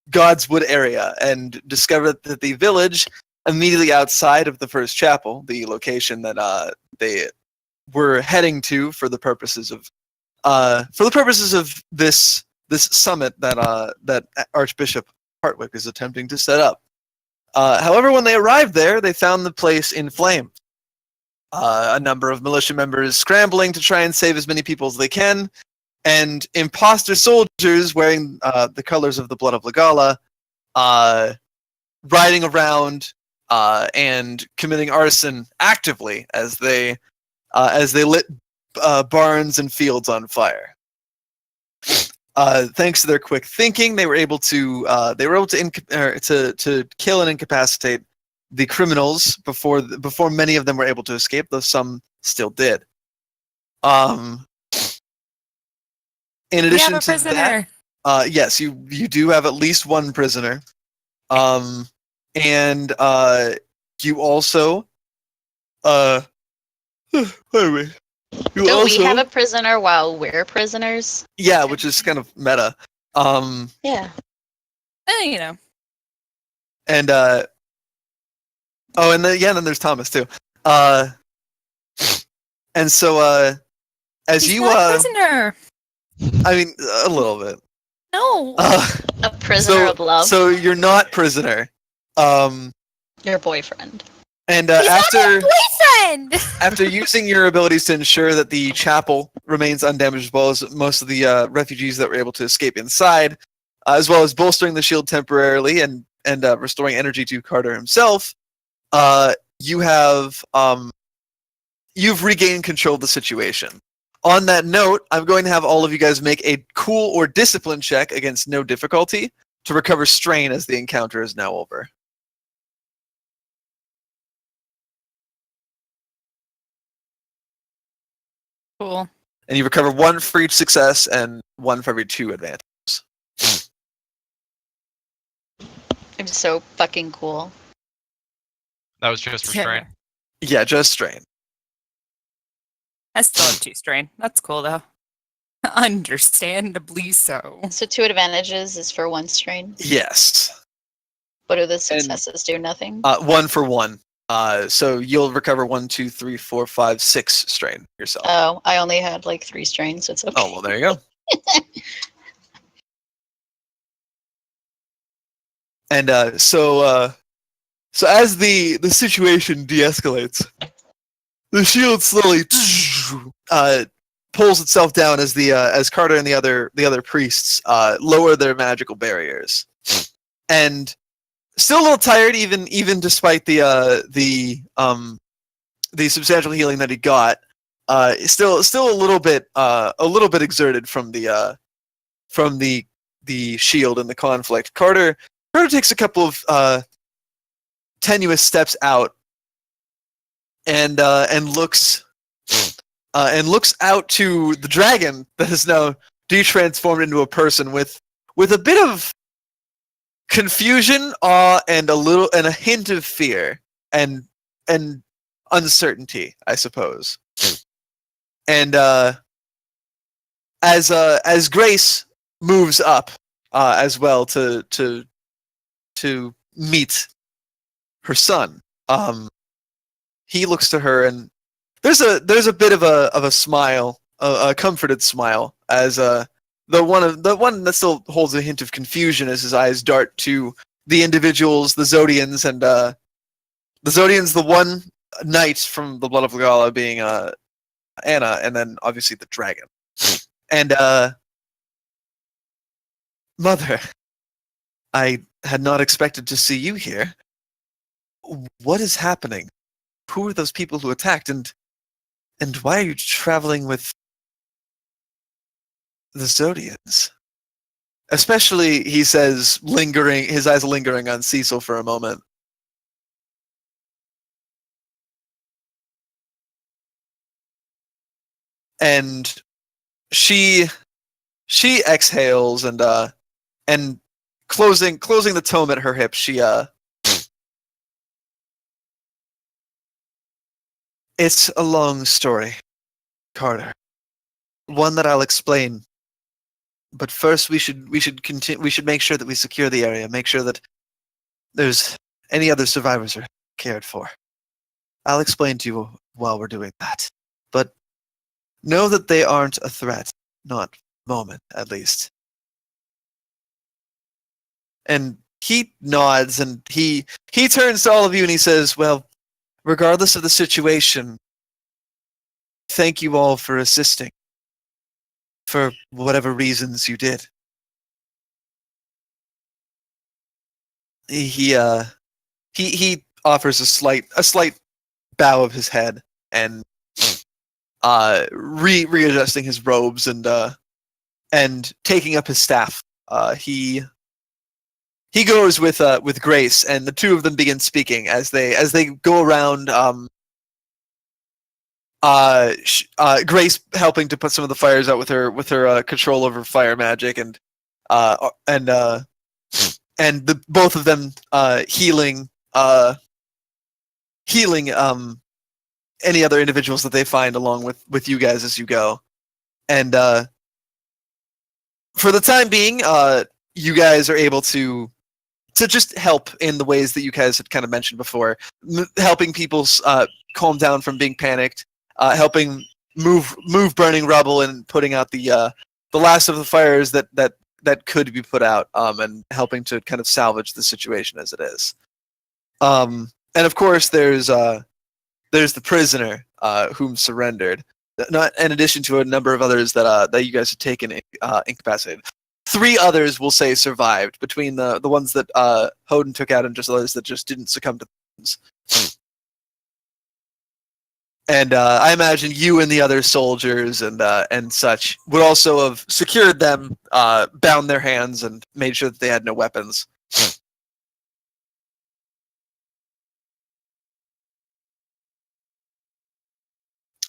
Godswood area and discover that the village immediately outside of the first chapel, the location that they were heading to for the purposes of this summit that Archbishop Hartwick is attempting to set up. However, when they arrived there, they found the place in flames. A number of militia members scrambling to try and save as many people as they can, and imposter soldiers wearing the colors of the Blood of Legala, riding around and committing arson actively as they lit barns and fields on fire. Thanks to their quick thinking, they were able to kill and incapacitate the criminals before many of them were able to escape, though some still did. In addition to that, yes, you do have at least one prisoner, and you also where are we? We have a prisoner while we're prisoners? Yeah, which is kind of meta. Yeah. You know. And and then there's Thomas too. And so as He's you not a prisoner. I mean a little bit. No. A prisoner of love. So you're not prisoner. Your boyfriend. And He's not my boyfriend! After using your abilities to ensure that the chapel remains undamaged, as well as most of the refugees that were able to escape inside, as well as bolstering the shield temporarily and restoring energy to Carter himself, you've regained control of the situation. On that note, I'm going to have all of you guys make a cool or discipline check against no difficulty to recover strain as the encounter is now over. Cool. And you recover 1 for each success and 1 for every 2 advantages. I'm so fucking cool. That was just for strain. Yeah, just strain. I still have 2 strain. That's cool though. Understandably so. So 2 advantages is for 1 strain? Yes. What do the successes do? Nothing? 1 for 1. So you'll recover 1, 2, 3, 4, 5, 6 strain yourself. Oh, I only had like 3 strain, so it's okay. Oh, well, there you go. And so as the situation de-escalates, the shield slowly pulls itself down as Carter and the other priests lower their magical barriers, and still a little tired, even despite the substantial healing that he got. Still a little bit exerted from the shield and the conflict. Carter takes a couple of tenuous steps out and looks out to the dragon that is now de-transformed into a person with a bit of confusion, awe, and a hint of fear and uncertainty, I suppose. And as Grace moves up as well to meet her son, he looks to her, and there's a bit of a smile, a comforted smile, as the one that still holds a hint of confusion as his eyes dart to the individuals, the Zodians, and the Zodians, the one knight from the Blood of Legala being Anna, and then obviously the dragon. And Mother, I had not expected to see you here. What is happening? Who are those people who attacked, and why are you traveling with the Zodians? Especially, he says, his eyes lingering on Cecil for a moment. And she exhales and closing the tome at her hip, she it's a long story, Carter. One that I'll explain But first, we should continue. We should make sure that we secure the area. Make sure that there's any other survivors are cared for. I'll explain to you while we're doing that. But know that they aren't a threat. Not for the moment, at least. And he nods and he turns to all of you and he says, well, regardless of the situation, thank you all for assisting. For whatever reasons you did. He offers a slight bow of his head and readjusting his robes and taking up his staff. He goes with Grace, and the two of them begin speaking as they go around. Grace helping to put some of the fires out with her control over fire magic, and both of them healing any other individuals that they find along with you guys as you go. And for the time being, you guys are able to just help in the ways that you guys had kind of mentioned before, helping people calm down from being panicked, helping move burning rubble and putting out the last of the fires that could be put out, and helping to kind of salvage the situation as it is. And of course, there's the prisoner whom surrendered. Not in addition to a number of others that you guys have taken incapacitated. 3 others will say survived between the ones that Hoden took out and just others that just didn't succumb to things. And I imagine you and the other soldiers and such would also have secured them, bound their hands, and made sure that they had no weapons.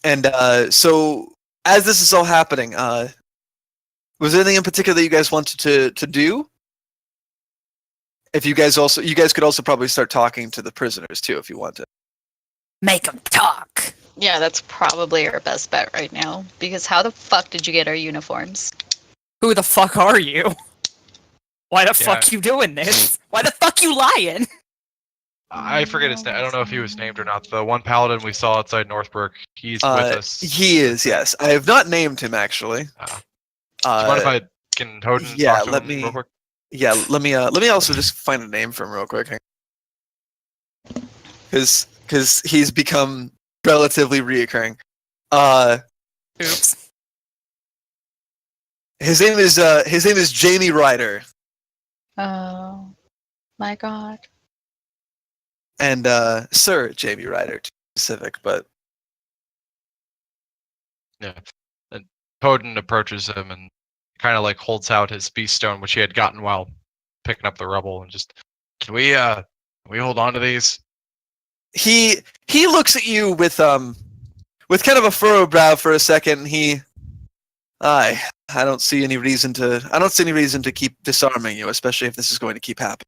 And so, as this is all happening, was there anything in particular that you guys wanted to do? If you guys could also probably start talking to the prisoners too, if you want to. Make them talk. Yeah, that's probably our best bet right now. Because how the fuck did you get our uniforms? Who the fuck are you? Why the fuck you doing this? Why the fuck you lying? I forget his name. I don't know if he was named or not. The one paladin we saw outside Northbrook, he's with us. He is, yes. I have not named him, actually. Do you mind if I can Hoden talk to him real quick? Yeah, let me also just find a name for him real quick. Because he's become relatively reoccurring. Oops. His name is Jamie Ryder. Oh my god. And Sir Jamie Ryder, to be specific, but yeah. And Hoden approaches him and kind of like holds out his beast stone, which he had gotten while picking up the rubble, and just, can we hold on to these? He looks at you with kind of a furrowed brow for a second. I don't see any reason to keep disarming you, especially if this is going to keep happening.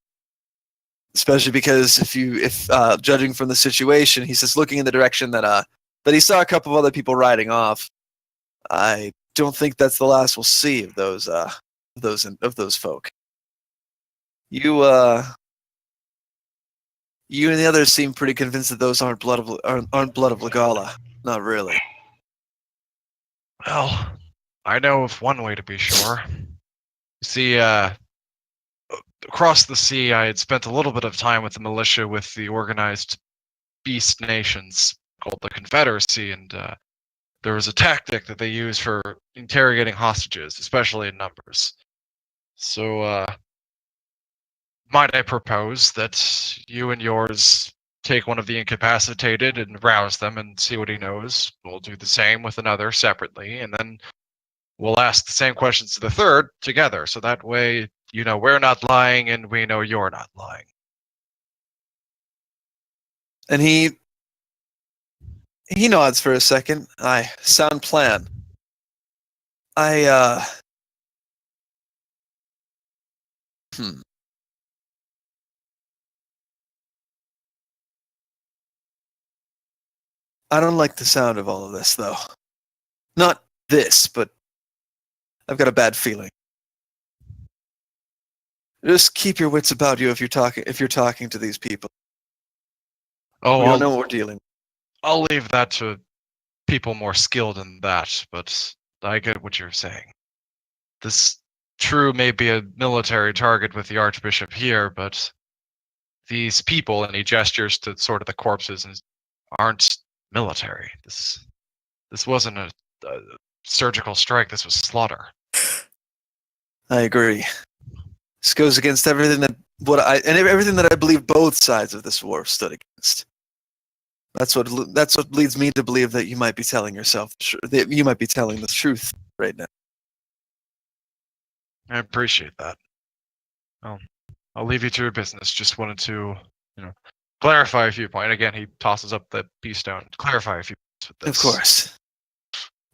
Especially because if judging from the situation, he's just looking in the direction that he saw a couple of other people riding off. I don't think that's the last we'll see of those folk. You and the others seem pretty convinced that those aren't blood of Legala. Not really. Well, I know of one way to be sure. You see, across the sea, I had spent a little bit of time with the militia with the organized beast nations called the Confederacy, and there was a tactic that they use for interrogating hostages, especially in numbers. So, might I propose that you and yours take one of the incapacitated and rouse them and see what he knows? We'll do the same with another separately, and then we'll ask the same questions to the third together, so that way, you know, we're not lying and we know you're not lying. And he nods for a second. Aye, sound plan. I don't like the sound of all of this, though. Not this, but I've got a bad feeling. Just keep your wits about you if you're talking to these people. Oh, We don't know what we're dealing with. I'll leave that to people more skilled in that, but I get what you're saying. This true may be a military target with the Archbishop here, but these people, and he gestures to sort of the corpses, aren't military. This wasn't a surgical strike. This was slaughter. I agree. This goes against everything that I believe both sides of this war stood against. That's what leads me to believe that you might be telling that you might be telling the truth right now. I appreciate that. Well, I'll leave you to your business. Just wanted to, clarify a few points. Again, he tosses up the peace stone. Clarify a few points with this. Of course.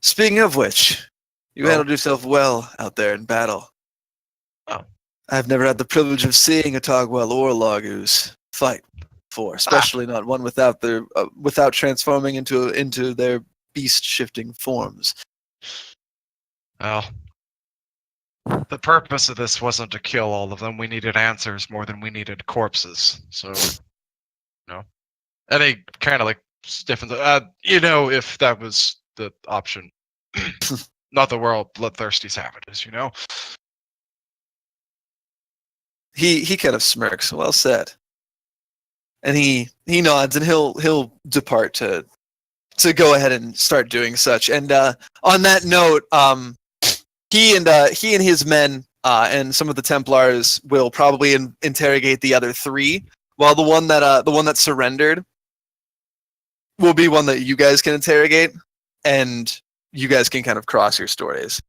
Speaking of which, you handled yourself well out there in battle. Oh. I've never had the privilege of seeing a Togwell or a Laguz fight before, especially not one without transforming into their beast-shifting forms. Well, the purpose of this wasn't to kill all of them. We needed answers more than we needed corpses. So, and he kind of stiffens. If that was the option, not the world bloodthirsty savages. He kind of smirks. Well said. And he nods, and he'll depart to go ahead and start doing such. And on that note, he and his men and some of the Templars will probably interrogate the other three, while the one that surrendered will be one that you guys can interrogate, and you guys can kind of cross your stories.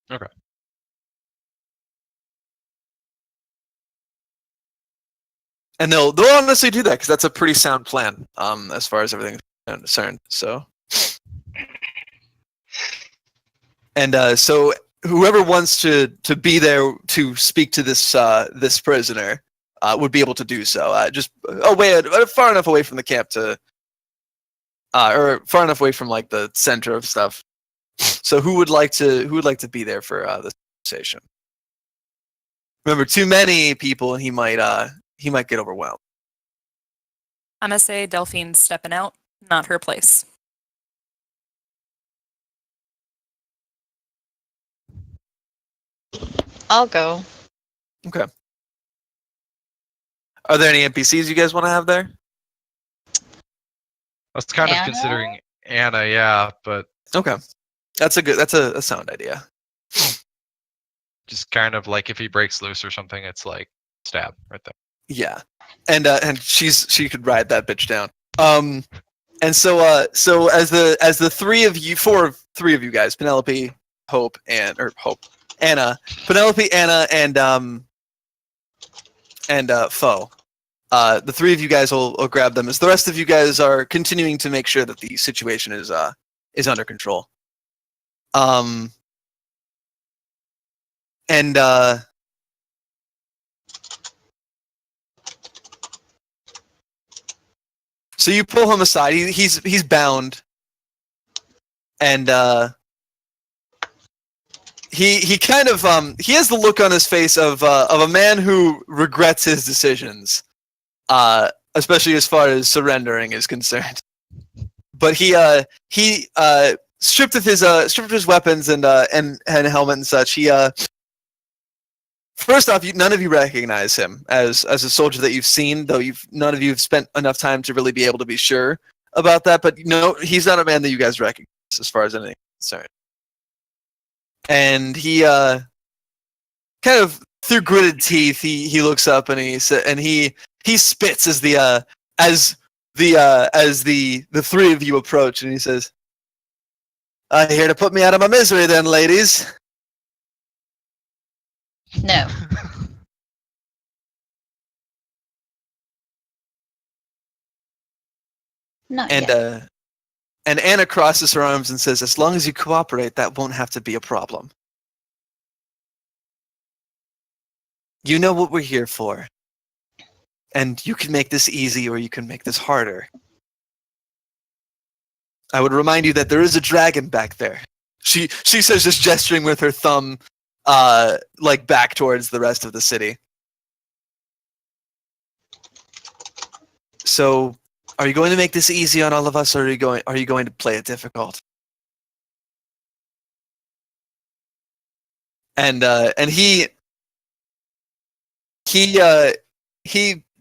Okay. And they'll honestly do that because that's a pretty sound plan, as far as everything is concerned. So, and so whoever wants to be there to speak to this prisoner would be able to do so. Just far enough away from the camp to, or far enough away from the center of stuff. So who would like to be there for this conversation? Remember, too many people, and he might get overwhelmed. I'm gonna say Delphine's stepping out, not her place. I'll go. Okay. Are there any NPCs you guys want to have there? I was kind Anna? of considering Anna, yeah, but Okay. That's a sound idea. just kind of if he breaks loose or something, it's stab right there. Yeah. And she could ride that bitch down. And so as the three of you guys, Penelope, Anna, Penelope, Anna, and Foe. The three of you guys will grab them as the rest of you guys are continuing to make sure that the situation is under control. So you pull him aside. He's bound, and he kind of he has the look on his face of a man who regrets his decisions, especially as far as surrendering is concerned. But he stripped of his weapons and helmet and such. He first off, none of you recognize him as a soldier that you've seen, though none of you have spent enough time to really be able to be sure about that. But he's not a man that you guys recognize as far as anything is concerned. And he kind of through gritted teeth, he looks up and he spits as the three of you approach, and he says, "Here to put me out of my misery, then, ladies." No. Not yet. And Anna crosses her arms and says, "As long as you cooperate, that won't have to be a problem. You know what we're here for. And you can make this easy or you can make this harder. I would remind you that there is a dragon back there." She says, just gesturing with her thumb like back towards the rest of the city. So, are you going to make this easy on all of us, or are you going to play it difficult? And he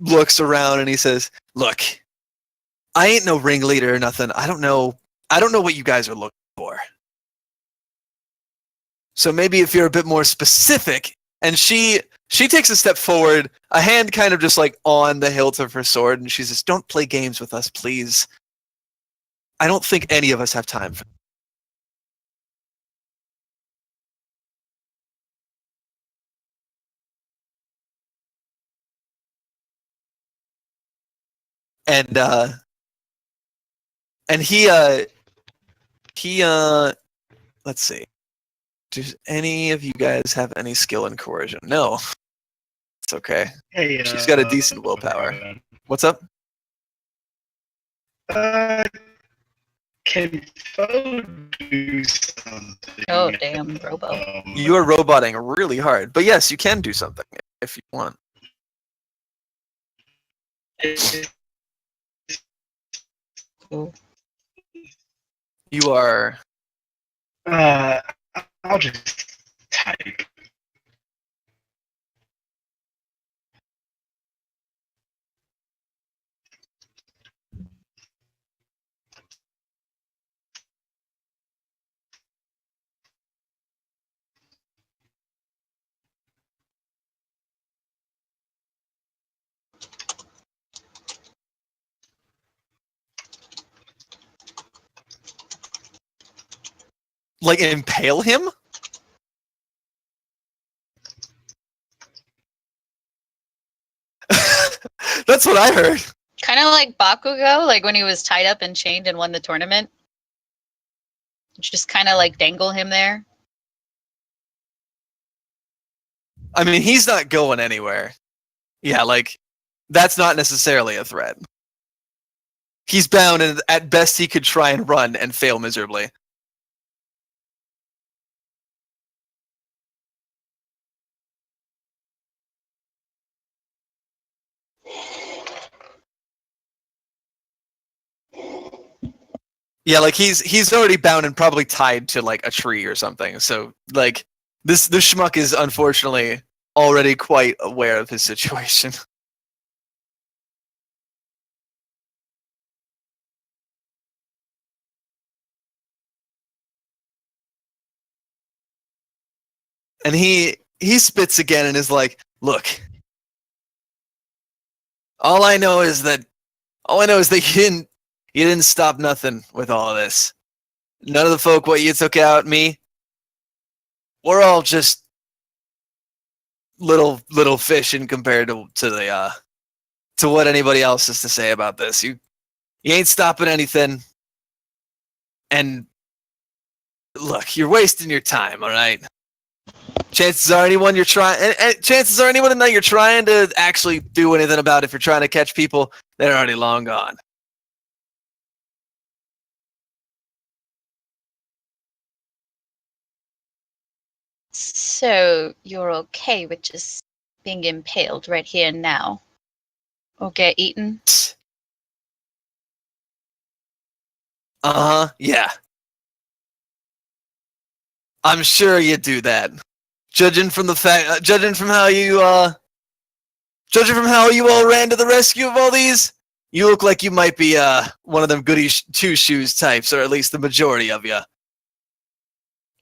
looks around and he says, "Look, I ain't no ringleader or nothing. I don't know what you guys are looking for. So maybe if you're a bit more specific." And she takes a step forward, a hand kind of just like on the hilt of her sword, and she says, "Don't play games with us, please. I don't think any of us have time for." And he let's see. Does any of you guys have any skill in coercion? No. It's okay. Hey, She's got a decent willpower. What's up? Can Foe do something? Oh, damn, Robo. You are roboting really hard. But yes, you can do something if you want. Cool. You are I'll just type. like impale him? That's what I heard. Kind of like Bakugo, like when he was tied up and chained and won the tournament. Just kind of like dangle him there. I mean, he's not going anywhere. Yeah, like, that's not necessarily a threat. He's bound, and at best he could try and run and fail miserably. Yeah, like he's already bound and probably tied to like a tree or something. So like this schmuck is unfortunately already quite aware of his situation. And he spits again and is like, "Look, all I know is that you didn't stop nothing with all of this. None of the folk what you took out me, we're all just little fish in compared to what anybody else has to say about this. You ain't stopping anything. And look, you're wasting your time, all right? Chances are anyone you're trying and chances are anyone that you're trying to actually do anything about, if you're trying to catch people, they're already long gone." So you're okay with just being impaled right here and now? Or get eaten? Uh-huh, yeah. I'm sure you do that. Judging from how you all ran to the rescue of all these, you look like you might be one of them goody two shoes types, or at least the majority of you.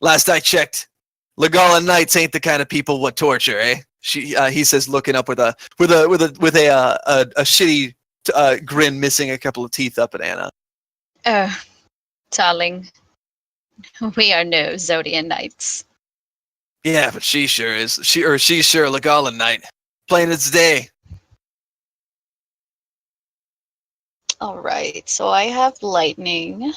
Last I checked, Legala Knights ain't the kind of people what torture, eh? He says, looking up with a shitty grin, missing a couple of teeth up at Anna. Oh, darling. We are no Zodian Knights. Yeah, but she sure is. She's sure Legala Knight. Plain as day. Alright, so I have lightning.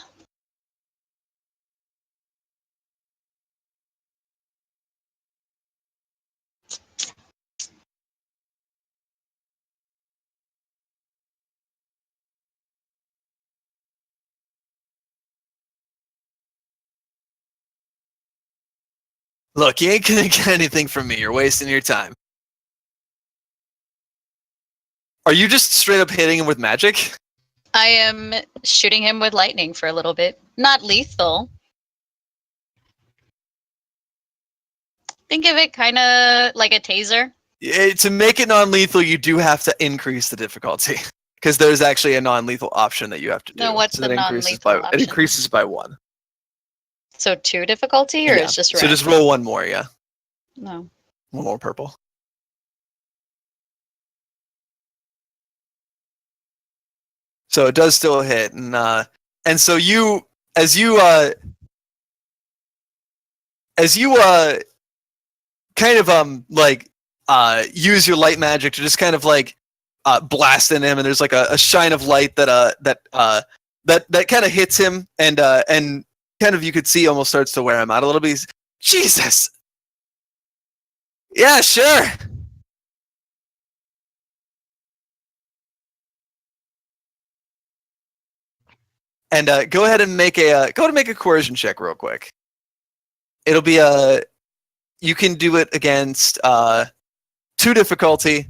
Look, you ain't gonna get anything from me. You're wasting your time. Are you just straight up hitting him with magic? I am shooting him with lightning for a little bit. Not lethal. Think of it kind of like a taser. To make it non-lethal, you do have to increase the difficulty because there's actually a non-lethal option that you have to do. No, what's the non-lethal It option? increases by 1. So 2 difficulty, or Yeah. it's just So red? just roll 1 more, yeah. No. 1 more purple. So it does still hit, and so you as you kind of use your light magic to just kind of blast in him, and there's like a shine of light that kind of hits him, and kind of you could see almost starts to wear him out a little bit. Jesus. Yeah, sure. And go ahead and make a coercion check real quick. It'll be you can do it against 2 difficulty,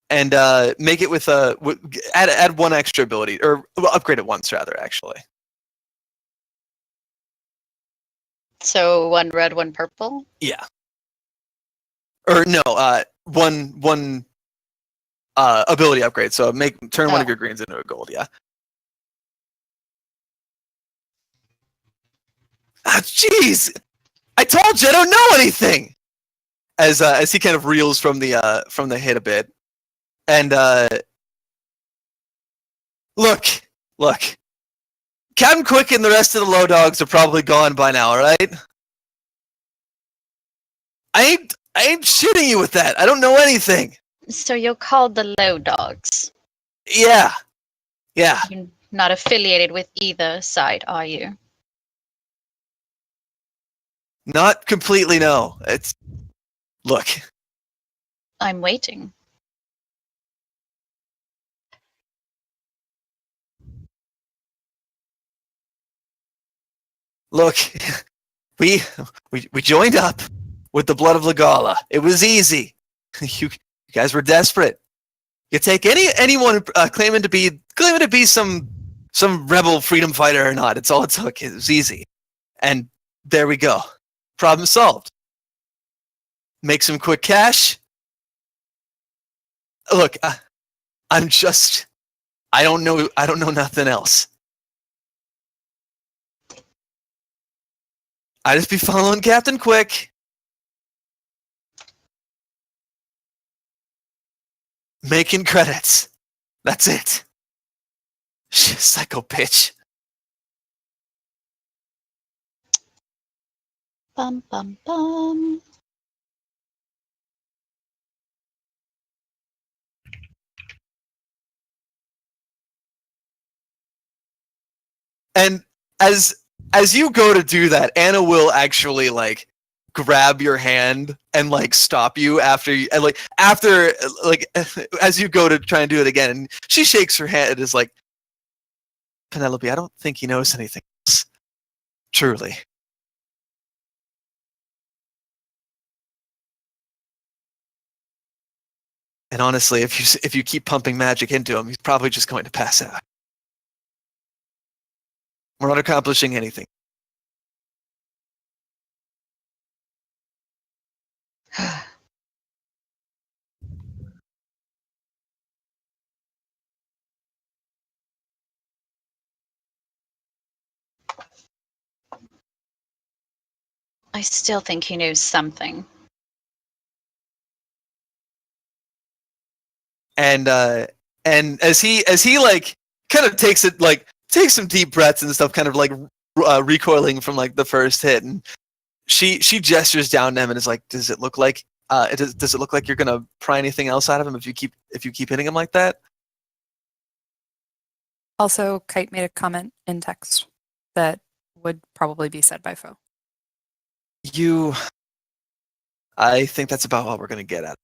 and make it with add 1 extra ability, or upgrade it once rather, actually. So 1 red, 1 purple. Yeah. Or no, one ability upgrade. So turn one of your greens into a gold. Yeah. Ah, jeez! I told you I don't know anything. As he kind of reels from the hit a bit, and look, Captain Quick and the rest of the low dogs are probably gone by now. All right. I ain't shitting you with that. I don't know anything. So you're called the low dogs. Yeah. You're not affiliated with either side, are you? Not completely, no. Look. I'm waiting. Look, we joined up with the blood of Legala. It was easy. You guys were desperate. You take anyone claiming to be some rebel freedom fighter or not. It's all it took. It was easy, and there we go. Problem solved. Make some quick cash. Look, I don't know nothing else. I just be following Captain Quick. Making credits. That's it. Psycho bitch. Bum bum bum. And as you go to do that, Anna will actually grab your hand and stop you after as you go to try and do it again. And she shakes her hand and is like, Penelope, I don't think he knows anything else. Truly. And honestly, if you keep pumping magic into him, he's probably just going to pass out. We're not accomplishing anything. I still think he knows something. And as he kind of takes some deep breaths and stuff, kind of recoiling from the first hit, and she gestures down to him and is like, does it look like you're gonna pry anything else out of him if you keep hitting him like that? Also, Kite made a comment in text that would probably be said by Foe. I think that's about what we're gonna get at.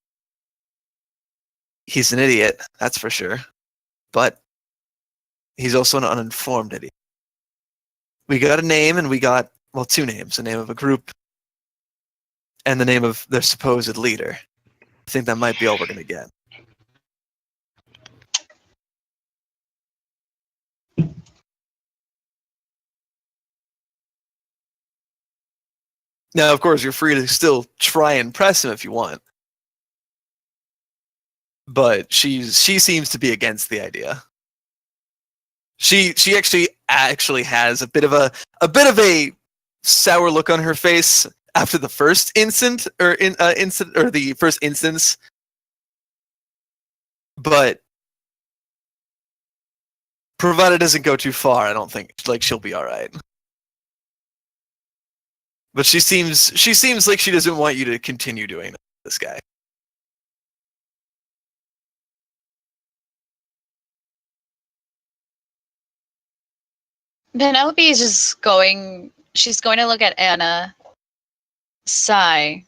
He's an idiot, that's for sure. But he's also an uninformed idiot. We got a name, and we got, well, 2 names. A name of a group and the name of their supposed leader. I think that might be all we're gonna get. Now, of course, you're free to still try and press him if you want, but she seems to be against the idea. She actually has a bit of a sour look on her face after the first incident or the first instance, but provided it doesn't go too far, I don't think she'll be all right. But she seems like she doesn't want you to continue doing this guy. Penelope is just going. She's going to look at Anna, sigh,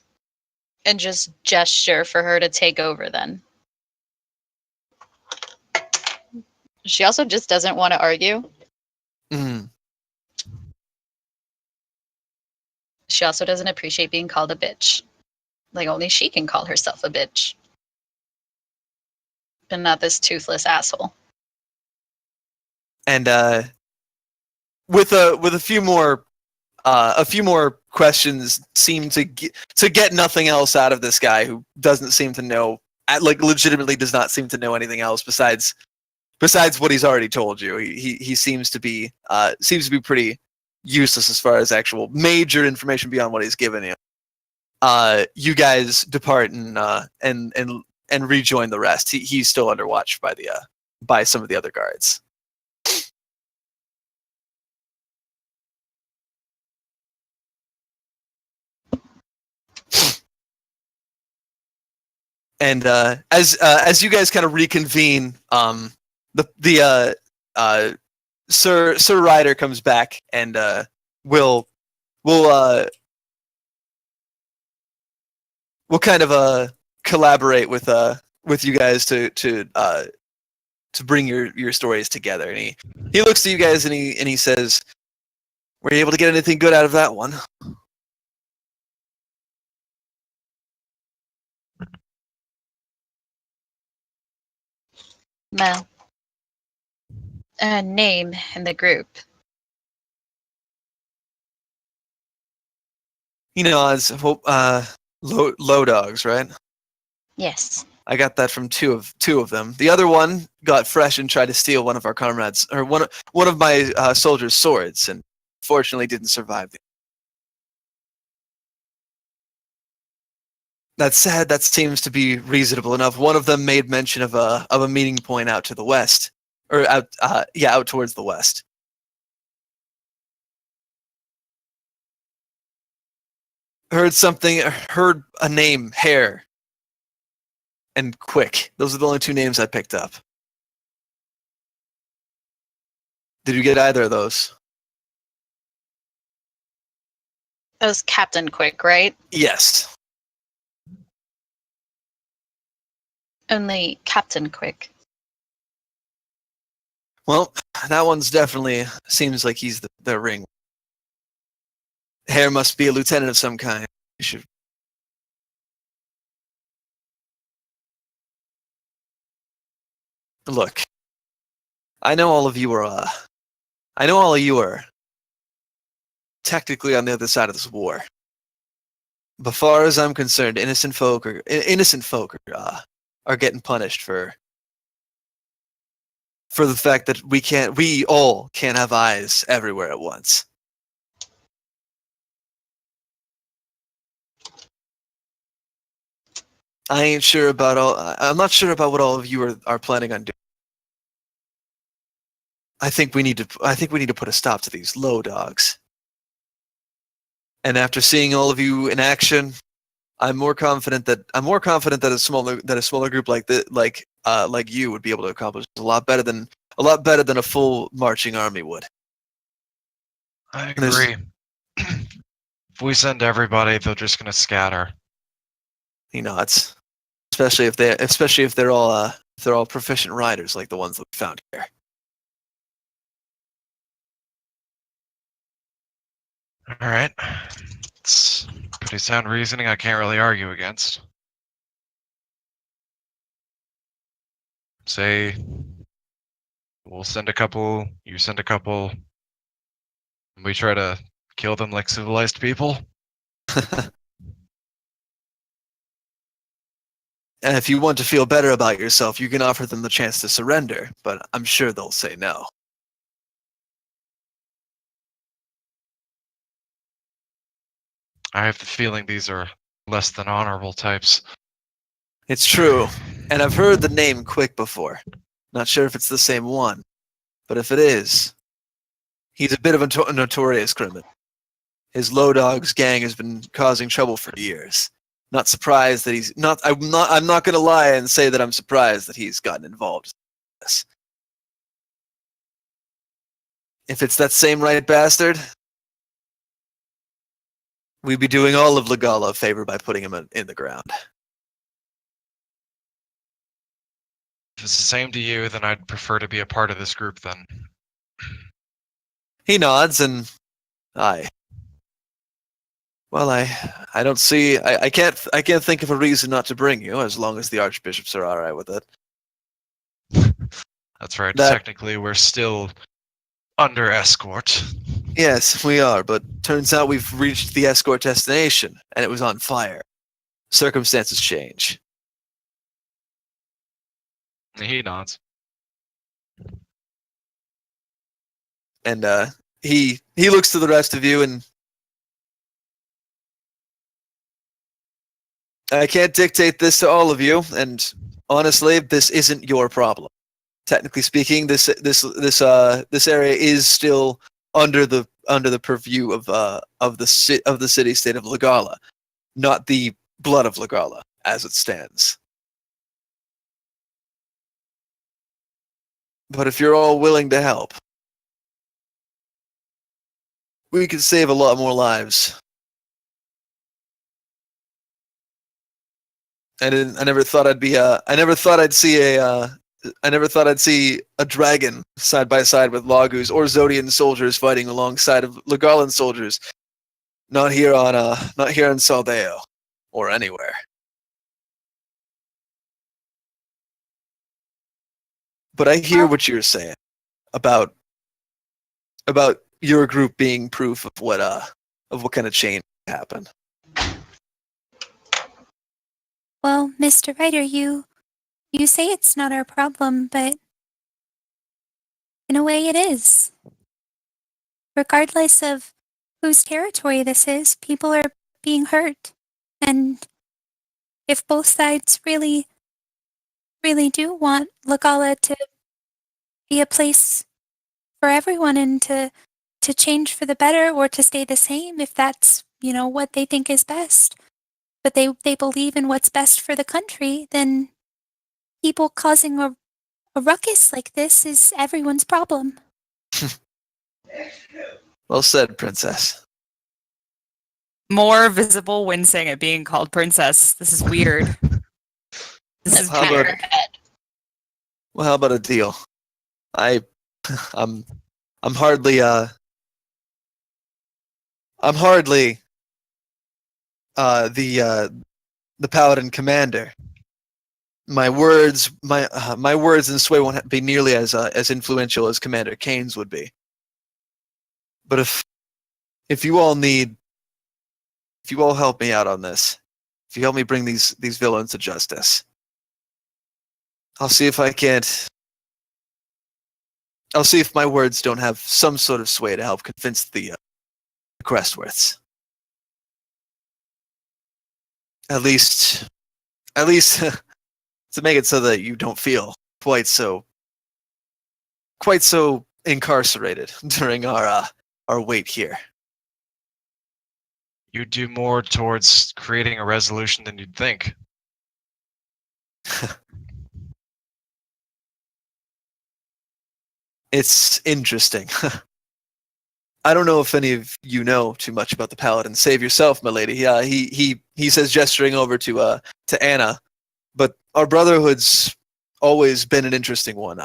and just gesture for her to take over. Then she also just doesn't want to argue. Mm. She also doesn't appreciate being called a bitch. Like only she can call herself a bitch, but not this toothless asshole. And with a few more questions, seem to get nothing else out of this guy who doesn't seem to know, legitimately does not seem to know anything else besides what he's already told you. He seems to be pretty useless as far as actual major information beyond what he's given you. You guys depart and rejoin the rest. He's still under watch by some of the other guards. And as you guys kind of reconvene, Sir Ryder comes back and we'll kind of collaborate with you guys to bring your stories together. And he looks to you guys and he says, "Were you able to get anything good out of that one?" Well, a name in the group. You know, as low dogs, right? Yes. I got that from two of them. The other one got fresh and tried to steal one of our comrades, or one of my soldiers' swords, and fortunately didn't survive. That said, that seems to be reasonable enough. One of them made mention of a meeting point out to the west, or out towards the west. Heard a name, Hare, and Quick. Those are the only two names I picked up. Did you get either of those? That was Captain Quick, right? Yes. Only Captain Quick. Well, that one's definitely seems like he's the ring. Hare must be a lieutenant of some kind. You should. Look, I know all of you are technically on the other side of this war. But far as I'm concerned, innocent folk are getting punished for the fact that we all can't have eyes everywhere at once. I'm not sure about what all of you are planning on doing. I think we need to put a stop to these low dogs. And after seeing all of you in action, I'm more confident that a smaller group like you would be able to accomplish a lot better than a full marching army would. I agree. If we send everybody, they're just gonna scatter. He nods, especially if they're all proficient riders like the ones that we found here. All right, let's Pretty sound reasoning I can't really argue against. Say, we'll send a couple, you send a couple, and we try to kill them like civilized people. And if you want to feel better about yourself, you can offer them the chance to surrender, but I'm sure they'll say no. I have the feeling these are less than honorable types. It's true, and I've heard the name Quick before. Not sure if it's the same one, but if it is, he's a bit of a notorious criminal. His Low Dogs gang has been causing trouble for years. Not surprised that he's not. I'm not going to lie and say that I'm surprised that he's gotten involved in this. If it's that same right bastard, we'd be doing all of Legala a favor by putting him in the ground. If it's the same to you, then I'd prefer to be a part of this group then. He nods, and well, I don't see. I can't think of a reason not to bring you, as long as the archbishops are all right with it. That's right. That- Technically, we're still under escort. Yes, we are, but turns out we've reached the escort destination, and it was on fire. Circumstances change. He nods. And he looks to the rest of you, and I can't dictate this to all of you, and honestly, this isn't your problem. Technically speaking, this area is still under the purview of the city state of Legala, not the blood of Legala as it stands. But if you're all willing to help, we could save a lot more lives. I never thought I'd see a dragon side by side with Lagus or Zodian soldiers fighting alongside of Legalan soldiers. Not here on Saldeo or anywhere. But I hear what you're saying about your group being proof of what kind of change happened. Well, Mr. Writer, you say it's not our problem, but in a way it is. Regardless of whose territory this is, people are being hurt. And if both sides really do want Legala to be a place for everyone and to change for the better or to stay the same, if that's, what they think is best, but they believe in what's best for the country, then people causing a ruckus like this is everyone's problem. Well said, Princess. More visible wincing at being called princess. This is weird. This is How Pat about- her head. Well, how about a deal? I'm hardly the paladin commander. My words and sway won't be nearly as influential as Commander Kane's would be. But if you all help me out on this, if you help me bring these villains to justice, I'll see if my words don't have some sort of sway to help convince the Crestworths. At least to make it so that you don't feel quite so incarcerated during our wait here. You do more towards creating a resolution than you'd think. It's interesting. I don't know if any of you know too much about the Paladin. Save yourself, my lady. He says, gesturing over to Anna. But our brotherhood's always been an interesting one.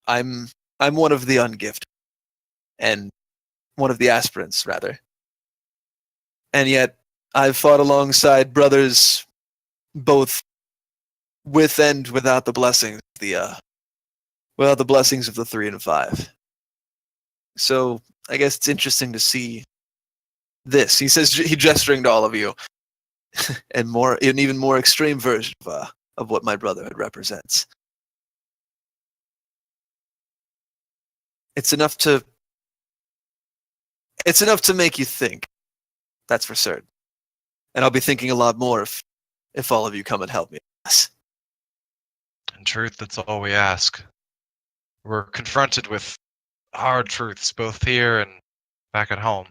I'm one of the ungifted, and one of the aspirants rather. And yet, I've fought alongside brothers, both with and without the blessings, without the blessings of the 3 and 5. So I guess it's interesting to see this. He says he gesturing to all of you, and an even more extreme version of what my brotherhood represents. It's enough to make you think. That's for certain. And I'll be thinking a lot more if all of you come and help me. In truth, that's all we ask. We're confronted with hard truths, both here and back at home.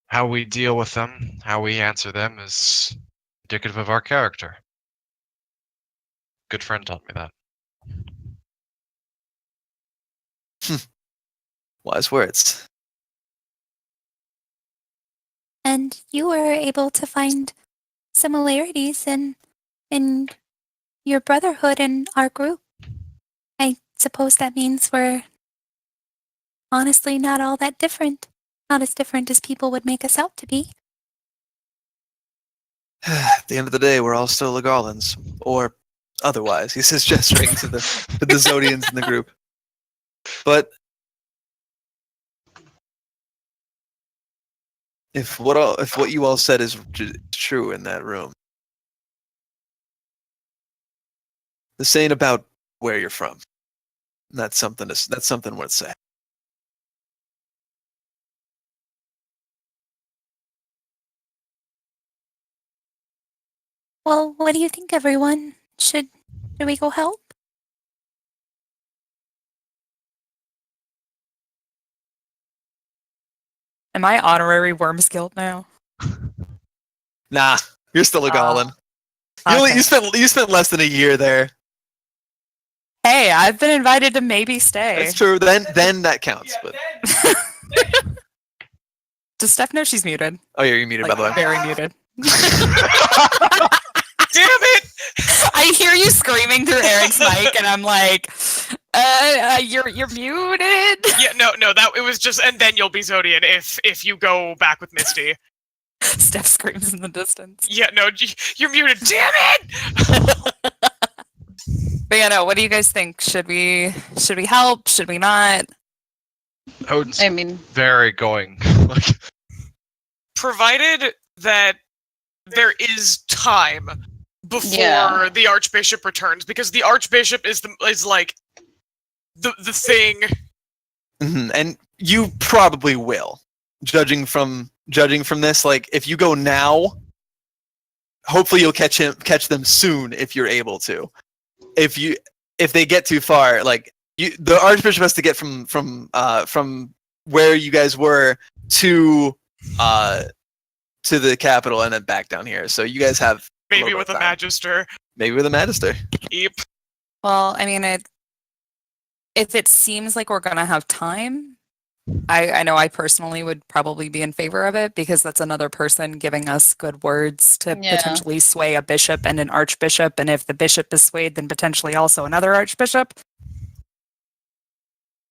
How we deal with them, how we answer them, is indicative of our character. Good friend taught me that. Wise words. And you were able to find similarities in your brotherhood and our group. I suppose that means we're honestly not all that different. Not as different as people would make us out to be. At the end of the day, we're all still Legarlans, or otherwise. He says, gesturing to the Zodians in the group. But if what you all said is true in that room, this ain't about where you're from. That's something worth saying. Well, what do you think, everyone? Should we go help? Am I honorary Worms Guild now? Nah, you're still a Goblin. Okay. You spent less than a year there. Hey, I've been invited to maybe stay. That's true. Then that counts. But Does Steph know she's muted? oh yeah, you're muted by the way. Very muted. Damn it! I hear you screaming through Eric's mic, and I'm like, you're muted. Yeah, no, that it was just, and then you'll be Zodian if you go back with Misty. Steph screams in the distance. Yeah, no, you're muted. Damn it! But yeah, no. What do you guys think? Should we help? Should we not? Odin's I mean, very going. Like, Provided that there is time before Yeah. the Archbishop returns, because the Archbishop is like the thing. Mhm, and you probably will, judging from this. Like, if you go now, hopefully you'll catch them soon if you're able to. If they get too far, like the Archbishop has to get from where you guys were to the capital and then back down here. So you guys have Maybe little with bit a of time. Magister. Maybe with a Magister. Yep. Well, I mean, if it seems like we're gonna have time, I know I personally would probably be in favor of it because that's another person giving us good words to Yeah. potentially sway a bishop and an archbishop, and if the bishop is swayed, then potentially also another archbishop.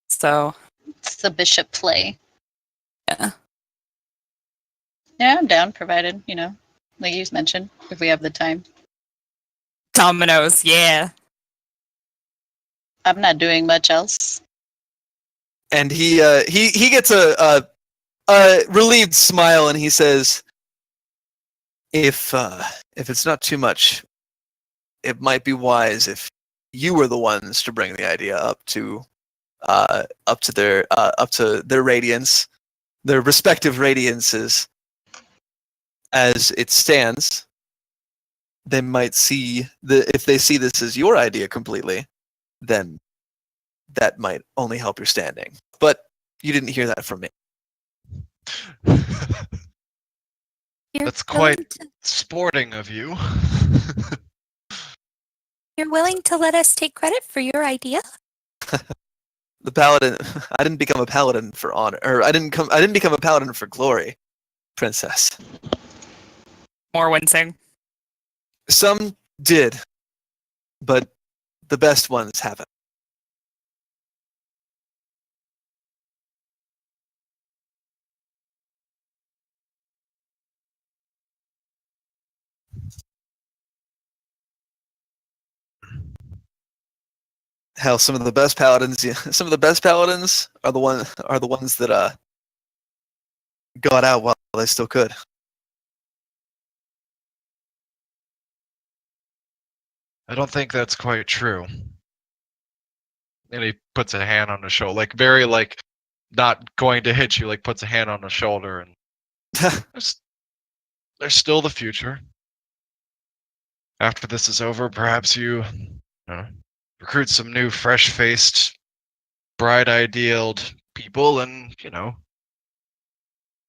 So it's the bishop play. yeah. Yeah, I'm down, provided, like you mentioned, if we have the time. Dominoes, yeah. I'm not doing much else. And he gets a relieved smile, and he says, "If it's not too much, it might be wise if you were the ones to bring the idea up to their radiance, their respective radiances. As it stands, they might see if they see this as your idea completely, then that might only help your standing. But you didn't hear that from me." You're That's willing quite to- sporting of you. You're willing to let us take credit for your idea? The paladin. I didn't become a paladin for honor, or I didn't become a paladin for glory, princess. More wincing. Some did, but the best ones haven't. hell, some of the best paladins, some of the best paladins are the ones that got out while they still could. I don't think that's quite true. And he puts a hand on his shoulder, like very like not going to hit you, like puts a hand on the shoulder, and there's still the future. After this is over, perhaps you recruit some new, fresh-faced, bright-idealed people, and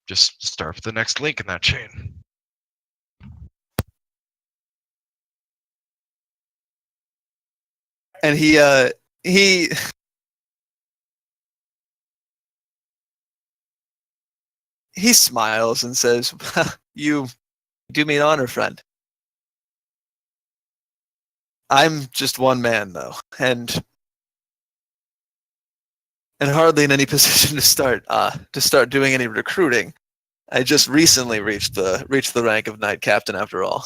just start with the next link in that chain. And he smiles and says, "You do me an honor, friend. I'm just one man, though, and hardly in any position to start doing any recruiting. I just recently reached the rank of knight captain, after all.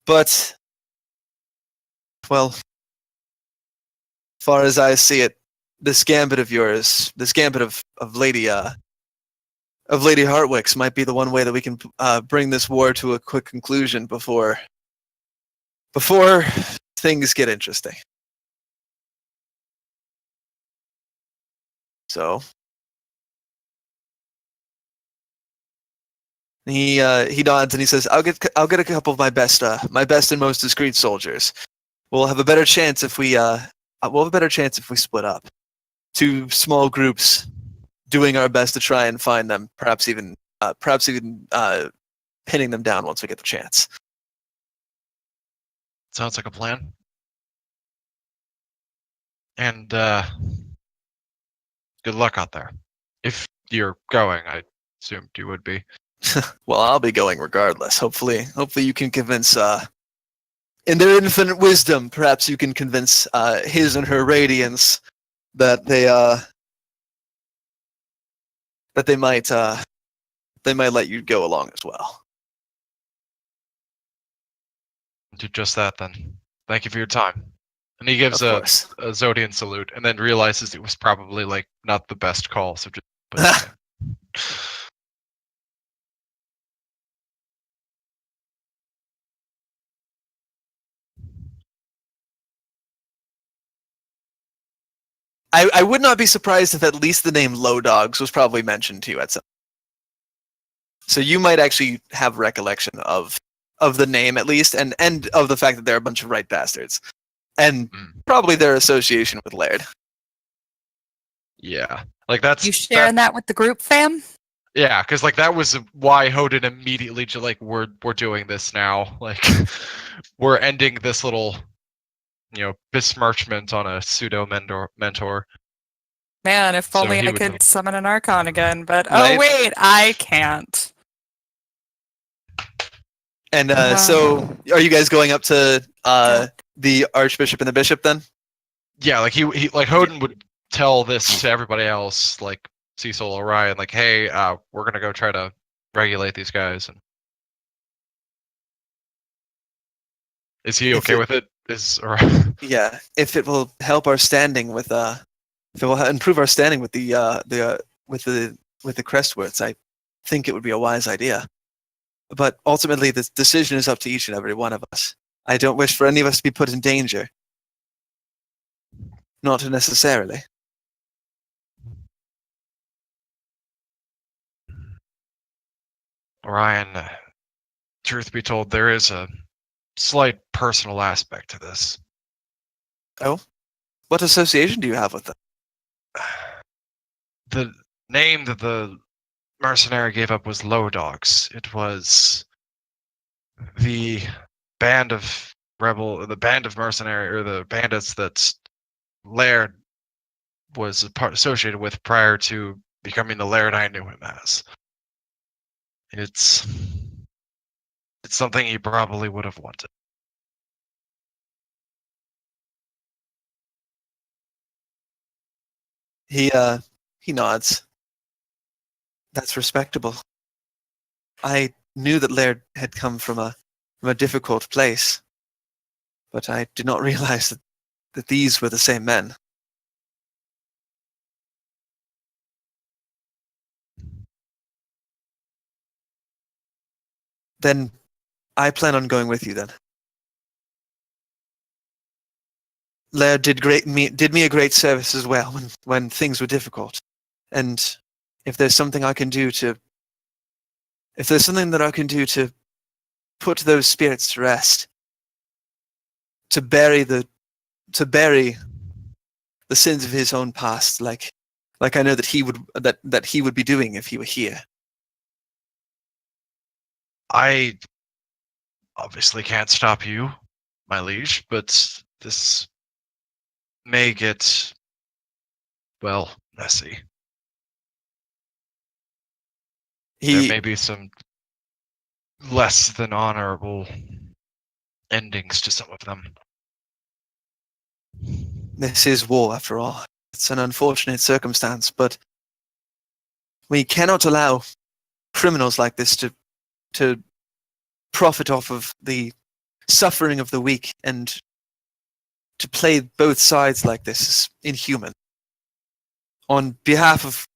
But, well, far as I see it, this gambit of yours, this gambit of Lady Hartwick's, might be the one way that we can bring this war to a quick conclusion before things get interesting. So he nods and he says, "I'll get a couple of my best and most discreet soldiers. We'll have a better chance if we split up. 2 small groups doing our best to try and find them, perhaps even pinning them down once we get the chance." Sounds like a plan. And good luck out there. If you're going, I assumed you would be. Well, I'll be going regardless. Hopefully you can convince, in their infinite wisdom, perhaps you can convince his and her Radiants that they might let you go along as well. Do just that then. Thank you for your time. And he gives Of a course. Zodian salute, and then realizes it was probably like not the best call. So just. I would not be surprised if at least the name Low Dogs was probably mentioned to you at some. So you might actually have recollection of the name at least, and of the fact that they're a bunch of right bastards, and probably their association with Laird. Yeah, like that's You sharing that with the group, fam? Yeah, because like that was why Hodin immediately just like we're doing this now. Like we're ending this little besmirchment on a pseudo mentor. Man, if So only he I would could know. summon an Archon again, but Right. oh wait, I can't. And Wow. so, are you guys going up to the Archbishop and the Bishop then? Yeah, like he like Hodin would tell this to everybody else, like Cecil, Orion, like, hey, we're gonna go try to regulate these guys. And is he If okay it- with it? Yeah, if it will help our standing with if it will improve our standing with the Crestworths, I think it would be a wise idea. But ultimately, the decision is up to each and every one of us. I don't wish for any of us to be put in danger. Not necessarily. Orion, truth be told, there is a slight personal aspect to this. What association do you have with them? The name that the mercenary gave up was Low Dogs. It was the band of mercenary, or the bandits that Laird was associated with prior to becoming the Laird I knew him as. It's something he probably would have wanted. He nods. That's respectable. I knew that Laird had come from a difficult place, but I did not realize that these were the same men. Then I plan on going with you then. Laird did me a great service as well when things were difficult. And if there's something I can do to put those spirits to rest, to bury the sins of his own past, like I know that he would be doing if he were here. I obviously can't stop you, my liege, but this may get, well, messy. There may be some less than honorable endings to some of them. This is war, after all. It's an unfortunate circumstance, but we cannot allow criminals like this to profit off of the suffering of the weak, and to play both sides like this is inhuman. On behalf of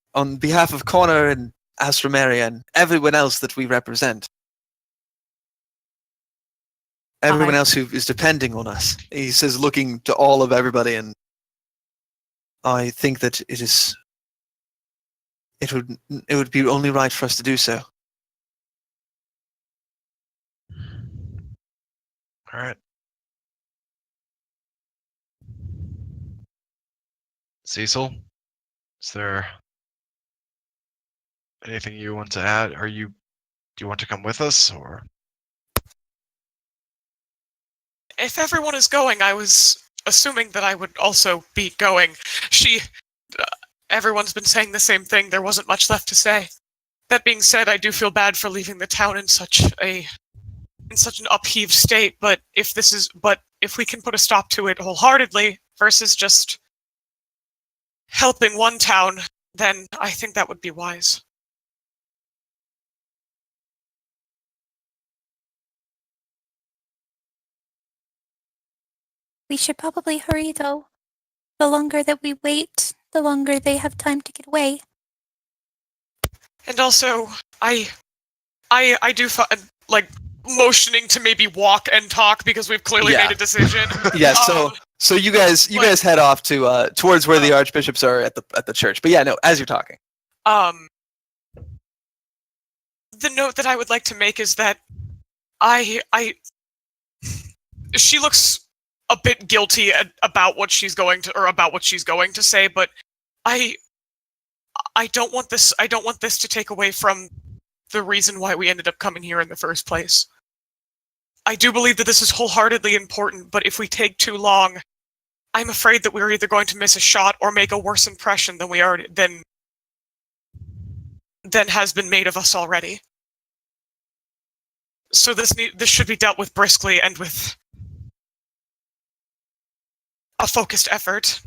Connor and Astromeria and everyone else that we represent, everyone else who is depending on us, he says, looking to all of everybody, and I think that it would be only right for us to do so. All right. Cecil, is there anything you want to add? Do you want to come with us, or? If everyone is going, I was assuming that I would also be going. Everyone's been saying the same thing. There wasn't much left to say. That being said, I do feel bad for leaving the town in such an upheaved state, but if we can put a stop to it wholeheartedly versus just helping one town, then I think that would be wise. We should probably hurry, though. The longer that we wait, the longer they have time to get away. And also, I do like motioning to maybe walk and talk because we've clearly made a decision. Yeah. So you guys head off to towards where the archbishops are at the church. But yeah, no, as you're talking. The note that I would like to make is that she looks a bit guilty about what she's going to say, but I don't want this to take away from the reason why we ended up coming here in the first place. I do believe that this is wholeheartedly important, but if we take too long, I'm afraid that we're either going to miss a shot or make a worse impression than has been made of us already. So this should be dealt with briskly and with a focused effort.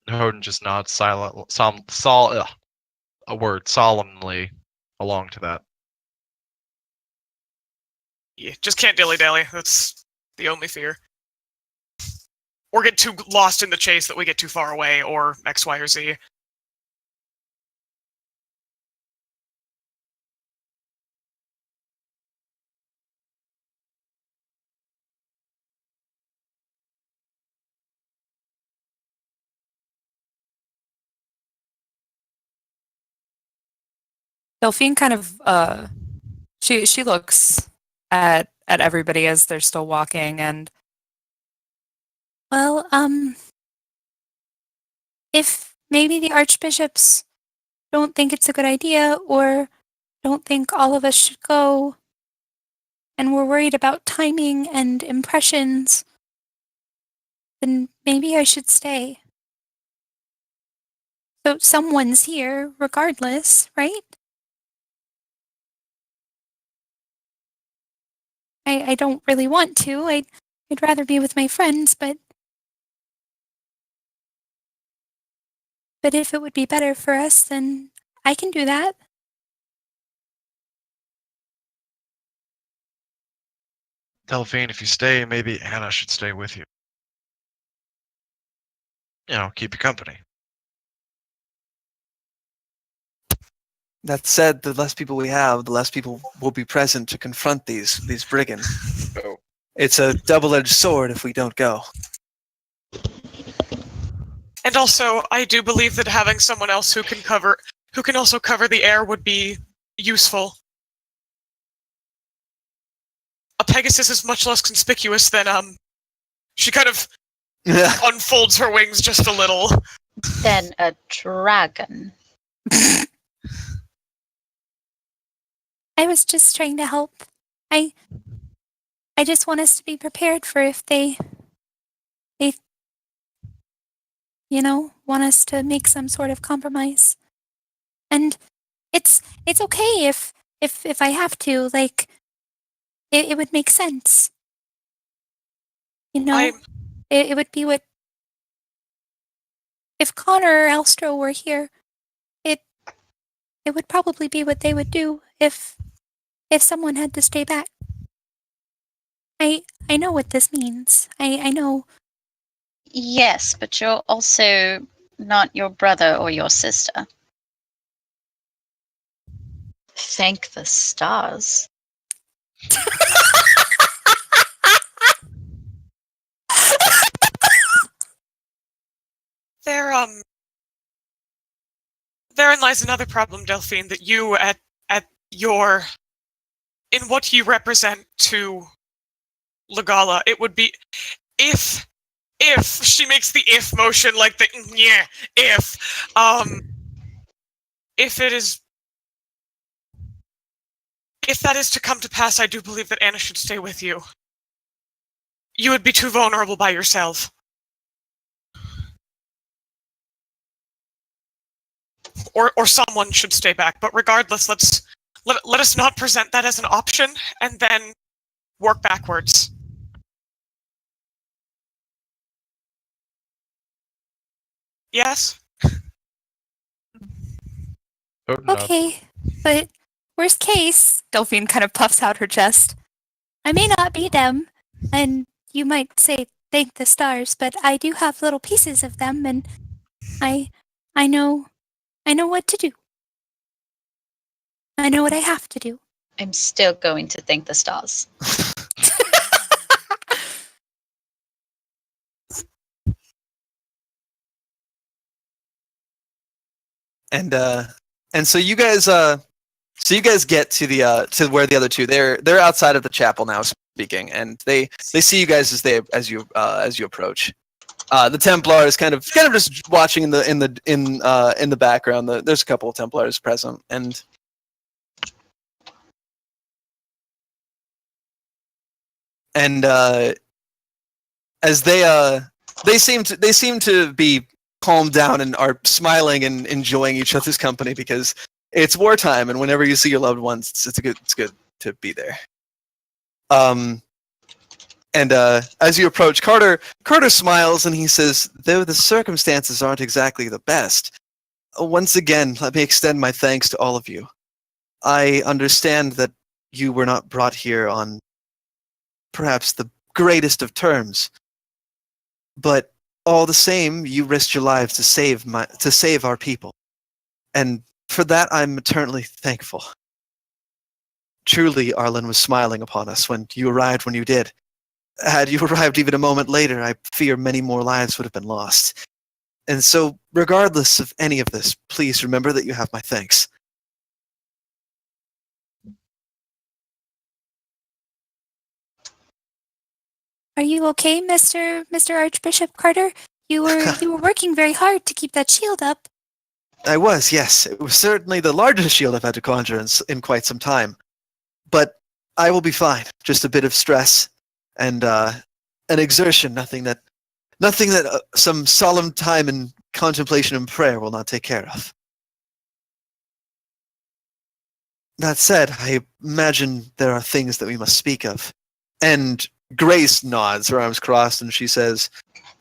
Hodin just nods solemnly along to that. Yeah, just can't dilly-dally. That's the only fear. Or get too lost in the chase that we get too far away, or X, Y, or Z. Delphine kind of she looks at everybody as they're still walking, and Well, if maybe the archbishops don't think it's a good idea, or don't think all of us should go, and we're worried about timing and impressions, then maybe I should stay. So someone's here regardless, right? I don't really want to. I'd rather be with my friends, but if it would be better for us, then I can do that. Delphine, if you stay, maybe Anna should stay with you. You know, keep you company. That said, the less people we have, the less people will be present to confront these brigands. Oh. It's a double-edged sword if we don't go. And also, I do believe that having someone else who can also cover the air would be useful. A Pegasus is much less conspicuous than she kind of unfolds her wings just a little. Then a dragon. I was just trying to help. I just want us to be prepared for if they want us to make some sort of compromise. And it's okay if I have to, like, it would make sense. It would be what if Connor or Elstro were here, it would probably be what they would do if someone had to stay back. I know what this means. I know. Yes, but you're also not your brother or your sister. Thank the stars. Therein lies another problem, Delphine, that you in what you represent to Legala, it would be if she makes the if motion, like the yeah, if that is to come to pass, I do believe that Anna should stay with you. You would be too vulnerable by yourself. Or someone should stay back. But regardless, let us not present that as an option and then work backwards. Yes? Okay, but worst case, Delphine kind of puffs out her chest. I may not be them, and you might say thank the stars, but I do have little pieces of them, and I know what to do. I know what I have to do. I'm still going to thank the stars. And so you guys get to the to where the other two, they're outside of the chapel now speaking, and they see you guys as you approach. The Templar is kind of just watching in the background. There's a couple of Templars present, and as they seem to be calmed down and are smiling and enjoying each other's company because it's wartime, and whenever you see your loved ones, it's good to be there. And as you approach, Carter smiles and he says, "Though the circumstances aren't exactly the best, once again, let me extend my thanks to all of you. I understand that you were not brought here on perhaps the greatest of terms, but all the same, you risked your lives to save our people, and for that I'm eternally thankful. Truly, Arlen was smiling upon us when you arrived when you did. Had you arrived even a moment later, I fear many more lives would have been lost. And so, regardless of any of this, please remember that you have my thanks." Are you okay, Mr. Archbishop Carter? You were working very hard to keep that shield up. I was, yes. It was certainly the largest shield I've had to conjure in quite some time. But I will be fine. Just a bit of stress and an exertion, nothing that some solemn time in contemplation and prayer will not take care of. That said, I imagine there are things that we must speak of. And Grace nods, her arms crossed, and she says,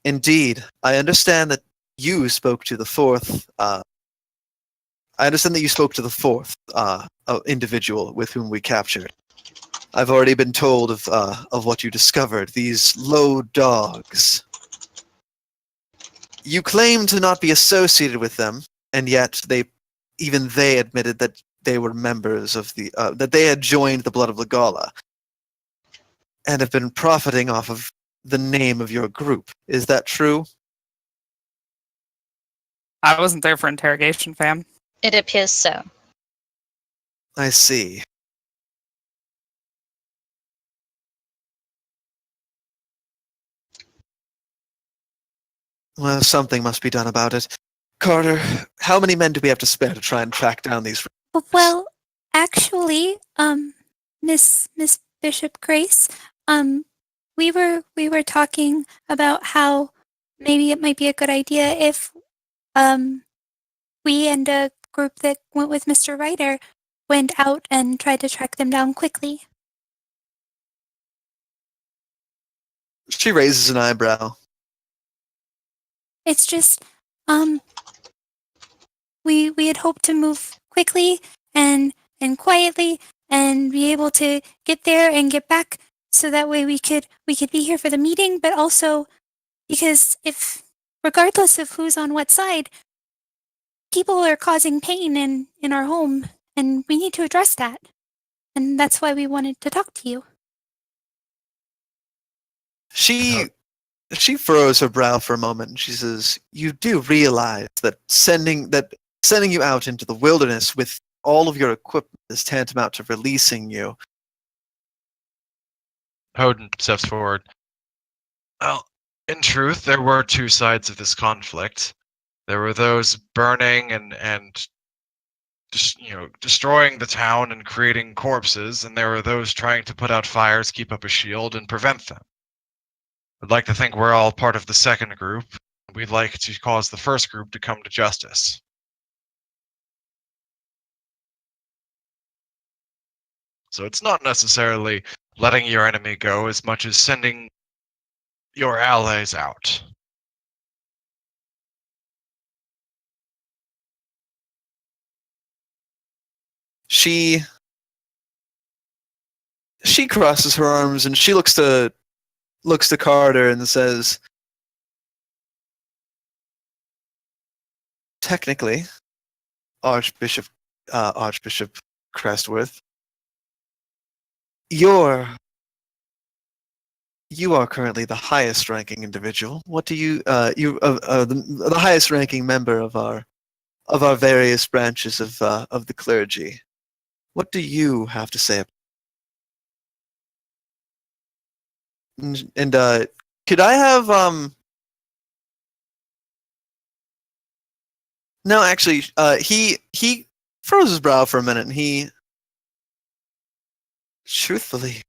"Indeed, I understand that you spoke to the fourth. Individual with whom we captured. I've already been told of what you discovered. These low dogs. You claim to not be associated with them, and yet even they admitted that they were members of that they had joined the Blood of Legala, and have been profiting off of the name of your group. Is that true? I wasn't there for interrogation, fam. It appears so. I see. Well, something must be done about it. Carter, how many men do we have to spare to try and track down these? Well, actually, Miss Bishop Grace, we were talking about how maybe it might be a good idea if we and a group that went with Mr. Ryder went out and tried to track them down quickly. She raises an eyebrow. It's just, we had hoped to move quickly and quietly and be able to get there and get back, so that way we could be here for the meeting, but also because if, regardless of who's on what side, people are causing pain in our home, and we need to address that. And that's why we wanted to talk to you. She furrows her brow for a moment and she says, "You do realize that sending you out into the wilderness with all of your equipment is tantamount to releasing you." Hodin steps forward. Well, in truth, there were two sides of this conflict. There were those burning and destroying the town and creating corpses, and there were those trying to put out fires, keep up a shield, and prevent them. I'd like to think we're all part of the second group. We'd like to cause the first group to come to justice. So it's not necessarily letting your enemy go as much as sending your allies out. She crosses her arms and she looks to Carter and says, "Technically, Archbishop Crestworth, you are currently the highest ranking individual. What do you the highest ranking member of our various branches of the clergy? What do you have to say?" And could I have no, actually, he froze his brow for a minute, and he, truthfully,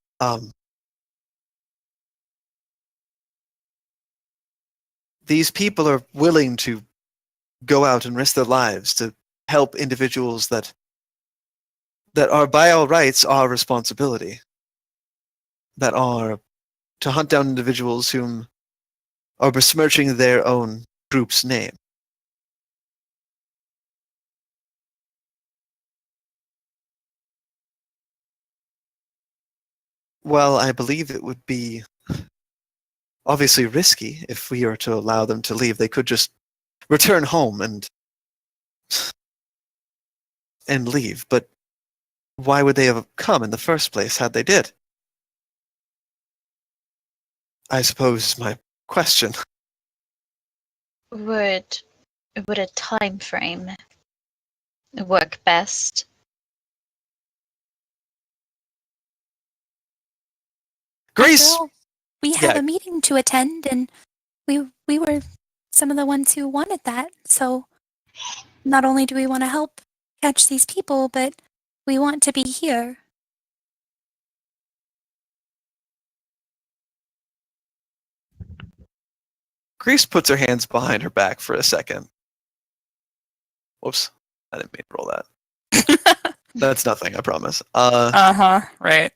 these people are willing to go out and risk their lives to help individuals that are, by all rights, our responsibility. That are to hunt down individuals whom are besmirching their own group's name. Well, I believe it would be obviously risky if we were to allow them to leave. They could just return home and leave, but why would they have come in the first place had they did? I suppose is my question. Would a time frame work best? Grace, After all, we have yeah. a meeting to attend, and we were some of the ones who wanted that. So not only do we want to help catch these people, but we want to be here. Grace puts her hands behind her back for a second. Whoops, I didn't mean to roll that. That's nothing, I promise. Right.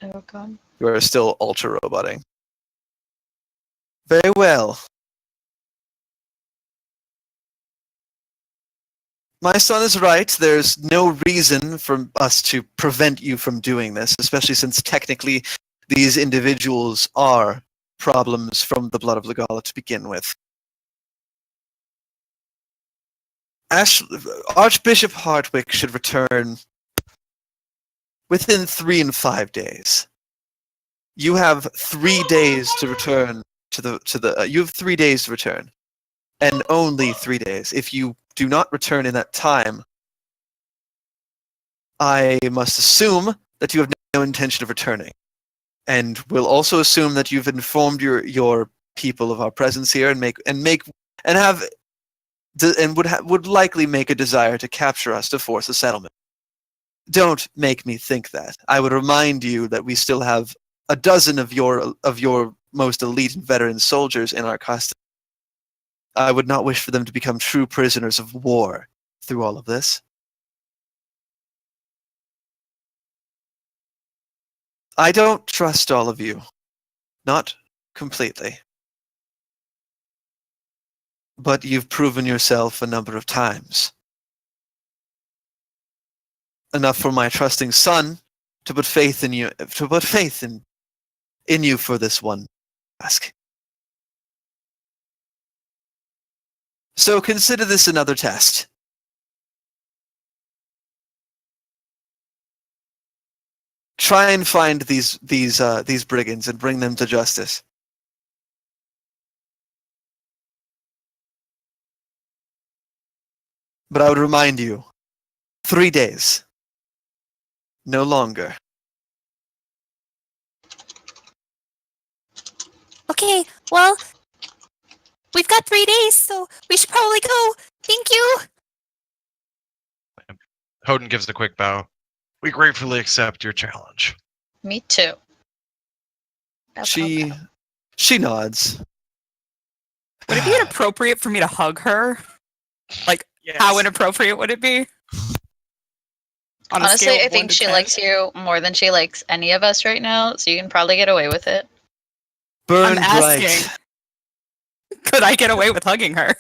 Oh god. You are still ultra roboting. Very well. My son is right. There's no reason for us to prevent you from doing this, especially since technically these individuals are problems from the blood of Legala to begin with. Archbishop Hartwick should return within 3 and 5 days. You have 3 days to return you have 3 days to return, and only 3 days. If you do not return in that time, I must assume that you have no intention of returning, and will also assume that you've informed your people of our presence here would likely make a desire to capture us to force a settlement. Don't make me think that. I would remind you that we still have a dozen of your most elite and veteran soldiers in our custody. I would not wish for them to become true prisoners of war through all of this. I don't trust all of you. Not completely. But you've proven yourself a number of times. Enough for my trusting son to put faith in you, in you for this one task. So consider this another test. Try and find these brigands and bring them to justice. But I would remind you, 3 days. No longer. Okay, well, we've got 3 days, so we should probably go. Thank you. Hodin gives a quick bow. We gratefully accept your challenge. Me too. She nods. Would it be inappropriate for me to hug her? Like, Yes. how inappropriate would it be? On a Honestly, scale I of 1 think to she 10? likes you more than she likes any of us right now, so you can probably get away with it. Burn I'm asking. bright. Could I get away with hugging her?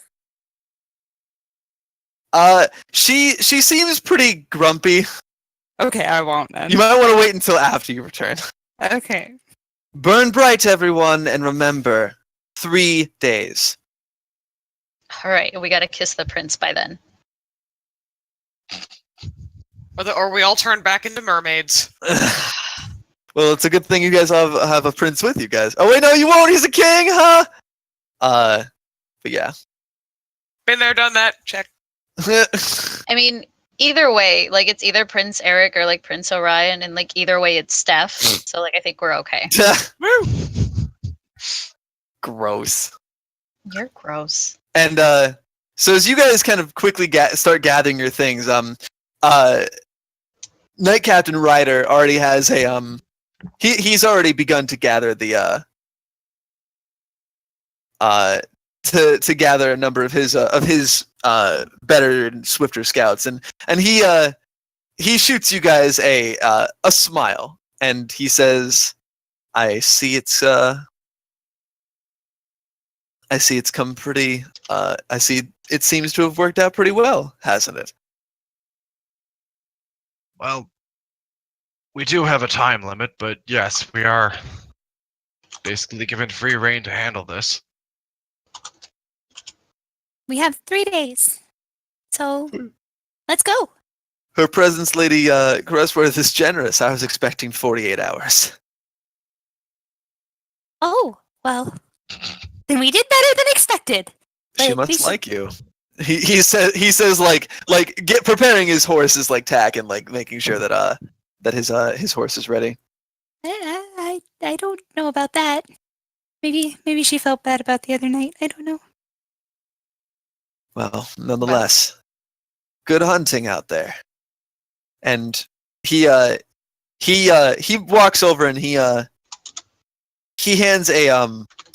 She seems pretty grumpy. Okay, I won't then. You might want to wait until after you return. Okay. Burn bright, everyone, and remember, 3 days. All right, we gotta kiss the prince by then. Or we all turn back into mermaids. Well, it's a good thing you guys have a prince with you guys. Oh wait, no, you won't. He's a king, huh? But yeah. Been there, done that. Check. I mean, either way, like it's either Prince Eric or like Prince Orion, and like either way, it's Steph. So like I think we're okay. Woo! Gross. You're gross. And so as you guys kind of quickly start gathering your things, Knight Captain Ryder already has a he's already begun to gather the to gather a number of his better and swifter scouts, and he shoots you guys a smile, and he says, I see it's come pretty. I see it seems to have worked out pretty well, hasn't it? Well, we do have a time limit, but yes, we are basically given free rein to handle this. We have 3 days. So, let's go. Her Presence, Lady Crestworth, is generous. I was expecting 48 hours. Oh, well, then we did better than expected. She But we must should- like you. He says like get preparing his horse's like tack and like making sure that his horse is ready. I don't know about that. Maybe she felt bad about the other night. I don't know. Well, nonetheless, good hunting out there. And he walks over and he hands a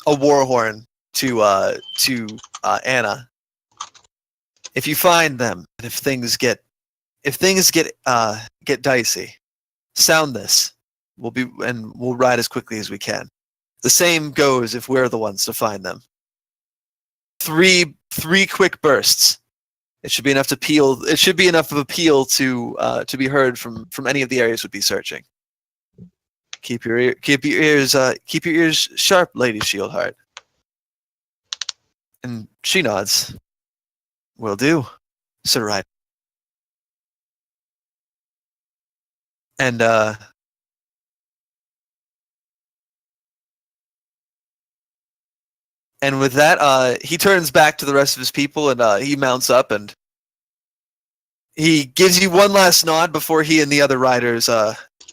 war horn to Anna. If you find them, and if things get dicey, sound this. We'll ride as quickly as we can. The same goes if we're the ones to find them. Three quick bursts, It should be enough to appeal. It should be enough of appeal to be heard from any of the areas would be searching. Keep your ears sharp, Lady Shieldheart. And she nods. Will do, Sir Ryder. And with that, he turns back to the rest of his people and he mounts up and he gives you one last nod before he and the other riders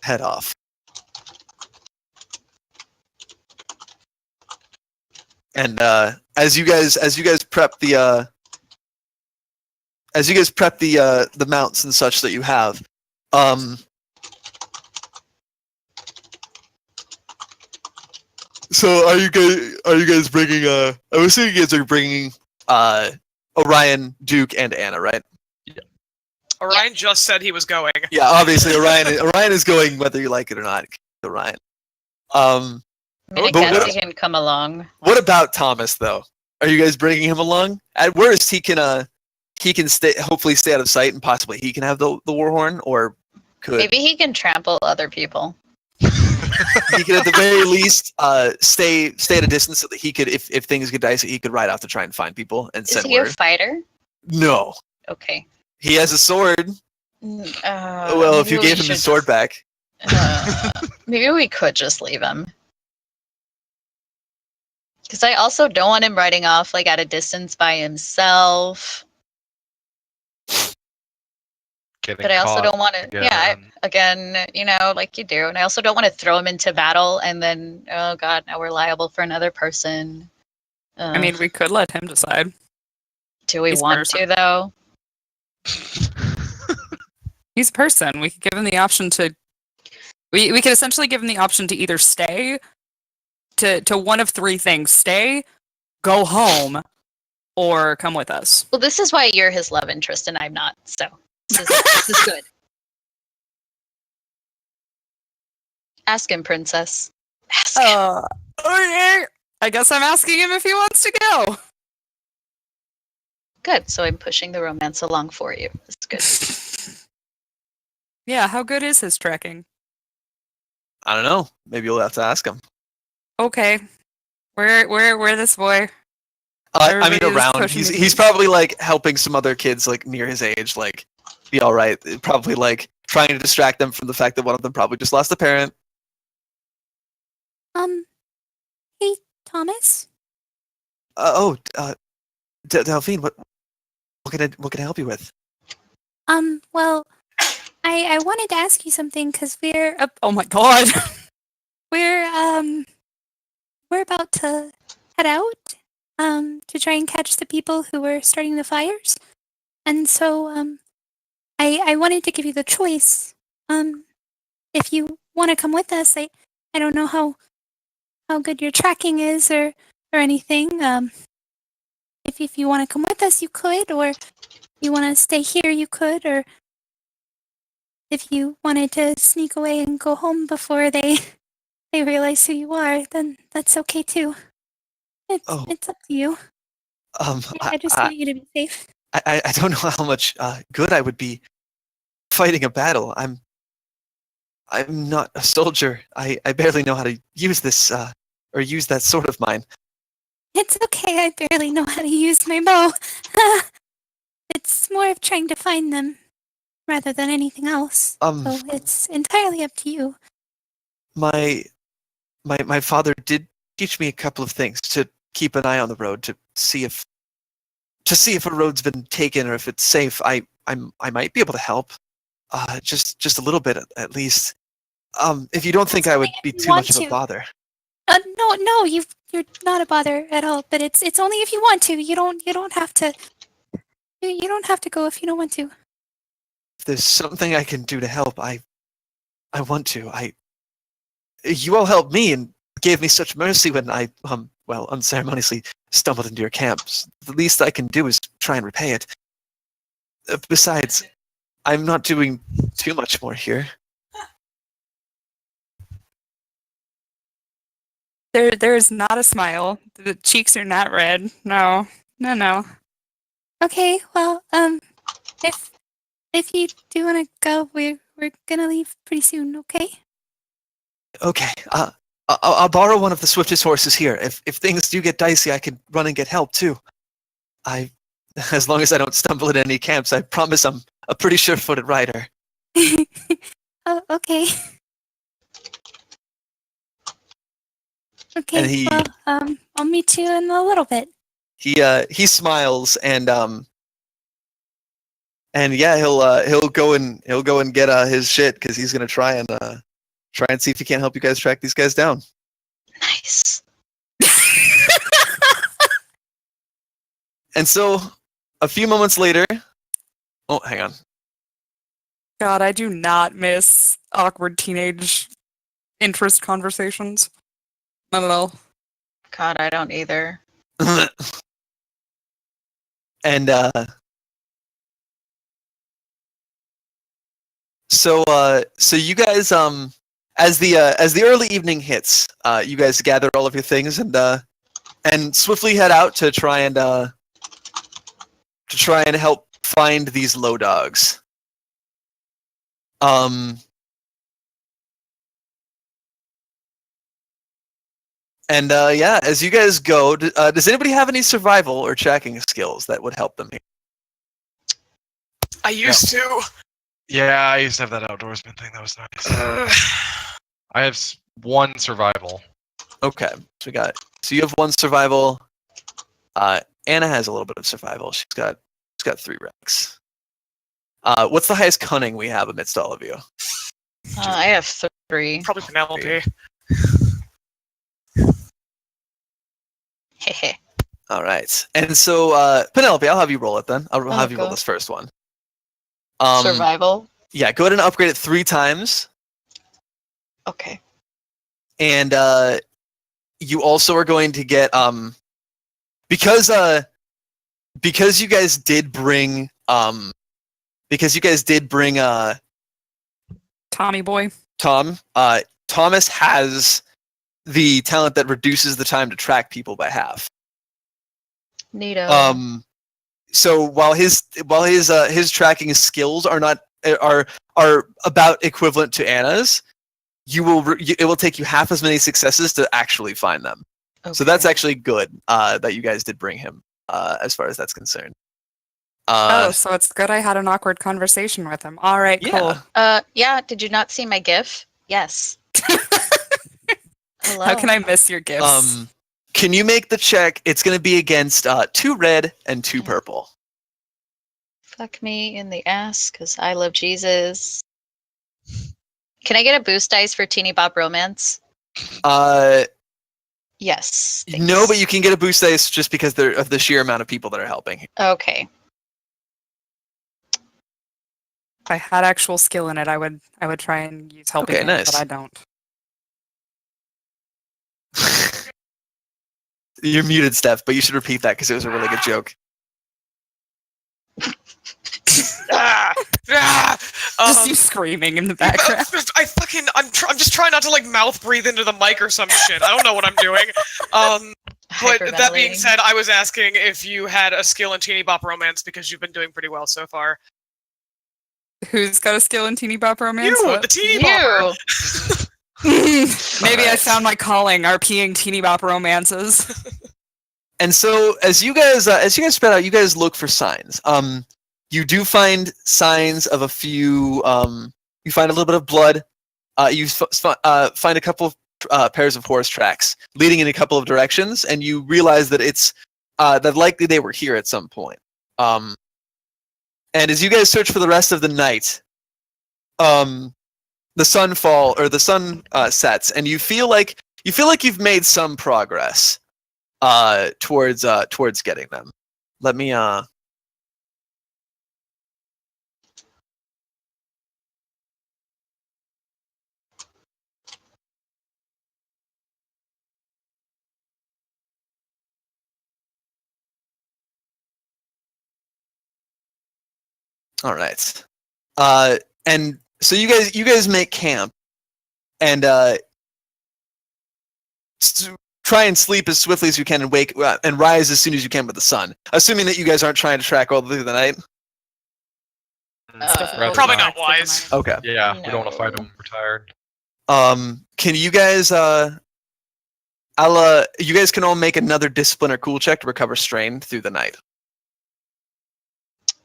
head off. And as you guys prep the mounts and such that you have, so are you guys bringing I'm assuming you guys are bringing Orion, Duke, and Anna, right? Orion just said he was going. Yeah, obviously Orion is going whether you like it or not. Orion. I mean, I But guess what- he can come along. What about Thomas though? Are you guys bringing him along? At worst, he can hopefully stay out of sight and possibly he can have the war horn, or could Maybe he can trample other people. he could at the very least stay at a distance so that he could, if things get dicey, he could ride off to try and find people and Is send he a word. fighter? No, Okay. he has a sword. Well, if maybe you we gave him should his sword just- back, maybe we could just leave him. Because I also don't want him riding off like at a distance by himself. Getting But I also caught don't want to. Yeah, again. again, like you do, and I also don't want to throw him into battle and then, oh god, now we're liable for another person. I mean, we could let him decide. do we he's want person. to though? He's a person. We could give him the option to. We could essentially give him the option to either stay, to one of three things: stay, go home, or come with us. Well, this is why you're his love interest and I'm not. So this is good. Ask him, princess. Ask him. Okay. I guess I'm asking him if he wants to go. Good. So I'm pushing the romance along for you. It's good. Yeah, how good is his trekking? I don't know. Maybe you'll have to ask him. Okay. Where this boy? I mean, Everybody is around. pushing He's his- probably like helping some other kids like near his age, like be all right. Probably like trying to distract them from the fact that one of them probably just lost a parent. Hey, Thomas. Delphine, what can I help you with? Well, I wanted to ask you something because we're Oh my god. we're about to head out to try and catch the people who were starting the fires, and so I wanted to give you the choice. If you want to come with us, I don't know how good your tracking is or anything. If you want to come with us, you could, or you want to stay here, you could, or if you wanted to sneak away and go home before they realize who you are, then that's okay too. Oh. It's up to you. I just want you to be safe. I don't know how much good I would be fighting a battle. I'm not a soldier. I barely know how to use this or use that sword of mine. It's okay. I barely know how to use my bow. It's more of trying to find them rather than anything else. So it's entirely up to you. My father did teach me a couple of things to keep an eye on the road to see if a road's been taken or if it's safe. I might be able to help. Just a little bit at least. If you don't think I would only be if you too want much of a to. bother. No, you're not a bother at all. But it's only if you want to. You don't have to. You don't have to go if you don't want to. If there's something I can do to help, I want to. You all helped me and gave me such mercy when I unceremoniously stumbled into your camps. The least I can do is try and repay it. Besides, I'm not doing too much more here. There's not a smile. The cheeks are not red. No. Okay, well, if you do want to go, we're gonna leave pretty soon. Okay. Okay. I'll borrow one of the swiftest horses here. If things do get dicey, I can run and get help too. As long as I don't stumble at any camps, I promise I'm a pretty sure-footed rider. Oh, okay. Okay. And he- well, I'll meet you in a little bit. He smiles and yeah, he'll go and get his shit because he's gonna try and see if he can't help you guys track these guys down. Nice. And so, a few moments later, oh, hang on. God, I do not miss awkward teenage interest conversations. Not at all. God, I don't either. And so you guys as the early evening hits, you guys gather all of your things and swiftly head out to try and help find these low dogs. And yeah, as you guys go, does anybody have any survival or tracking skills that would help them here? I used to. Yeah, I used to have that outdoorsman thing. That was nice. I have one survival. Okay, so you have one survival. Anna has a little bit of survival. She's got 3 ranks. What's the highest cunning we have amidst all of you? I have 3. Probably Penelope. Hehe. All right, and so Penelope, I'll have you roll it then. I'll have you roll go. this first one. Survival. Yeah, go ahead and upgrade it 3 times, Okay. and you also are going to get because you guys did bring Tommy boy. Tom. Thomas has the talent that reduces the time to track people by half. Neato. So while his tracking skills are about equivalent to Anna's, it will take you half as many successes to actually find them. So that's Okay. actually good that you guys did bring him as far as that's concerned. Oh, so it's good I had an awkward conversation with him. All right, cool. Yeah. Yeah, did you not see my GIF? Yes. Hello. How can I miss your gifts? Can you make the check? It's going to be against 2 red and 2 purple. Fuck me in the ass, because I love Jesus. Can I get a boost dice for Teeny Bop Romance? Yes. No, thanks. but you can get a boost dice just because of the sheer amount of people that are helping. Okay. If I had actual skill in it, I would try and use helping Okay, hand, nice. but I don't. You're muted, Steph, but you should repeat that because it was a really good joke. Just you screaming in the background. I'm just trying not to like mouth breathe into the mic or some shit. I don't know what I'm doing. But that being Hyperventilating. said, I was asking if you had a skill in Teeny Bop Romance because you've been doing pretty well so far. Who's got a skill in teeny bop romance? You, What? the Teeny Bopper. Maybe I Alright. found my calling, RPing teeny bop romances. And so as you guys spread out, you guys look for signs. You do find signs of a few. You find a little bit of blood. You find a couple of pairs of horse tracks leading in a couple of directions, and you realize that it's that likely they were here at some point. And as you guys search for the rest of the night, the sun sets, and you feel like you've made some progress towards getting them. Let me All right. And so you guys make camp, and try and sleep as swiftly as you can and wake and rise as soon as you can with the sun. Assuming that you guys aren't trying to track all through the night. It's difficult Probably to not track through the wise. night. Okay. Yeah, we don't want to fight No. them. We're tired. Can you guys you guys can all make another discipline or cool check to recover strain through the night.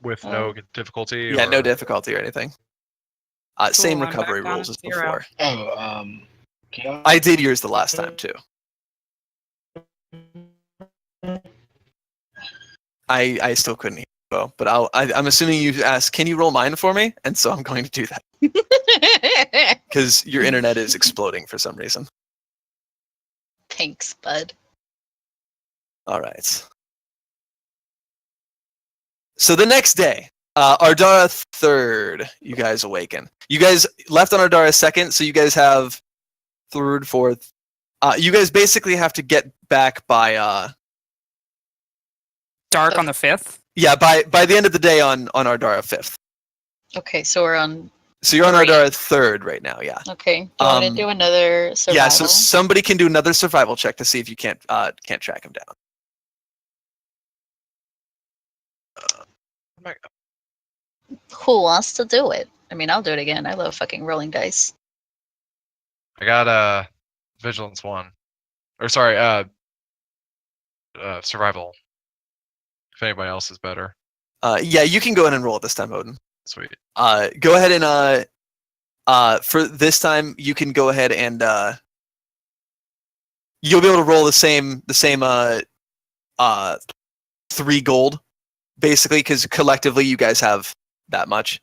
With no difficulty. Yeah, no or- difficulty or anything. Same Cool, I'm recovery back down rules as to 0. before. Oh, can I did yours the last time too. I still couldn't hear you, Bo, but I'm assuming you asked, can you roll mine for me? And so I'm going to do that because your internet is exploding for some reason. Thanks, bud. All right. So the next day, Ardara 3rd, you guys awaken. You guys left on Ardara 2nd, so you guys have 3rd, 4th. You guys basically have to get back by Dark on the 5th. yeah, by the end of the day on Ardara 5th. Okay, so we're on. So you're on Great. Ardara 3rd right now, yeah. Okay, do you want to do another survival? Yeah, so somebody can do another survival check to see if you can't track him down. Who wants to do it? I mean, I'll do it again. I love fucking rolling dice. I got vigilance 1, or sorry, survival. If anybody else is better, Yeah, you can go ahead and roll it this time, Odin. sweet. Go ahead and for this time you can go ahead and you'll be able to roll the same 3 gold basically because collectively you guys have that much,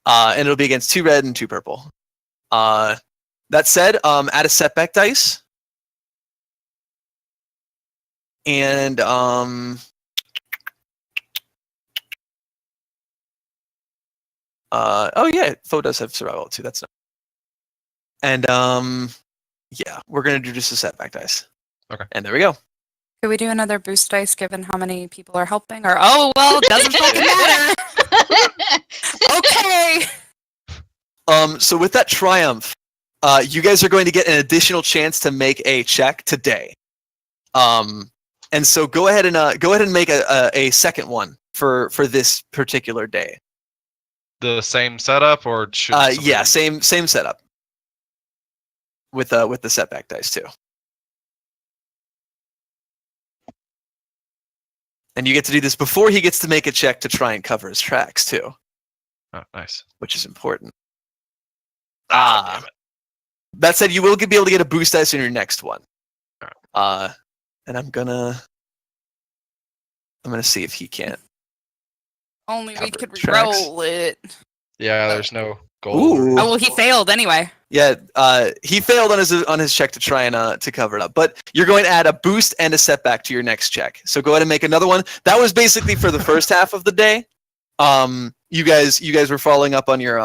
and it'll be against 2 red and 2 purple. That said, add a setback dice, and oh yeah, Foe does have survival too. That's not. And yeah, we're gonna do just a setback dice. Okay. And there we go. Could we do another boost dice given how many people are helping? Or oh well, it doesn't fucking matter. Okay. So with that triumph, you guys are going to get an additional chance to make a check today. And so go ahead and make a second one for this particular day. The same setup, or should Yeah, somebody- same setup. With the setback dice too. And you get to do this before he gets to make a check to try and cover his tracks too, Oh, nice. which is important. Ah, damn it. That said, you will be able to get a boost dice in your next one. Alright. And I'm gonna see if he can't. Only we Cover could tracks. roll it. Yeah, there's no gold. Ooh. Oh well, he failed anyway. Yeah, he failed on his check to try and to cover it up. But you're going to add a boost and a setback to your next check. So go ahead and make another one. That was basically for the first half of the day. You guys were following up on your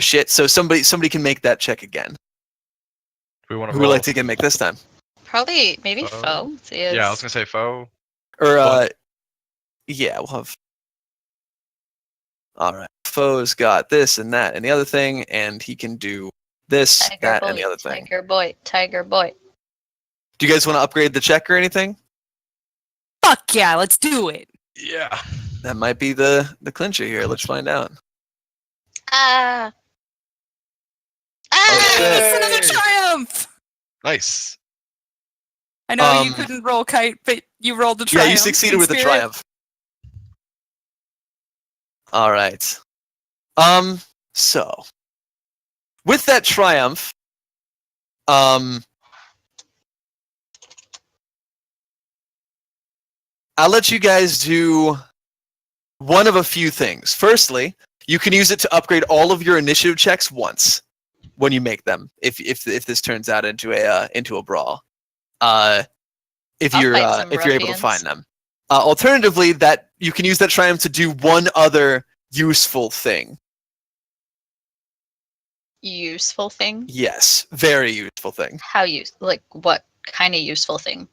shit. So somebody can make that check again. We want Who would like to make this time? Probably, maybe Foe? Foe. Yeah, I was gonna say foe. Or What? yeah, we'll have. All right, Foe's got this and that and the other thing, and he can do this, Tiger that, boy, and the other thing. Tiger boy, Tiger boy. Do you guys want to upgrade the check or anything? Fuck yeah, let's do it. Yeah. That might be the clincher here. Let's find out. Ah. Oh, shit. It's another triumph. Nice. I know you Um, couldn't roll kite, but you rolled the Yeah, triumph. you succeeded in with the spirit. triumph. All right. So with that triumph, I'll let you guys do one of a few things. Firstly, you can use it to upgrade all of your initiative checks once when you make them. If this turns out into a brawl, if I'll you're fight some if you're able to ruffians. find them. Alternatively, that you can use that triumph to do one other useful thing. Useful thing? Yes, very useful thing. How like what kind of useful thing?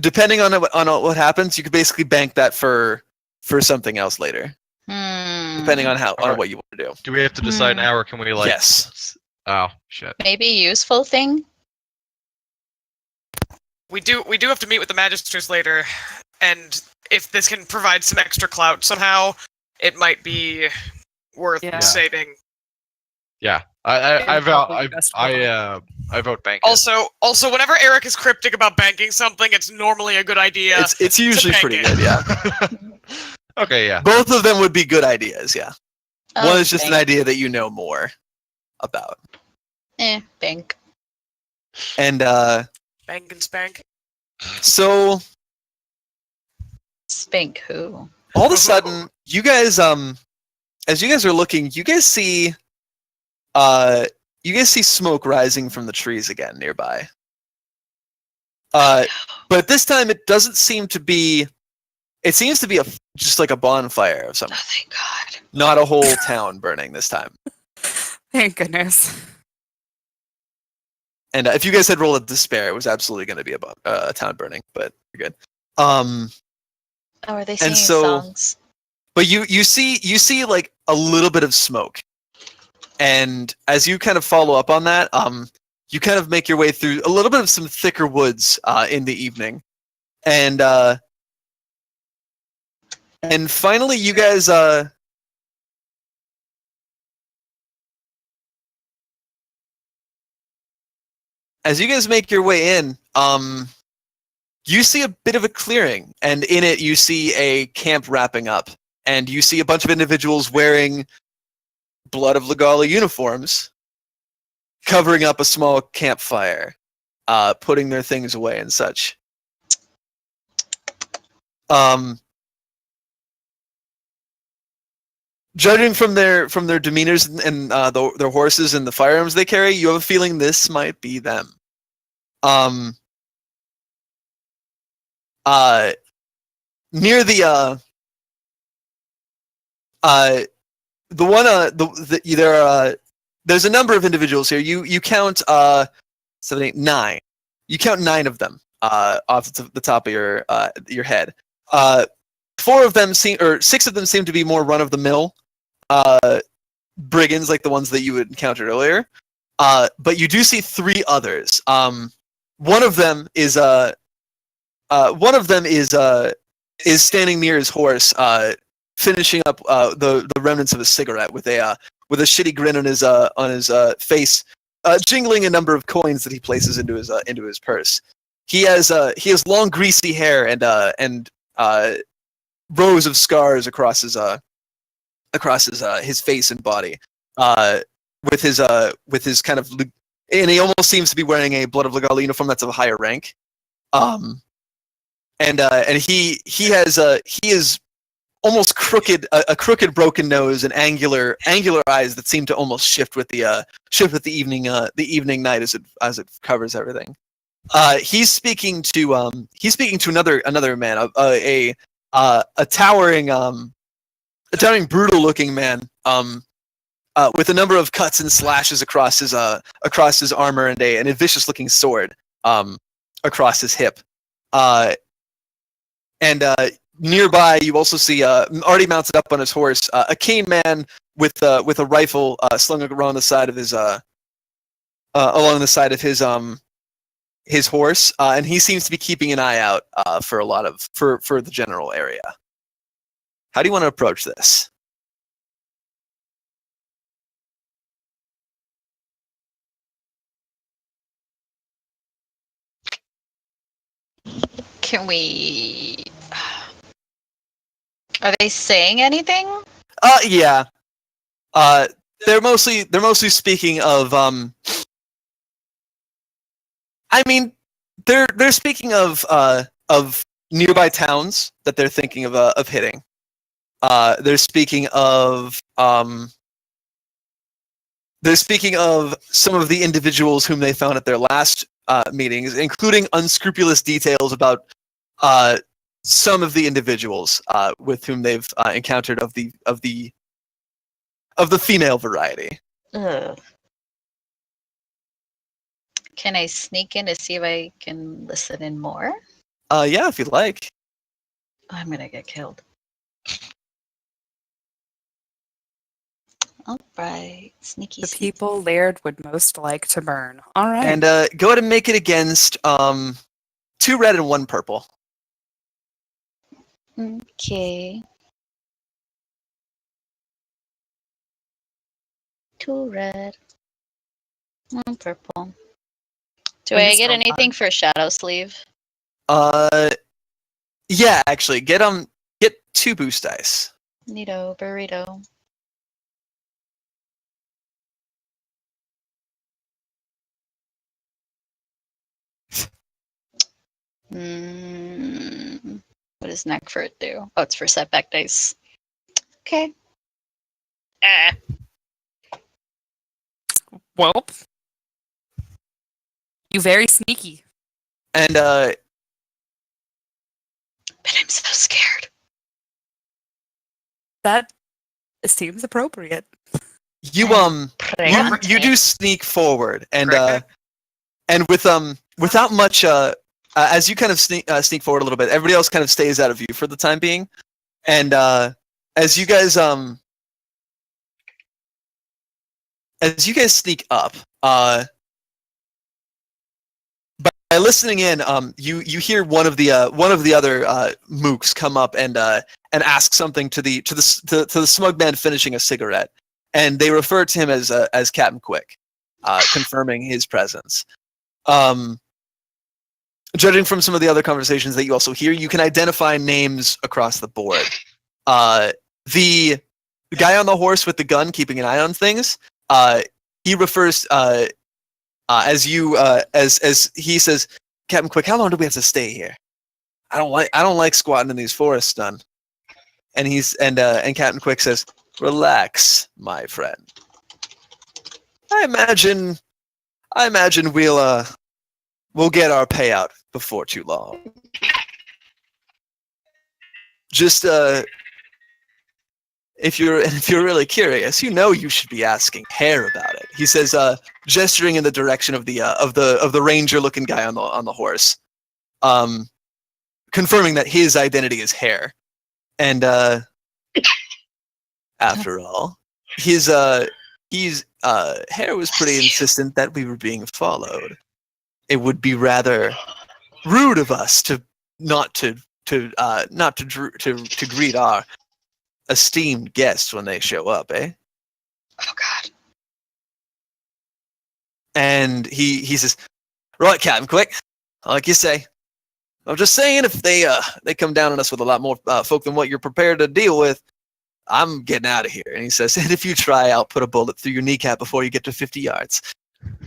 Depending on what happens, you could basically bank that for something else later. Depending on how on Alright. what you want to do. Do we have to decide now, or can we like Yes. Oh shit. Maybe useful thing? We do have to meet with the Magisters later, and if this can provide some extra clout somehow, it might be worth Yeah. saving. Yeah. I It's vote probably best for them. I vote bank it. Also, whenever Eric is cryptic about banking something, it's normally a good idea. It's usually bank pretty it. good, yeah. Okay, yeah. Both of them would be good ideas, yeah. One is just an bank. idea that you know more about. Bank. And Bank and spank. so Spank who? all of a sudden, you guys as you guys are looking, you guys see smoke rising from the trees again nearby. But this time it doesn't seem to be. It seems to be just like a bonfire of some, Oh, thank God. not a whole town burning this time. Thank goodness. And if you guys had rolled a despair, it was absolutely going to be a town burning. But you're good. Oh, are they singing so- songs? But you see like a little bit of smoke, and as you kind of follow up on that, you kind of make your way through a little bit of some thicker woods in the evening, and finally you guys as you guys make your way in, you see a bit of a clearing, and in it you see a camp wrapping up, and you see a bunch of individuals wearing Blood of Legala uniforms, covering up a small campfire, putting their things away and such. Judging from their demeanors and their horses and the firearms they carry, you have a feeling this might be them. Near the there's a number of individuals here. You count 7, 8, 9. You count 9 of them off the top of your head. 4 of them or 6 of them seem to be more run of the mill brigands, like the ones that you had encountered earlier. But you do see 3 others. One of them is standing near his horse, finishing up the remnants of a cigarette with a shitty grin on his face, jingling a number of coins that he places into his purse. He has long greasy hair and rows of scars across his face and body, with his kind of, and he almost seems to be wearing a Blood of Legala uniform that's of a higher rank. And he is almost crooked, a crooked, broken nose and angular eyes that seem to almost shift with the evening night as it covers everything. He's speaking to another man, a towering, brutal looking man, with a number of cuts and slashes across his armor and a vicious looking sword across his hip. And nearby, you also see, already mounted up on his horse, a cane man with a rifle slung around the side of along the side of his horse, and he seems to be keeping an eye out for the general area. How do you want to approach this? Can we? Are they saying anything? Yeah. They're mostly speaking of I mean, they're speaking of nearby towns that they're thinking of hitting. They're speaking of some of the individuals whom they found at their last meetings, including unscrupulous details about some of the individuals with whom they've encountered of the female variety. Ugh. Can I sneak in to see if I can listen in more? Yeah, if you'd like. I'm gonna get killed. All right. Sneaky. The sneaky. people Laird would most like to burn. All right. And go ahead and make it against 2 red and 1 purple. Okay. 2 red. 1 purple. Do I Please get don't anything lie. for Shadow Sleeve? Yeah, actually, get 2 boost dice. Neato, burrito. What does neck for it do? Oh, it's for setback dice. Okay. Well, you very sneaky. And But I'm so scared. That seems appropriate. you Pregante. you do sneak forward, and Great. and without much as you kind of sneak forward a little bit, everybody else kind of stays out of view for the time being, and as you guys sneak up, by listening in, you hear one of the other mooks come up and ask something to the smug man finishing a cigarette, and they refer to him as Captain Quick, confirming his presence. Judging from some of the other conversations that you also hear, you can identify names across the board. The guy on the horse with the gun, keeping an eye on things, he refers as he says, Captain Quick, how long do we have to stay here? I don't like squatting in these forests, son. And and Captain Quick says, relax, my friend. I imagine we'll get our payout before too long. Just if you're really curious, you should be asking Hare about it. He says, gesturing in the direction of the ranger-looking guy on the horse, confirming that his identity is Hare. And after all, Hare was pretty insistent that we were being followed. It would be rather rude of us to not to greet our esteemed guests when they show up, eh? Oh God. And he says, right, Captain Quick, like you say. I'm just saying, if they come down on us with a lot more folk than what you're prepared to deal with, I'm getting out of here. And he says, and if you try, I'll put a bullet through your kneecap before you get to 50 yards.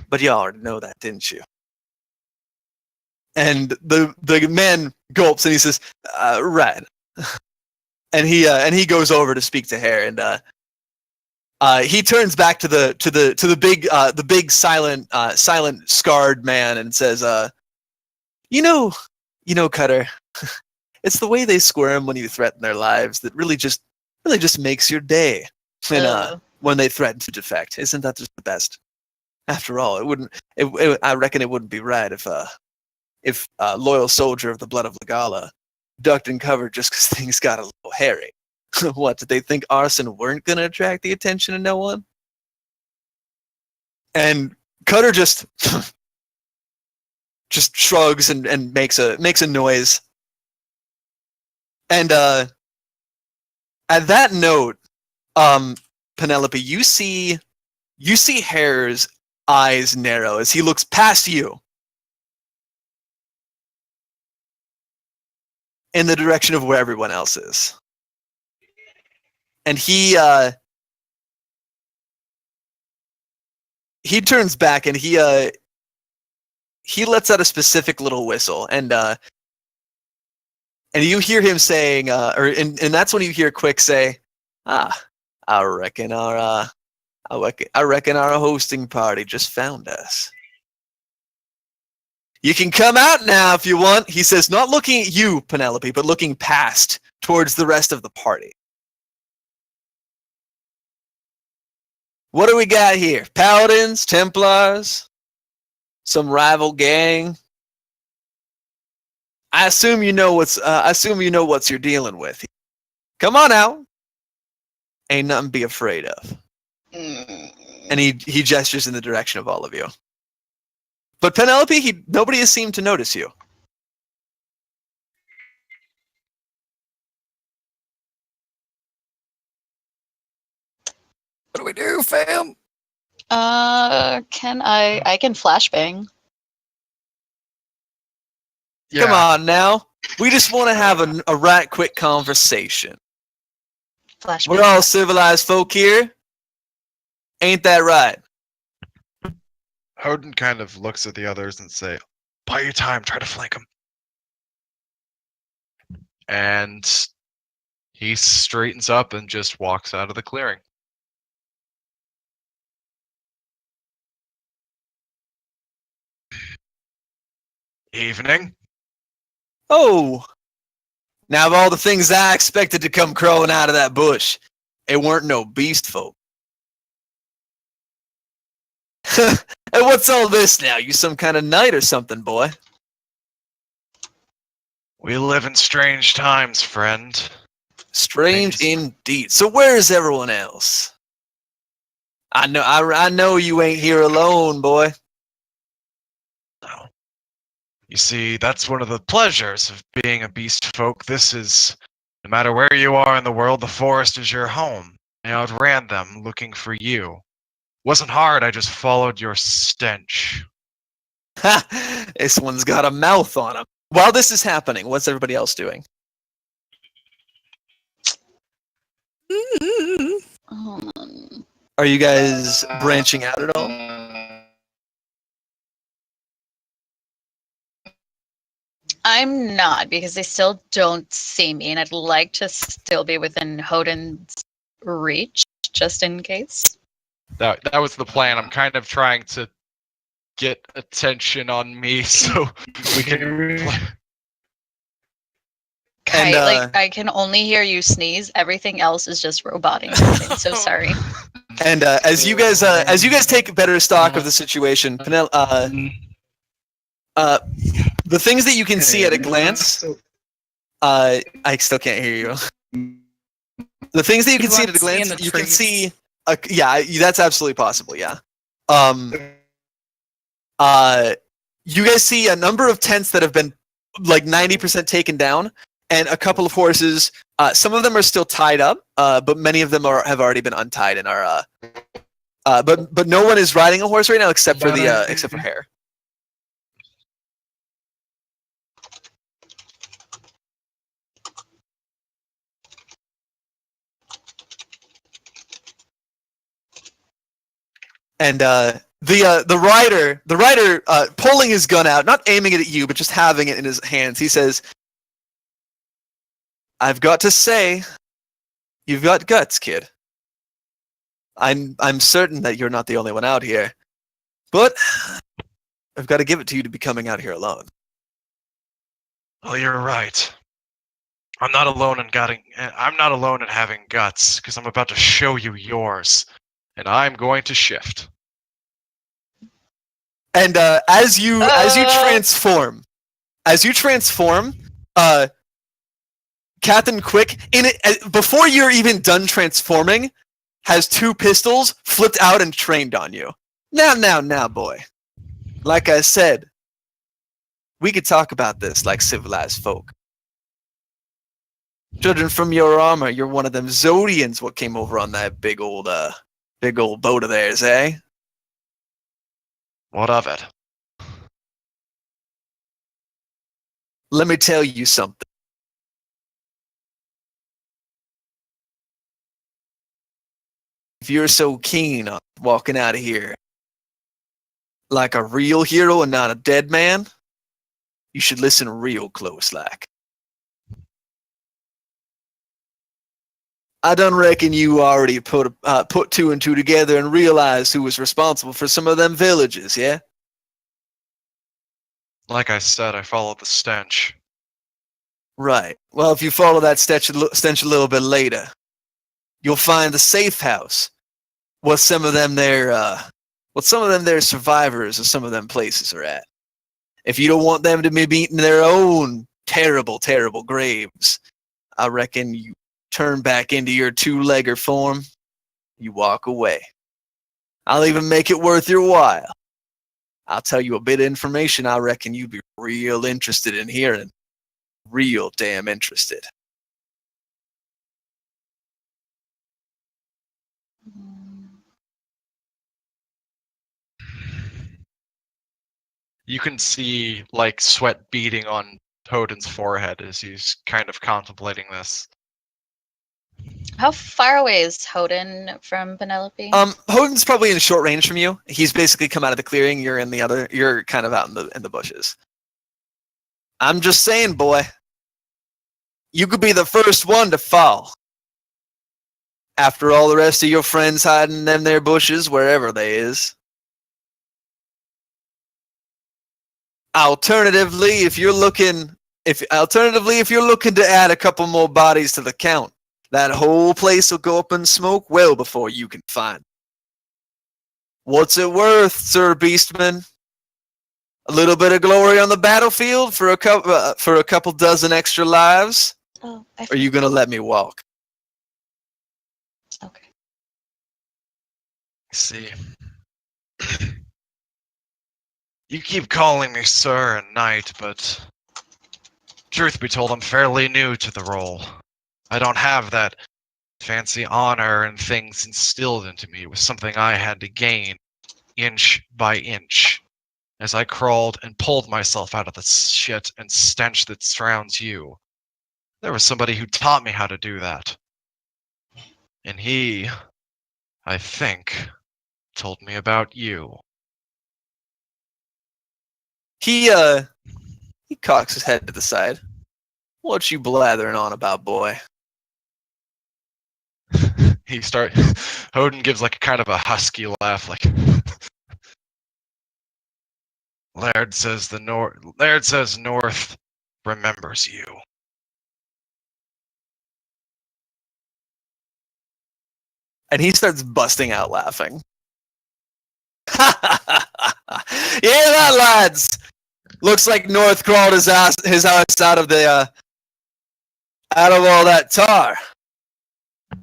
But you already know that, didn't you? And the man gulps and he says, right. And he goes over to speak to Hare, and he turns back to the big silent scarred man and says, you know, Cutter, it's the way they squirm when you threaten their lives that really just makes your day. When they threaten to defect, isn't that just the best? After all, I reckon it wouldn't be right if a loyal soldier of the blood of Legala ducked and covered just because things got a little hairy. What, did they think arson weren't going to attract the attention of no one? And Cutter just shrugs and makes a noise. And at that note, Penelope, you see Hare's eyes narrow as he looks past you in the direction of where everyone else is. And he turns back and he lets out a specific little whistle, and you hear him saying, and that's when you hear Quick say, I reckon our hosting party just found us. You can come out now if you want, he says, not looking at you, Penelope, but looking past towards the rest of the party. What do we got here? Paladins, Templars, some rival gang. I assume you know what's you're dealing with. Come on out. Ain't nothing to be afraid of. And he gestures in the direction of all of you. But Penelope, nobody has seemed to notice you. What do we do, fam? Can I can flashbang. Come on now. We just want to have a right quick conversation. Flashbang. We're all civilized folk here. Ain't that right? Hodin kind of looks at the others and say, "Buy your time. Try to flank him." And he straightens up and just walks out of the clearing. Evening. Oh. Now of all the things I expected to come crawling out of that bush, it weren't no beast folk. And what's all this now? You some kind of knight or something, boy? We live in strange times, friend. Strange Things- indeed. So where's everyone else? I know you ain't here alone, boy. No. You see, that's one of the pleasures of being a beast folk. This is, no matter where you are in the world, the forest is your home. I outran them looking for you. Wasn't hard, I just followed your stench. Ha! This one's got a mouth on him. While this is happening, what's everybody else doing? Are you guys branching out at all? I'm not, because they still don't see me, and I'd like to still be within Hodin's reach, just in case. That was the plan. I'm kind of trying to get attention on me so we can play. And, I can only hear you sneeze. Everything else is just roboting. I'm so sorry. And as you guys take better stock of the situation, the things that you can see at a glance, I still can't hear you. The things that you can see at a glance, you can see. Yeah, that's absolutely possible. Yeah. You guys see a number of tents that have been like 90% taken down, and a couple of horses. Some of them are still tied up, but many of them have already been untied and are. But no one is riding a horse right now except for Hare. And the rider pulling his gun out, not aiming it at you, but just having it in his hands. He says, "I've got to say, you've got guts, kid. I'm certain that you're not the only one out here, but I've got to give it to you to be coming out here alone." Well, you're right. I'm not alone in having guts, because I'm about to show you yours, and I'm going to shift. And as you transform, Captain Quick, before you're even done transforming, has two pistols flipped out and trained on you. Now, boy. Like I said, we could talk about this like civilized folk. Judging from your armor, you're one of them Zodians what came over on that big old boat of theirs, eh? What of it? Let me tell you something. If you're so keen on walking out of here like a real hero and not a dead man, you should listen real close, like. I done reckon you already put two and two together and realized who was responsible for some of them villages, yeah? Like I said, I followed the stench. Right. Well, if you follow that stench a little bit later, you'll find the safe house. What some of them their survivors of some of them places are at. If you don't want them to be beaten their own terrible, terrible graves, I reckon you turn back into your two-legger form. You walk away. I'll even make it worth your while. I'll tell you a bit of information I reckon you'd be real interested in hearing. Real damn interested. You can see like sweat beading on Hodin's forehead as he's kind of contemplating this. How far away is Hodin from Penelope? Hodin's probably in short range from you. He's basically come out of the clearing. You're kind of out in the bushes. I'm just saying, boy. You could be the first one to fall. After all the rest of your friends hiding in them there bushes, wherever they is. Alternatively, if you're looking to add a couple more bodies to the count, that whole place will go up in smoke well before you can find. What's it worth, Sir Beastman? A little bit of glory on the battlefield for a couple dozen extra lives? Oh, Or are you gonna let me walk? Okay. See. You keep calling me sir and knight, but truth be told, I'm fairly new to the role. I don't have that fancy honor and things instilled into me. It was something I had to gain inch by inch as I crawled and pulled myself out of the shit and stench that surrounds you. There was somebody who taught me how to do that. And he, I think, told me about you. He cocks his head to the side. What you blathering on about, boy? Hodin gives like a kind of a husky laugh, like Laird says North remembers you. And he starts busting out laughing. Yeah, that lads. Looks like North crawled his ass out of the out of all that tar.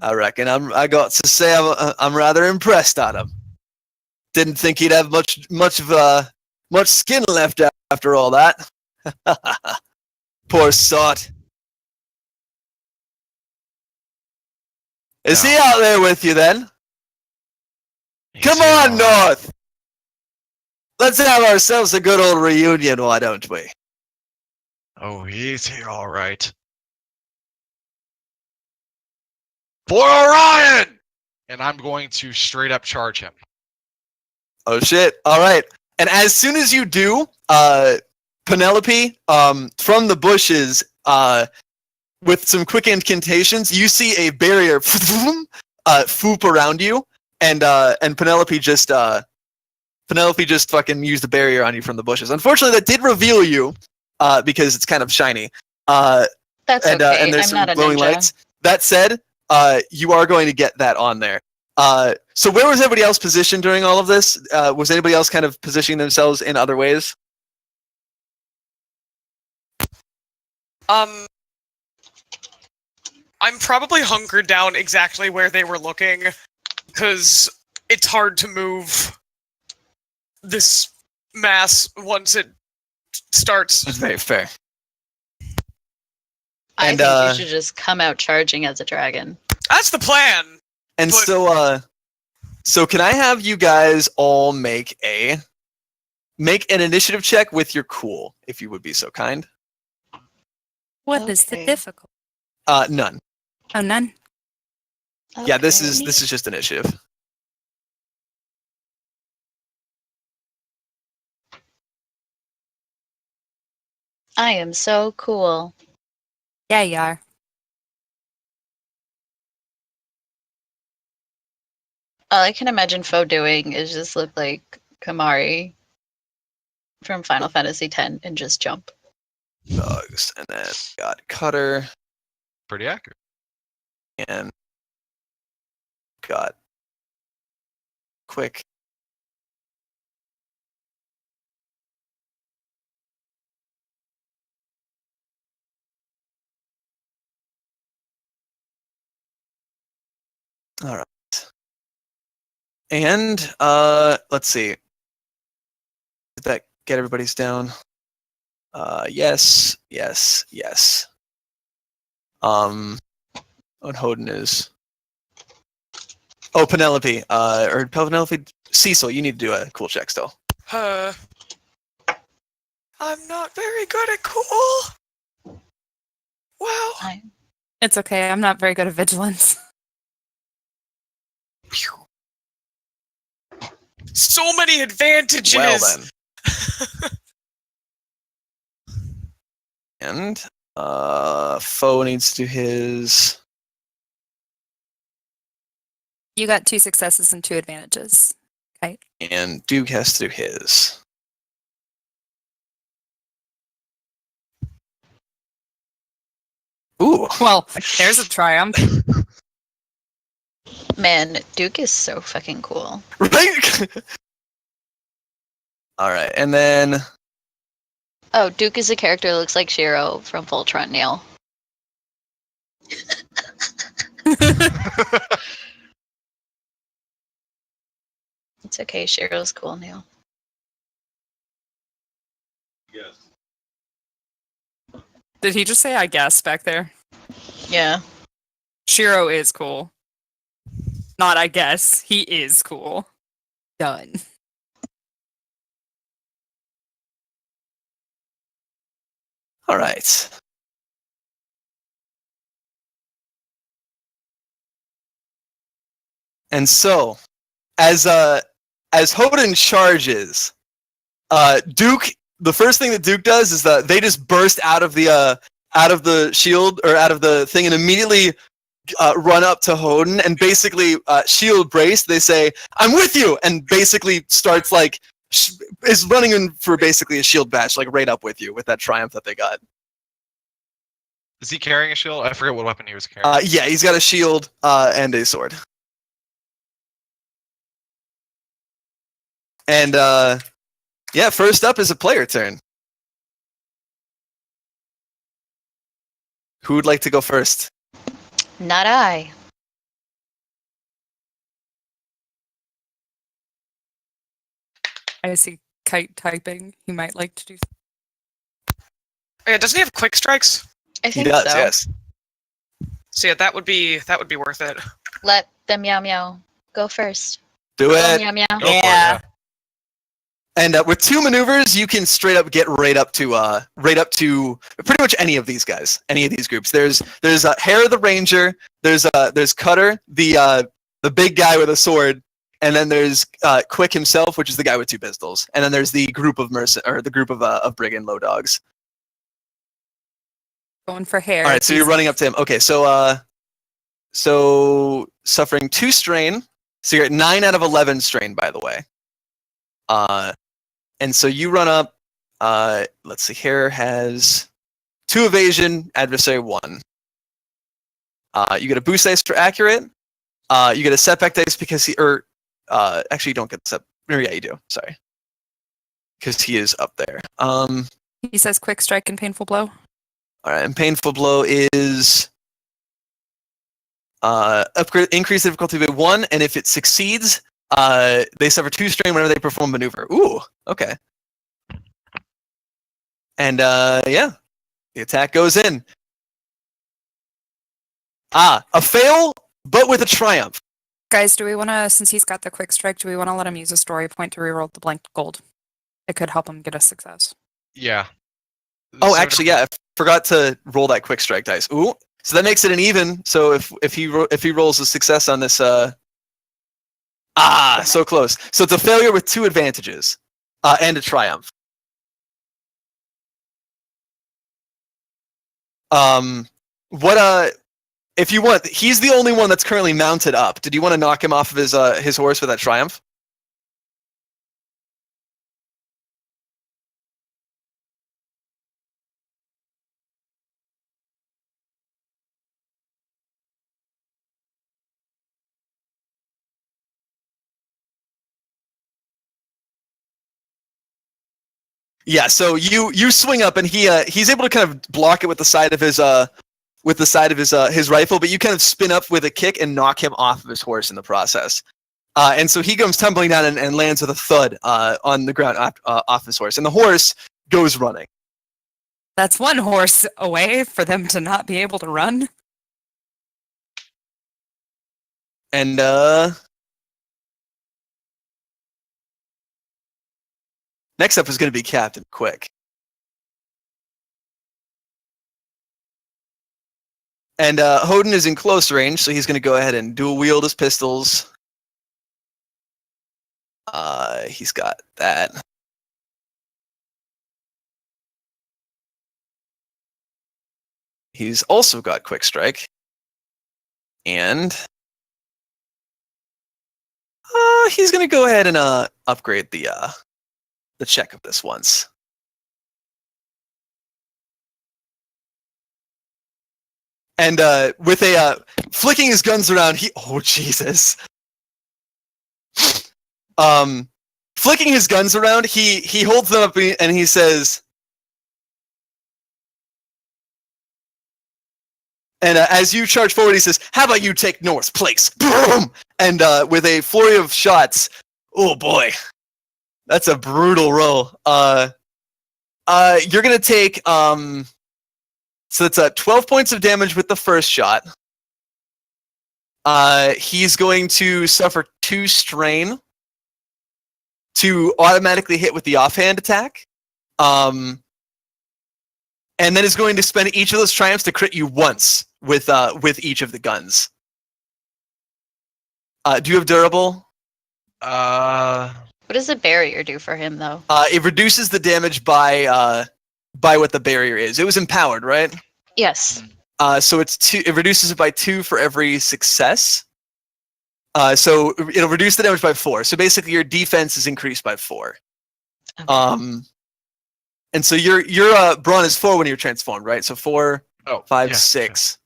I reckon I got to say I'm rather impressed at him. Didn't think he'd have much skin left after all that. Poor sot. Is he out there with you then? Come on, North! Let's have ourselves a good old reunion, why don't we? Oh, he's here all right. For Orion! And I'm going to straight up charge him. Oh shit! All right. And as soon as you do, Penelope, from the bushes, with some quick incantations, you see a barrier foop around you, and Penelope just fucking used the barrier on you from the bushes. Unfortunately, that did reveal you, because it's kind of shiny. That's and okay. and there's I'm some not a glowing ninja. lights. That said, you are going to get that on there. So where was everybody else positioned during all of this? Was anybody else kind of positioning themselves in other ways? I'm probably hunkered down exactly where they were looking, because it's hard to move this mass once it starts. That's very fair. I And, think you should just come out charging as a dragon. That's the plan! And But- so can I have you guys all make an initiative check with your cool, if you would be so kind? What is the Okay. difficult? None. Oh, none. Yeah, this Okay. is just initiative. I am so cool. Yeah, you are. All I can imagine Foe doing is just look like Kamari from Final Fantasy X and just jump. Dogs, and then got Cutter, Pretty accurate. and got Quick. All right. And let's see. Did that get everybody's down? Yes. What Hoden is. Oh, Penelope. Or Penelope. Cecil, you need to do a cool check still. I'm not very good at cool. Wow. Fine. It's okay. I'm not very good at vigilance. So many advantages. Well then. And Foe needs to do his. You got 2 successes and 2 advantages. And Duke has to do his. Ooh. Well, there's a triumph. Man, Duke is so fucking cool. Right? Alright, and then Oh, Duke is a character that looks like Shiro from Voltron Neil. It's okay, Shiro's cool, Neil. Did he just say I guess back there? Yeah. Shiro is cool. Not I guess. He is cool. Done. alright. And so, as Hoden charges, Duke. The first thing that Duke does is that they just burst out of the shield or out of the thing and immediately run up to Hoden and basically shield brace. They say, "I'm with you," and basically starts like is running in for basically a shield bash, like right up with you with that triumph that they got. Is he carrying a shield? I forget what weapon he was carrying. Yeah, he's got a shield and a sword. And yeah, first up is a player turn. Who would like to go first? Not I. I see Kite typing. He might like to do. Yeah, doesn't he have quick strikes? I He think does, so. yes. So yeah, that would be worth it. Let the meow meow go first. Do Go it. meow meow. Go for it, yeah. And with 2 maneuvers, you can straight up get right up to pretty much any of these guys, any of these groups. There's Hera the Ranger, there's Cutter, the big guy with a sword, and then there's Quick himself, which is the guy with 2 pistols, and then there's the group of brigand low dogs. Going for hair. All right, so you're running up to him. Okay, so suffering 2 strain, so you're at 9 out of 11 strain, by the way. And so you run up. Let's see. Here has 2 evasion. Adversary 1. You get a boost dice for accurate. You get a setback dice because actually you don't get the set. Or yeah, you do. Sorry, because he is up there. He says quick strike and painful blow. All right, and painful blow is upgrade, increase difficulty by 1, and if it succeeds, they suffer 2 strain whenever they perform maneuver. Ooh, okay. And yeah, the attack goes in. A fail, but with a triumph. Guys, do we want to, since he's got the quick strike, do we want to let him use a story point to reroll the blank gold? It could help him get a success. Yeah. Oh, So- actually, yeah, I forgot to roll that quick strike dice. Ooh, so that makes it an even. So if he rolls a success on this, so close. So it's a failure with 2 advantages, and a triumph. If you want, he's the only one that's currently mounted up. Did you want to knock him off of his horse with that triumph? Yeah, so you swing up and he's able to kind of block it with the side of his his rifle, but you kind of spin up with a kick and knock him off of his horse in the process. And so he comes tumbling down and lands with a thud on the ground off his horse. And the horse goes running. That's one horse away for them to not be able to run. And next up is going to be Captain Quick. And Hodin is in close range, so he's going to go ahead and dual wield his pistols. He's got that. He's also got Quick Strike. And he's going to go ahead and upgrade the check of this once. And with flicking his guns around, oh Jesus! Flicking his guns around, he holds them up and he says, and as you charge forward, he says, "How about you take North Place?" Boom! And with a flurry of shots, oh boy, that's a brutal roll. You're gonna take so it's 12 points of damage with the first shot. He's going to suffer 2 strain to automatically hit with the offhand attack. And then is going to spend each of those triumphs to crit you once with each of the guns. Do you have durable? What does the barrier do for him, though? It reduces the damage by what the barrier is. It was empowered, right? Yes. So it's 2. It reduces it by 2 for every success. So it'll reduce the damage by 4. So basically, your defense is increased by 4. Okay. And so your brawn is 4 when you're transformed, right? So 4, 5, yeah, 6.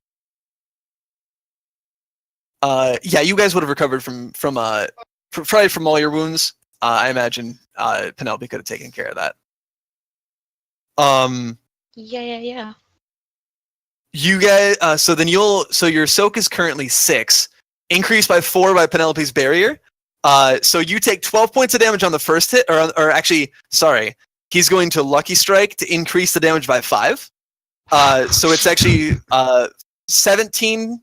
Yeah, you guys would have recovered from probably from all your wounds. I imagine Penelope could have taken care of that. Yeah. You guys, so your soak is currently 6, increased by 4 by Penelope's barrier. So you take 12 points of damage on the first hit, or actually, sorry, he's going to Lucky Strike to increase the damage by 5. So it's actually 17.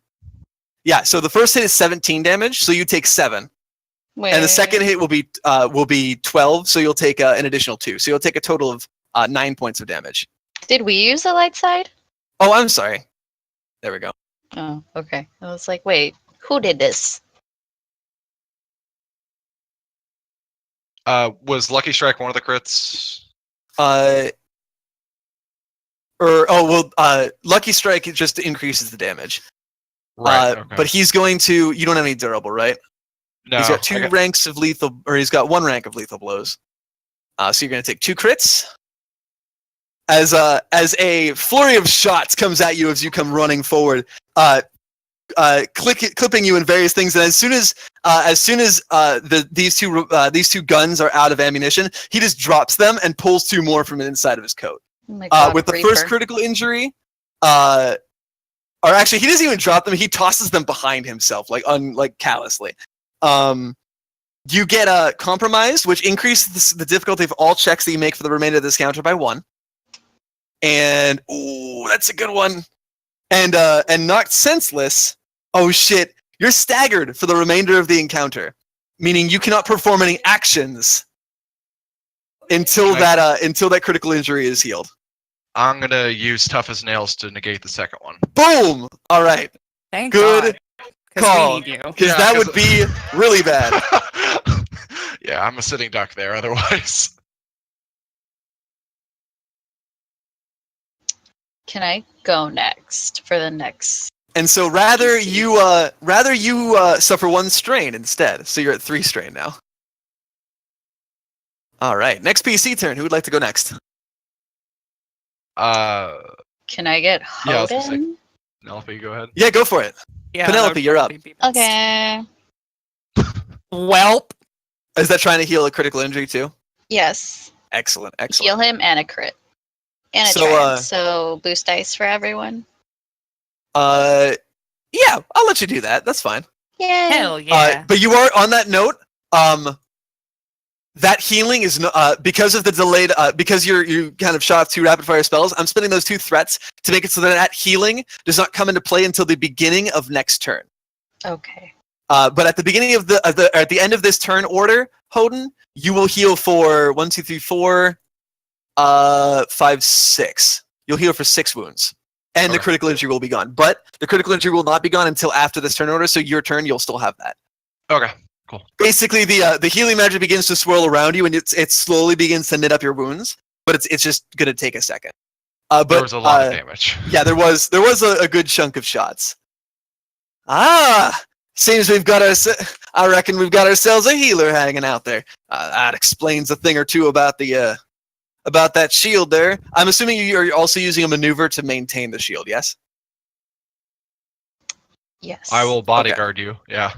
Yeah, so the first hit is 17 damage, so you take 7. Wait. And the second hit will be 12, so you'll take an additional 2. So you'll take a total of 9 points of damage. Did we use the light side? Oh, I'm sorry. There we go. Oh, okay. I was like, wait, who did this? Was Lucky Strike one of the crits? Lucky Strike just increases the damage. Right. Okay. But he's going to. You don't have any durable, right? No, He's got 2 ranks of lethal, or he's got 1 rank of lethal blows. So you're going to take 2 crits. As a flurry of shots comes at you as you come running forward, clipping you in various things, and as soon as these two guns are out of ammunition, he just drops them and pulls 2 more from inside of his coat. Oh my God, With the Reaper. first critical injury, or actually, he doesn't even drop them; he tosses them behind himself, like callously. You get compromised, which increases the difficulty of all checks that you make for the remainder of this counter by 1. And ooh, that's a good one. And knocked senseless. Oh shit! You're staggered for the remainder of the encounter, meaning you cannot perform any actions until that critical injury is healed. I'm gonna use Tough as Nails to negate the second one. Boom! All right, Thank good God, 'cause call. we need you. Because Yeah, that 'cause- would be really bad. Yeah, I'm a sitting duck there. Otherwise, Can I go next for the next? And so rather you suffer 1 strain instead. So you're at 3 strain now. All right, next PC turn. Who would like to go next? Can I get Yeah, I was gonna say- Hodin? Penelope, go ahead. Yeah, go for it. Yeah, Penelope, that would you're up. probably be best. Okay. Welp. Is that trying to heal a critical injury too? Yes. Excellent. Heal him and a crit. And a So, triumph. So boost dice for everyone. Yeah, I'll let you do that. That's fine. Yay! Hell yeah. But you are on that note. That healing is because of the delayed. Because you kind of shot off 2 rapid fire spells. I'm spending those 2 threats to make it so that healing does not come into play until the beginning of next turn. Okay. But at the beginning of at the end of this turn order, Hoden, you will heal for 1, 2, 3, 4, 5, 6. You'll heal for 6 wounds. And the Okay. critical injury will be gone. But the critical injury will not be gone until after this turn order, so your turn, you'll still have that. Okay. Basically, the healing magic begins to swirl around you, and it slowly begins to knit up your wounds, but it's just going to take a second. But There was a lot of damage. yeah, there was a good chunk of shots. Seems we've got I reckon we've got ourselves a healer hanging out there. That explains a thing or two about that shield there. I'm assuming you're also using a maneuver to maintain the shield, yes? Yes. I will bodyguard you. Yeah.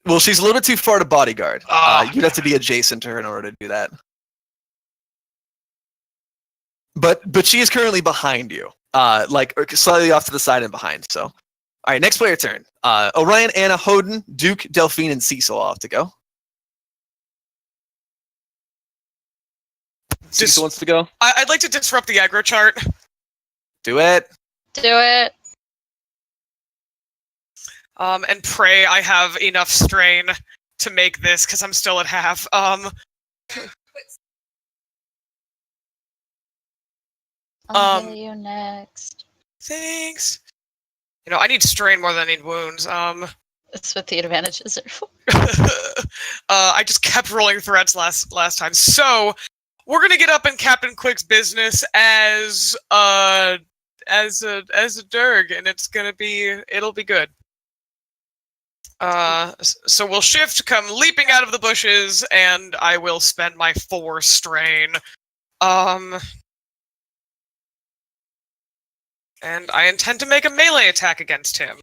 Well, she's a little bit too far to bodyguard. Ah, You'd have to be adjacent to her in order to do that. But she is currently behind you, like or slightly off to the side and behind. So, all right, next player turn. Orion, Anna, Hoden, Duke, Delphine, and Cecil all have to go. Cecil wants to go. I'd like to disrupt the aggro chart. Do it. Do it. And pray I have enough strain to make this, because I'm still at half. I'll Um, heal you next. Thanks. You know, I need strain more than I need wounds. That's what the advantages are for. I just kept rolling threats last time. So we're gonna get up in Captain Quick's business as a Durg, and it'll be good. So we'll shift, come leaping out of the bushes, and I will spend my 4 strain. And I intend to make a melee attack against him.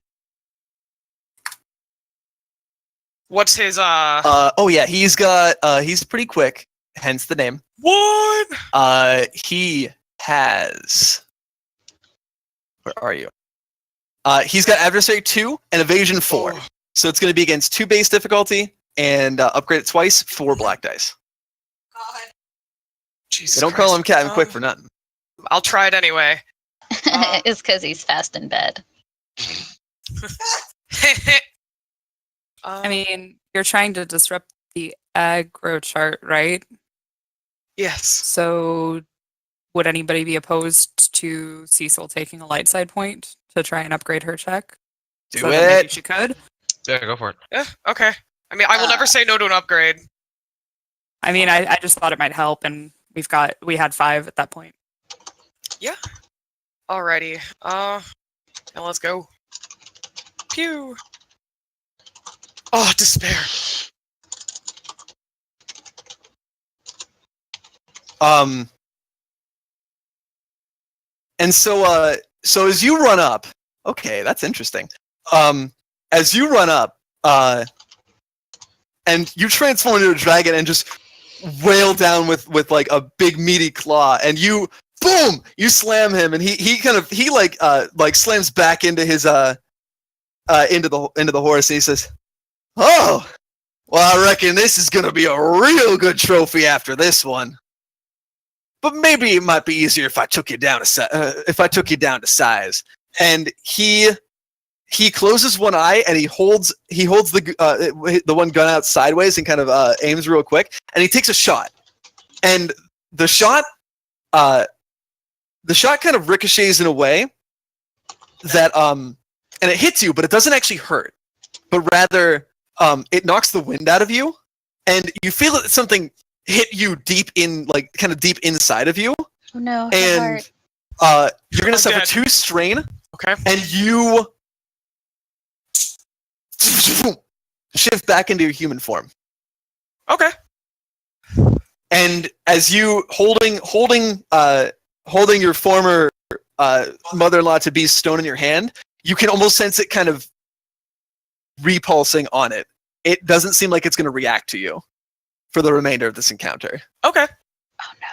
What's his Oh yeah, he's pretty quick, hence the name. 1? He has. Where are you? He's got adversary 2 and evasion 4. Oh. So it's going to be against 2 base difficulty and upgrade it twice, 4 black dice. Jesus They don't call Christ. him Captain Quick for nothing. I'll try it anyway. It's because he's fast in bed. I mean, you're trying to disrupt the aggro chart, right? yes. So would anybody be opposed to Cecil taking a light side point to try and upgrade her check? Do So that maybe it. she could. Yeah, go for it. Yeah, okay. I mean, I will never say no to an upgrade. I mean, I just thought it might help, and we had 5 at that point. Alrighty. Now let's go. Pew. Oh, despair. And so as you run up, okay, that's interesting. As you run up, and you transform into a dragon and just wail down with like a big meaty claw, and you boom, you slam him, and he slams back into his into the horse, and he says, "Oh, well, I reckon this is gonna be a real good trophy after this one. But maybe it might be easier if I took you down to size." And he closes one eye and he holds the one gun out sideways and kind of aims real quick, and he takes a shot. And the shot kind of ricochets in a way that and it hits you, but it doesn't actually hurt. But rather it knocks the wind out of you, and you feel that something hit you deep inside of you, Oh no, her and heart. you're gonna I'm suffer dead. 2 strain, Okay. and you shift back into your human form. Okay. And as you holding your former mother-in-law to be stone in your hand, you can almost sense it kind of repulsing on it. It doesn't seem like it's going to react to you for the remainder of this encounter. Okay. Oh no.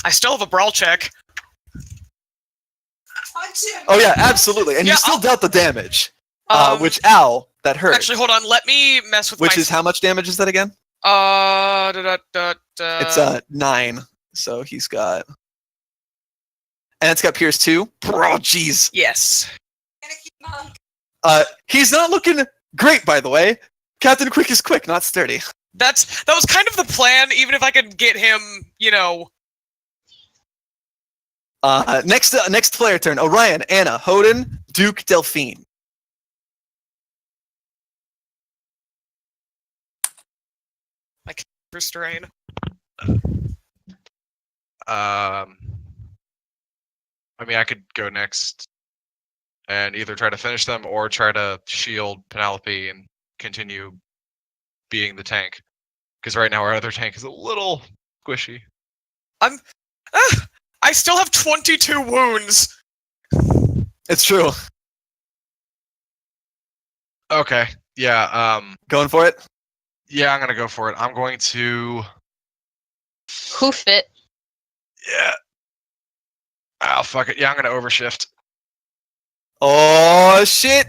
I still have a brawl check. Oh yeah, absolutely. And Yeah, you still I'll- dealt the damage, Um, which that hurt. Actually, hold on. Let me mess with Which my. is how much damage is that again? It's 9. So he's got, and it's got Pierce 2. Bro, jeez. Yes. He's not looking great, by the way. Captain Quick is quick, not sturdy. That was kind of the plan. Even if I could get him, Next player turn. Orion, Anna, Hoden, Duke, Delphine. restrain. I mean, I could go next and either try to finish them or try to shield Penelope and continue being the tank. Because right now our other tank is a little squishy. I still have 22 wounds. It's true. Okay. Yeah. Going for it? Yeah, I'm gonna go for it. I'm going to. Hoof it. Yeah. Oh, fuck it. Yeah, I'm gonna overshift. Oh, shit.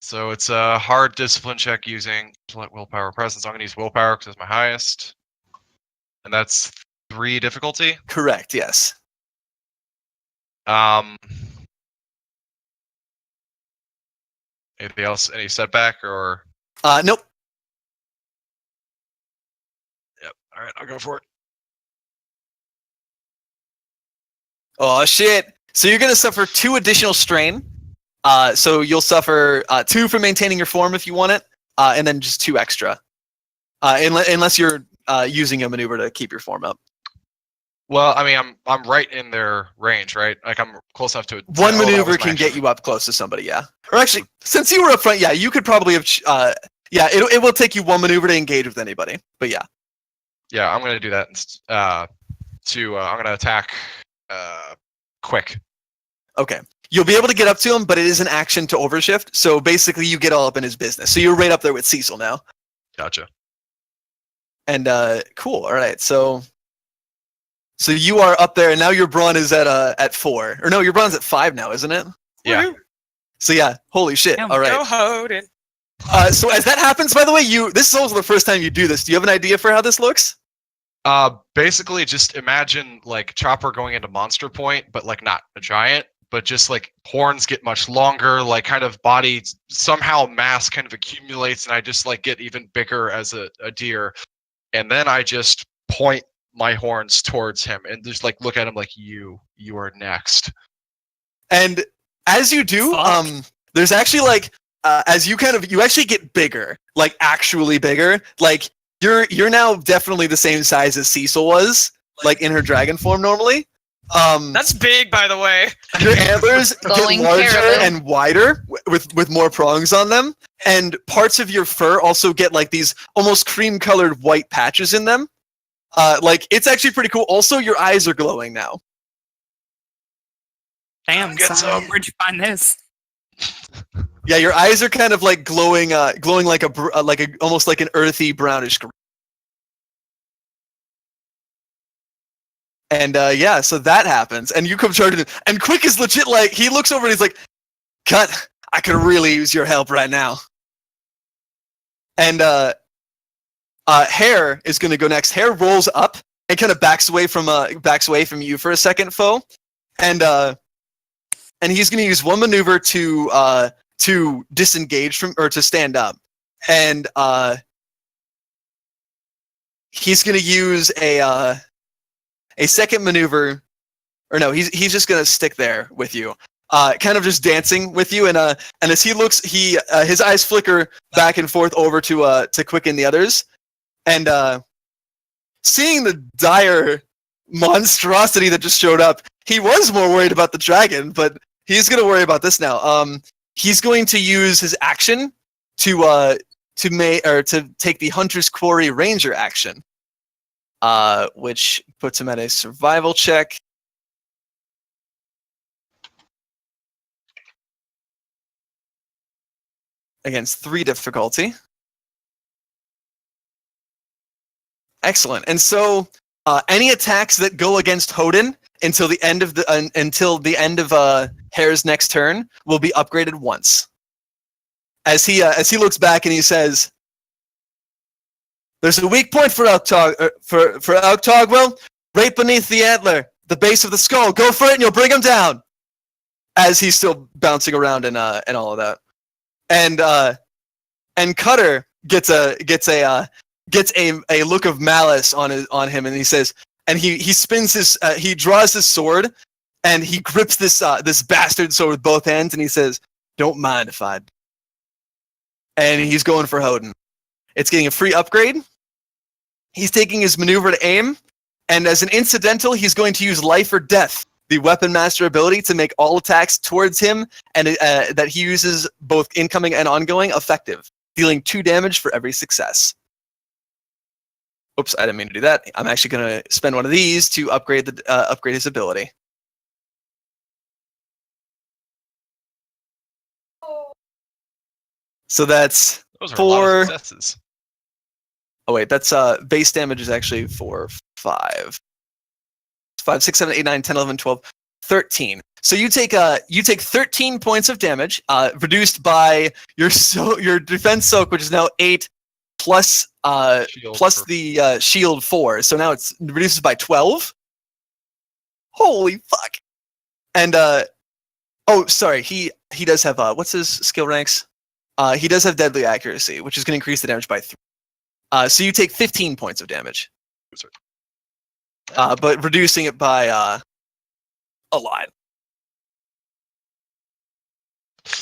So it's a hard discipline check using willpower presence. I'm gonna use willpower because it's my highest. And that's 3 difficulty. Correct, yes. Anything else? Any setback or? Nope. Yep. All right, I'll go for it. Oh, shit. So you're going to suffer 2 additional strain. So you'll suffer 2 for maintaining your form if you want it, and then just 2 extra. Unless you're using a maneuver to keep your form up. Well, I mean, I'm right in their range, right? Like I'm close enough to it. One Oh, that maneuver was my can get action. you up close to somebody, yeah. Or actually, since you were up front, yeah, you could probably have... yeah, it will take you 1 maneuver to engage with anybody. But yeah. Yeah, I'm gonna do that. I'm gonna attack. Quick. Okay. You'll be able to get up to him, but it is an action to overshift. So basically, you get all up in his business. So you're right up there with Cecil now. Gotcha. And cool. All right. So you are up there, and now your brawn is at 4. Or no, your brawn's at 5 now, isn't it? Yeah. Woohoo. So yeah. Holy shit. Damn. All right. Go Hoden. So as that happens, by the way, this is also the first time you do this. Do you have an idea for how this looks? Basically, just imagine like Chopper going into Monster Point, but like not a giant, but just like horns get much longer, like kind of body somehow mass kind of accumulates, and I just like get even bigger as a deer, and then I just point my horns towards him and just like look at him like you are next. And as you do, Fuck. there's actually like as you actually get bigger, like actually bigger. Like you're now definitely the same size as Cecil was, like in her dragon form normally. That's big, by the way. Your antlers get Glowing larger caribou. and wider with more prongs on them, and parts of your fur also get like these almost cream-colored white patches in them. Like it's actually pretty cool. Also, your eyes are glowing now. Damn, Get son, some. where'd you find this? Yeah, your eyes are kind of like glowing like almost like an earthy brownish green. And yeah, so that happens, and you come charging in, and Quick is legit like, he looks over and he's like, "Cut! I could really use your help right now." And Hare is going to go next. Hare rolls up and kind of backs away from you for a second, foe, and he's going to use 1 maneuver to disengage from, or to stand up, and he's going to use a second maneuver, or no, he's just going to stick there with you, kind of just dancing with you, and as he looks, his eyes flicker back and forth over to Quick and the others, and seeing the dire monstrosity that just showed up, he was more worried about the dragon, but he's going to worry about this now. He's going to use his action to take the Hunter's Quarry Ranger action, which puts him at a survival check. Against 3 difficulty. Excellent. And so any attacks that go against Hoden until the end of Hare's next turn will be upgraded once. As he looks back and he says, "There's a weak point for Elktogwell, right beneath the antler, the base of the skull. Go for it, and you'll bring him down." As he's still bouncing around and all of that, and Cutter gets a look of malice on him, and he says, and he spins he draws his sword, and he grips this bastard sword with both hands, and he says, "Don't mind if I." And he's going for Hodin. It's getting a free upgrade. He's taking his maneuver to aim, and as an incidental, he's going to use Life or Death, the Weapon Master ability, to make all attacks towards him and that he uses both incoming and ongoing effective, dealing 2 damage for every success. Oops, I didn't mean to do that. I'm actually going to spend one of these to upgrade his ability. So that's Those are a 4. lot of successes. Oh wait, that's base damage is actually 4, 5, 5, 6, 7, 8, 9, 10, 11, 12, 13. So you take 13 points of damage, reduced by your defense soak, which is now 8 plus the shield 4. So now it's reduces by 12. Holy fuck! And oh, sorry, he does have what's his skill ranks? He does have deadly accuracy, which is going to increase the damage by 3. So you take 15 points of damage, but reducing it by a lot.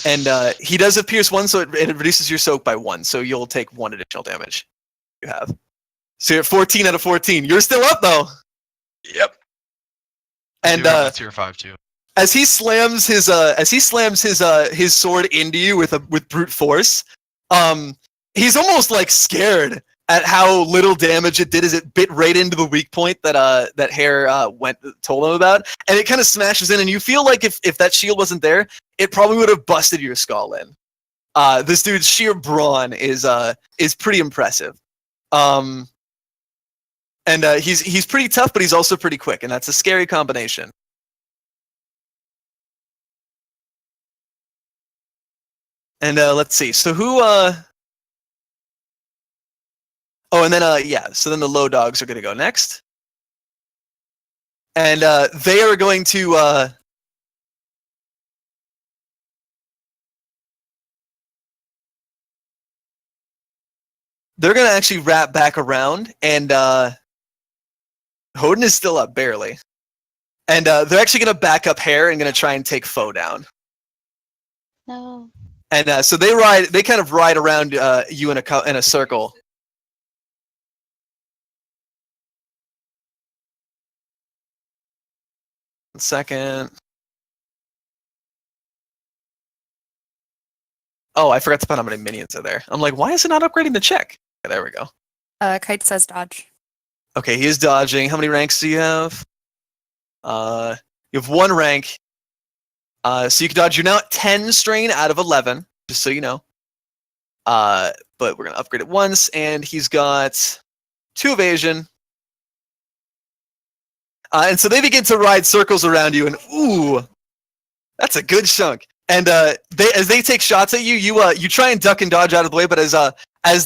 And he does have Pierce 1, so it reduces your soak by 1, so you'll take 1 additional damage. You have. So you're at 14 out of 14. You're still up though. Yep. And that's tier 5 too. as he slams his sword into you with brute force, he's almost like scared at how little damage it did as it bit right into the weak point that Hare told him about, and it kind of smashes in, and you feel like if that shield wasn't there, it probably would have busted your skull in. This dude's sheer brawn is pretty impressive. And he's pretty tough, but he's also pretty quick, and that's a scary combination. And let's see. So who? Oh, and then yeah. So then the low dogs are going to go next, and they are going to. They're going to actually wrap back around, and Hodin is still up barely, and they're actually going to back up Hare and going to try and take Foe down. No. And so they kind of ride around you in a circle. One second. Oh, I forgot to put how many minions are there. I'm like, why is it not upgrading the check? Okay, there we go. Kite says dodge. Okay, he is dodging. How many ranks do you have? You have 1 rank. So you can dodge. You're now at 10 strain out of 11, just so you know. But we're going to upgrade it once, and he's got 2 evasion. And so they begin to ride circles around you, and ooh, that's a good chunk. And as they take shots at you, you try and duck and dodge out of the way, but as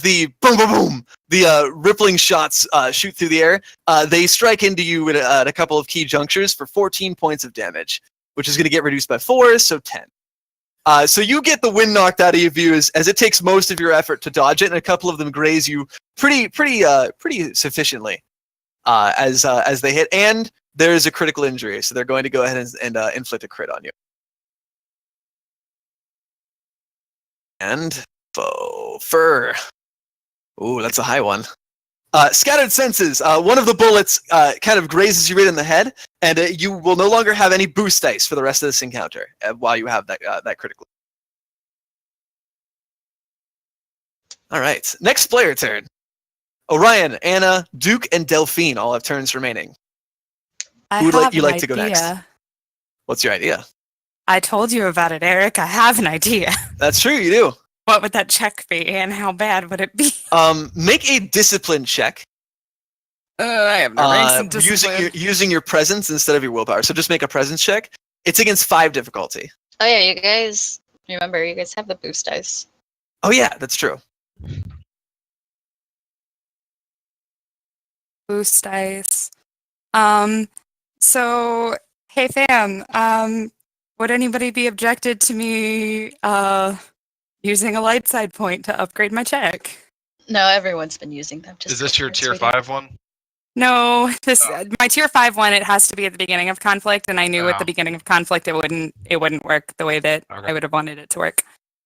the boom boom boom, the rippling shots shoot through the air, they strike into you at a couple of key junctures for 14 points of damage, which is going to get reduced by 4, so 10. So you get the wind knocked out of your view as it takes most of your effort to dodge it, and a couple of them graze you pretty sufficiently as they hit, and there is a critical injury, so they're going to go ahead and inflict a crit on you. And fur. Ooh, that's a high one. Scattered senses. One of the bullets kind of grazes you right in the head, and you will no longer have any boost dice for the rest of this encounter while you have that critical. All right, next player turn. Orion, Anna, Duke, and Delphine all have turns remaining. Who would you like to go next? What's your idea? I told you about it, Eric. I have an idea. That's true, you do. What would that check be, and how bad would it be? Make a discipline check. I have no ranks and discipline. using your presence instead of your willpower. So just make a presence check. It's against 5 difficulty. Oh yeah, you guys remember you guys have the boost dice. Oh yeah, that's true. Boost dice. So hey fam, would anybody be objected to me using a light side point to upgrade my check? No, everyone's been using them. Just Is this your tier sweetie. 5 one? No, my tier 5 one, it has to be at the beginning of conflict, and I knew at Oh. the beginning of conflict it wouldn't work the way that Okay. I would have wanted it to work.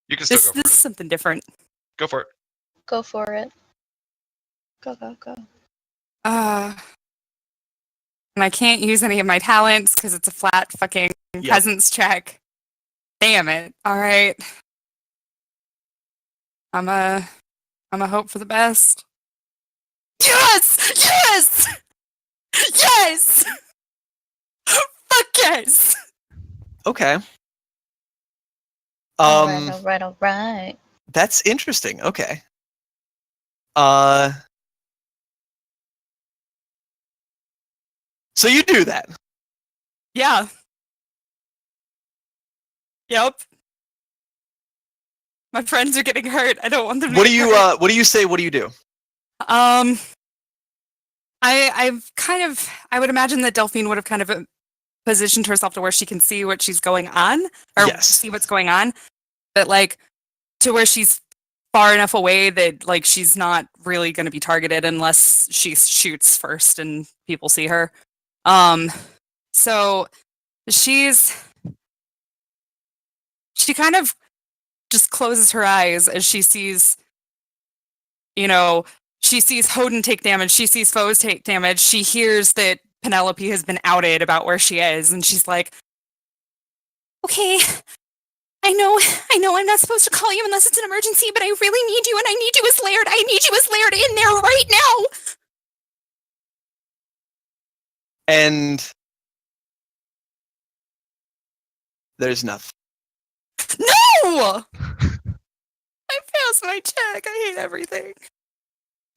You can still This go for is something different. it. Go for it. Go for it. Go, go, go. And I can't use any of my talents because it's a flat fucking Yep. presence check. Damn it. All right. I'm a hope for the best. Yes! Yes! Yes! Fuck yes! Okay. All right. That's interesting. Okay. So you do that. Yeah. Yep. My friends are getting hurt. I don't want them to What do get you hurt. what do you say? What do you do? I would imagine that Delphine would have kind of positioned herself to where she can see what she's going on, or Yes. see what's going on, but like to where she's far enough away that like she's not really going to be targeted unless she shoots first and people see her. So she kind of just closes her eyes as she sees, she sees Hodin take damage, she sees foes take damage, she hears that Penelope has been outed about where she is, and she's like, Okay, I know I'm not supposed to call you unless it's an emergency, but I really need you, and I need you as Laird. I need you as Laird in there right now. And there's nothing. no! I passed my check, I hate everything.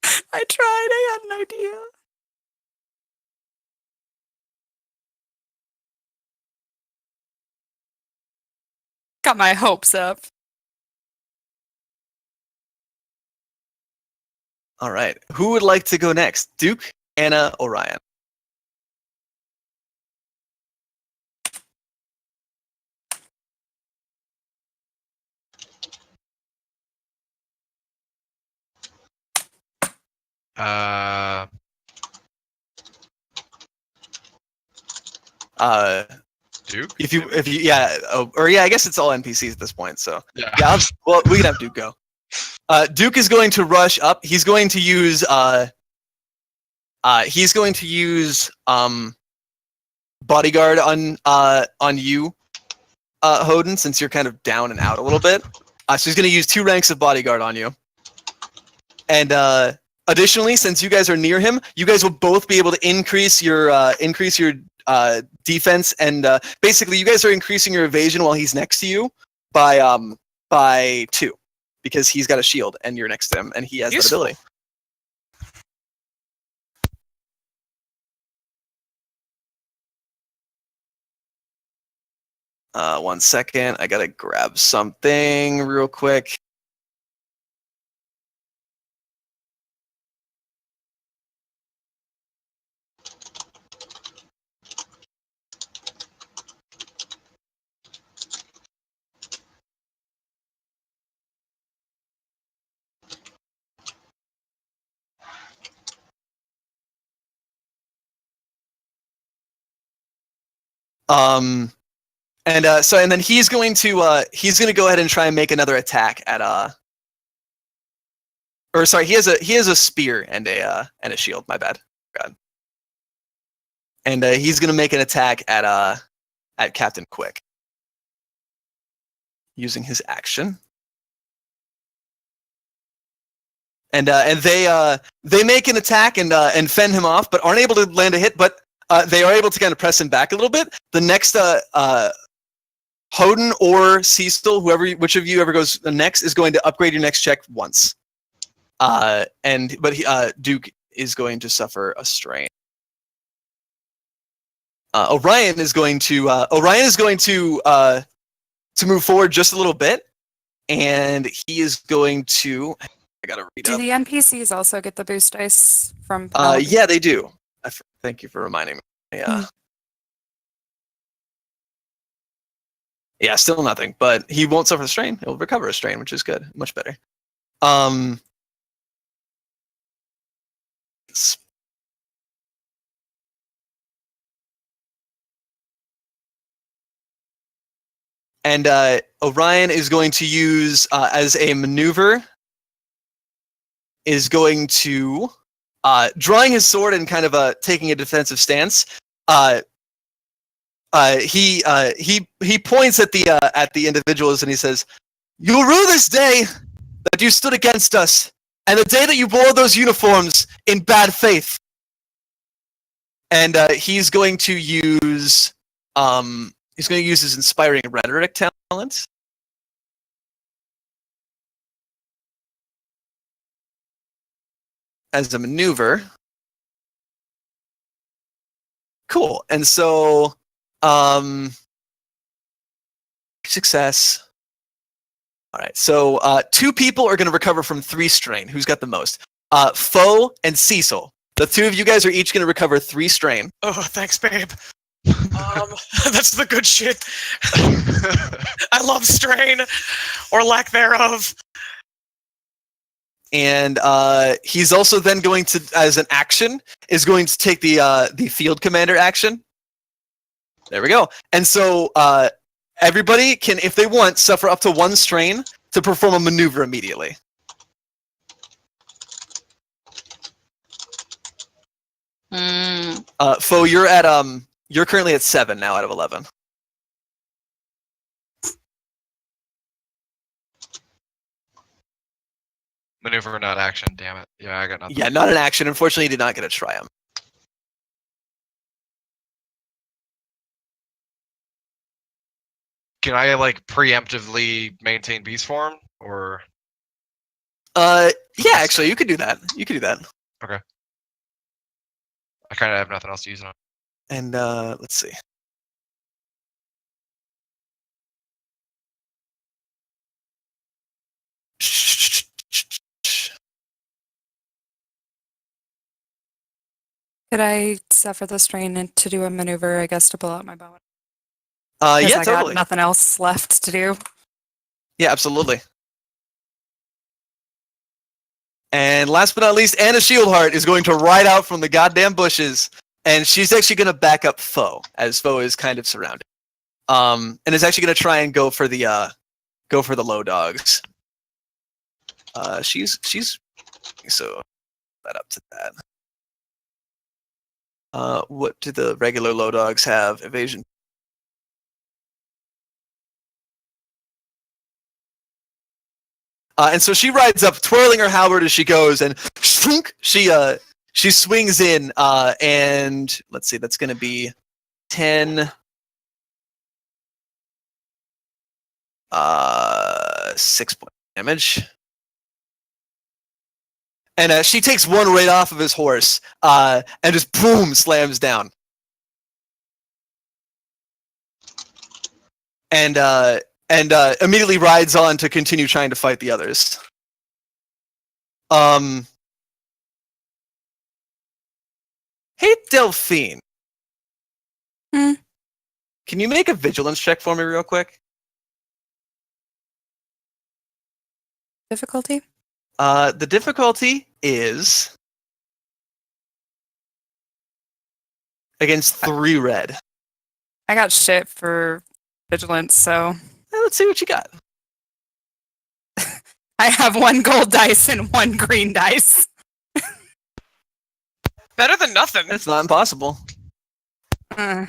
I tried, I had an idea. Got my hopes up. All right. Who would like to go next? Duke, Anna, Orion. Duke? If you yeah, I guess it's all NPCs at this point. So Yeah. yeah, well, we can have Duke go. Duke is going to rush up. He's going to use bodyguard on you, Hodin, since you're kind of down and out a little bit. So he's going to use 2 ranks of bodyguard on you. And additionally, since you guys are near him, you guys will both be able to increase your defense, and basically you guys are increasing your evasion while he's next to you by 2, because he's got a shield and you're next to him and he has that Useful. ability. One second, I gotta grab something real quick. And then he's going to go ahead and try and make another attack at or sorry, he has a spear and a shield, my bad. God. And he's going to make an attack at Captain Quick using his action. And they make an attack and fend him off, but aren't able to land a hit, but they are able to kind of press him back a little bit. The next Hodin or Cecil, which of you ever goes next, is going to upgrade your next check once. Duke, is going to suffer a strain. Orion is going to move forward just a little bit, and he is going to. I gotta read Do up. the NPCs also get the boost dice from Penelope? Yeah, they do. Thank you for reminding me. Yeah. Yeah, still nothing, but he won't suffer a strain. He'll recover a strain, which is good, much better. And Orion is going to use as a maneuver. Is going to drawing his sword and kind of taking a defensive stance. He points at the individuals and he says, "You'll rue this day that you stood against us, and the day that you wore those uniforms in bad faith." And he's going to use his inspiring rhetoric talent. As a maneuver. Cool. And so success. All right. So 2 people are going to recover from 3 strain. Who's got the most? Foe and Cecil. The 2 of you guys are each going to recover 3 strain. Oh, thanks, babe. That's the good shit. I love strain, or lack thereof. And he's also then going to, as an action, is going to take the field commander action. There we go. And so everybody can, if they want, suffer up to 1 strain to perform a maneuver immediately. Foe, you're currently at 7 now out of 11. Maneuver, not action. Damn it. Yeah, I got nothing. Yeah, not an action. Unfortunately, you did not get a triumph. Can I like preemptively maintain beast form, or? Yeah, actually, you could do that. You could do that. Okay. I kind of have nothing else to use it on. And let's see. Could I suffer the strain and to do a maneuver, I guess, to pull out my bow? Yeah, I totally. got nothing else left to do. Yeah, absolutely. And last but not least, Anna Shieldheart is going to ride out from the goddamn bushes, and she's actually going to back up Foe, as Foe is kind of surrounded. And is actually going to try and go for the low dogs. She's so that up to that. What do the regular low dogs have? Evasion. And so she rides up, twirling her halberd as she goes, and she swings in, and let's see, that's going to be 10, 6 point damage. And she takes one right off of his horse, and just boom, slams down. And immediately rides on to continue trying to fight the others. Hey, Delphine. Hmm? Can you make a vigilance check for me real quick? Difficulty? The difficulty is against 3 red. I got shit for vigilance, so Let's see what you got. I have 1 gold dice and 1 green dice. Better than nothing. It's not impossible. Uh,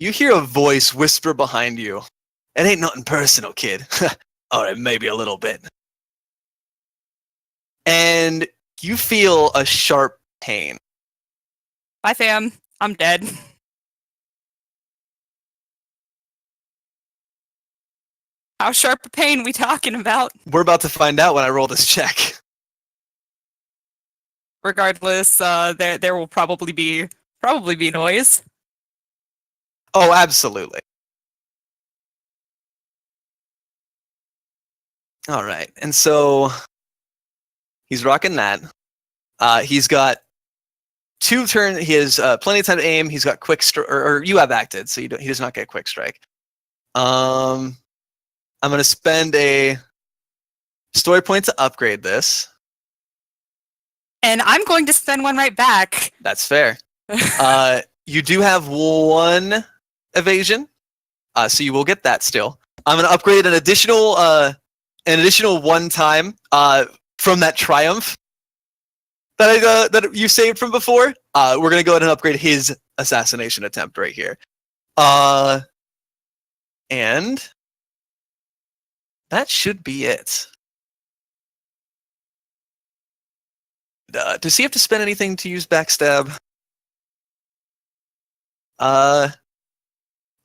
You hear a voice whisper behind you. It ain't nothing personal, kid. Alright, maybe a little bit. And you feel a sharp pain. bye, fam. I'm dead. How sharp a pain we talking about? We're about to find out when I roll this check. Regardless, there will probably be noise. Oh, absolutely. All right, and so he's rocking that. He's got 2 turns. He has plenty of time to aim. He's got quick strike, or you have acted, so he does not get quick strike. I'm going to spend a story point to upgrade this. And I'm going to spend one right back. That's fair. You do have 1 evasion, so you will get that still. I'm going to upgrade an additional 1 time from that triumph that you saved from before. We're going to go ahead and upgrade his assassination attempt right here. And that should be it. Does he have to spend anything to use backstab? Oh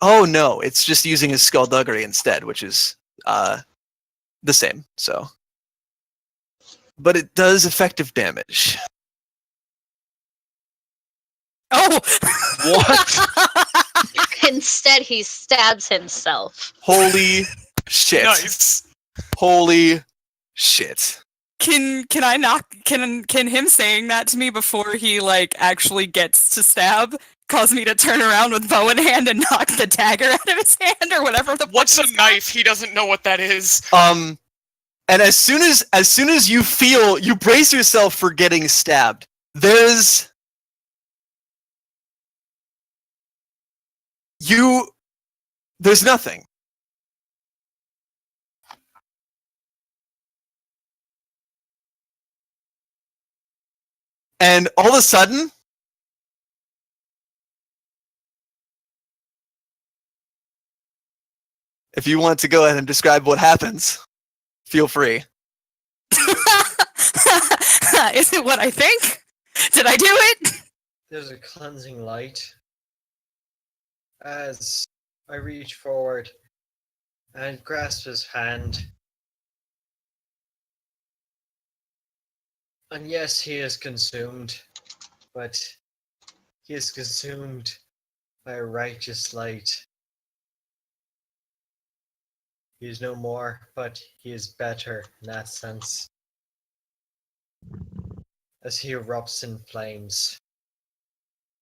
no, it's just using his skullduggery instead, which is the same. So, but it does effective damage. Oh! What? Instead, he stabs himself. Holy shit! Nice. Holy shit! Can I knock? Can him saying that to me before he like actually gets to stab cause me to turn around with bow in hand and knock the dagger out of his hand or whatever the What's fuck a he's knife? He doesn't know what that is. And as soon as you feel, you brace yourself for getting stabbed, there's nothing. And all of a sudden, if you want to go ahead and describe what happens, feel free. Is it what I think? Did I do it? There's a cleansing light as I reach forward and grasp his hand. And yes, he is consumed, but he is consumed by a righteous light. He is no more, but he is better in that sense. As he erupts in flames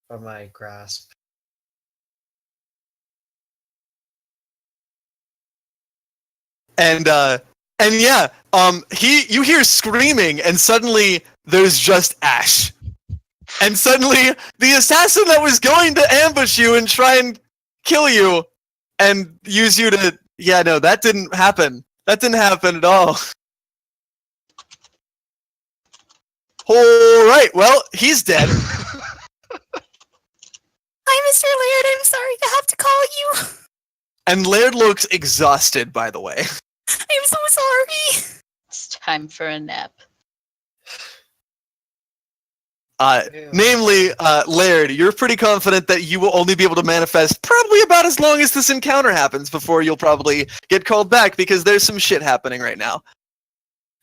from my grasp. And yeah, you hear screaming, and suddenly there's just ash. And suddenly the assassin that was going to ambush you and try and kill you and use you to, yeah, no, that didn't happen. That didn't happen at all. All right, well, he's dead. Hi, Mr. Laird. I'm sorry to have to call you. And Laird looks exhausted, by the way. I'm so sorry. It's time for a nap. Namely, Laird, you're pretty confident that you will only be able to manifest probably about as long as this encounter happens before you'll probably get called back because there's some shit happening right now.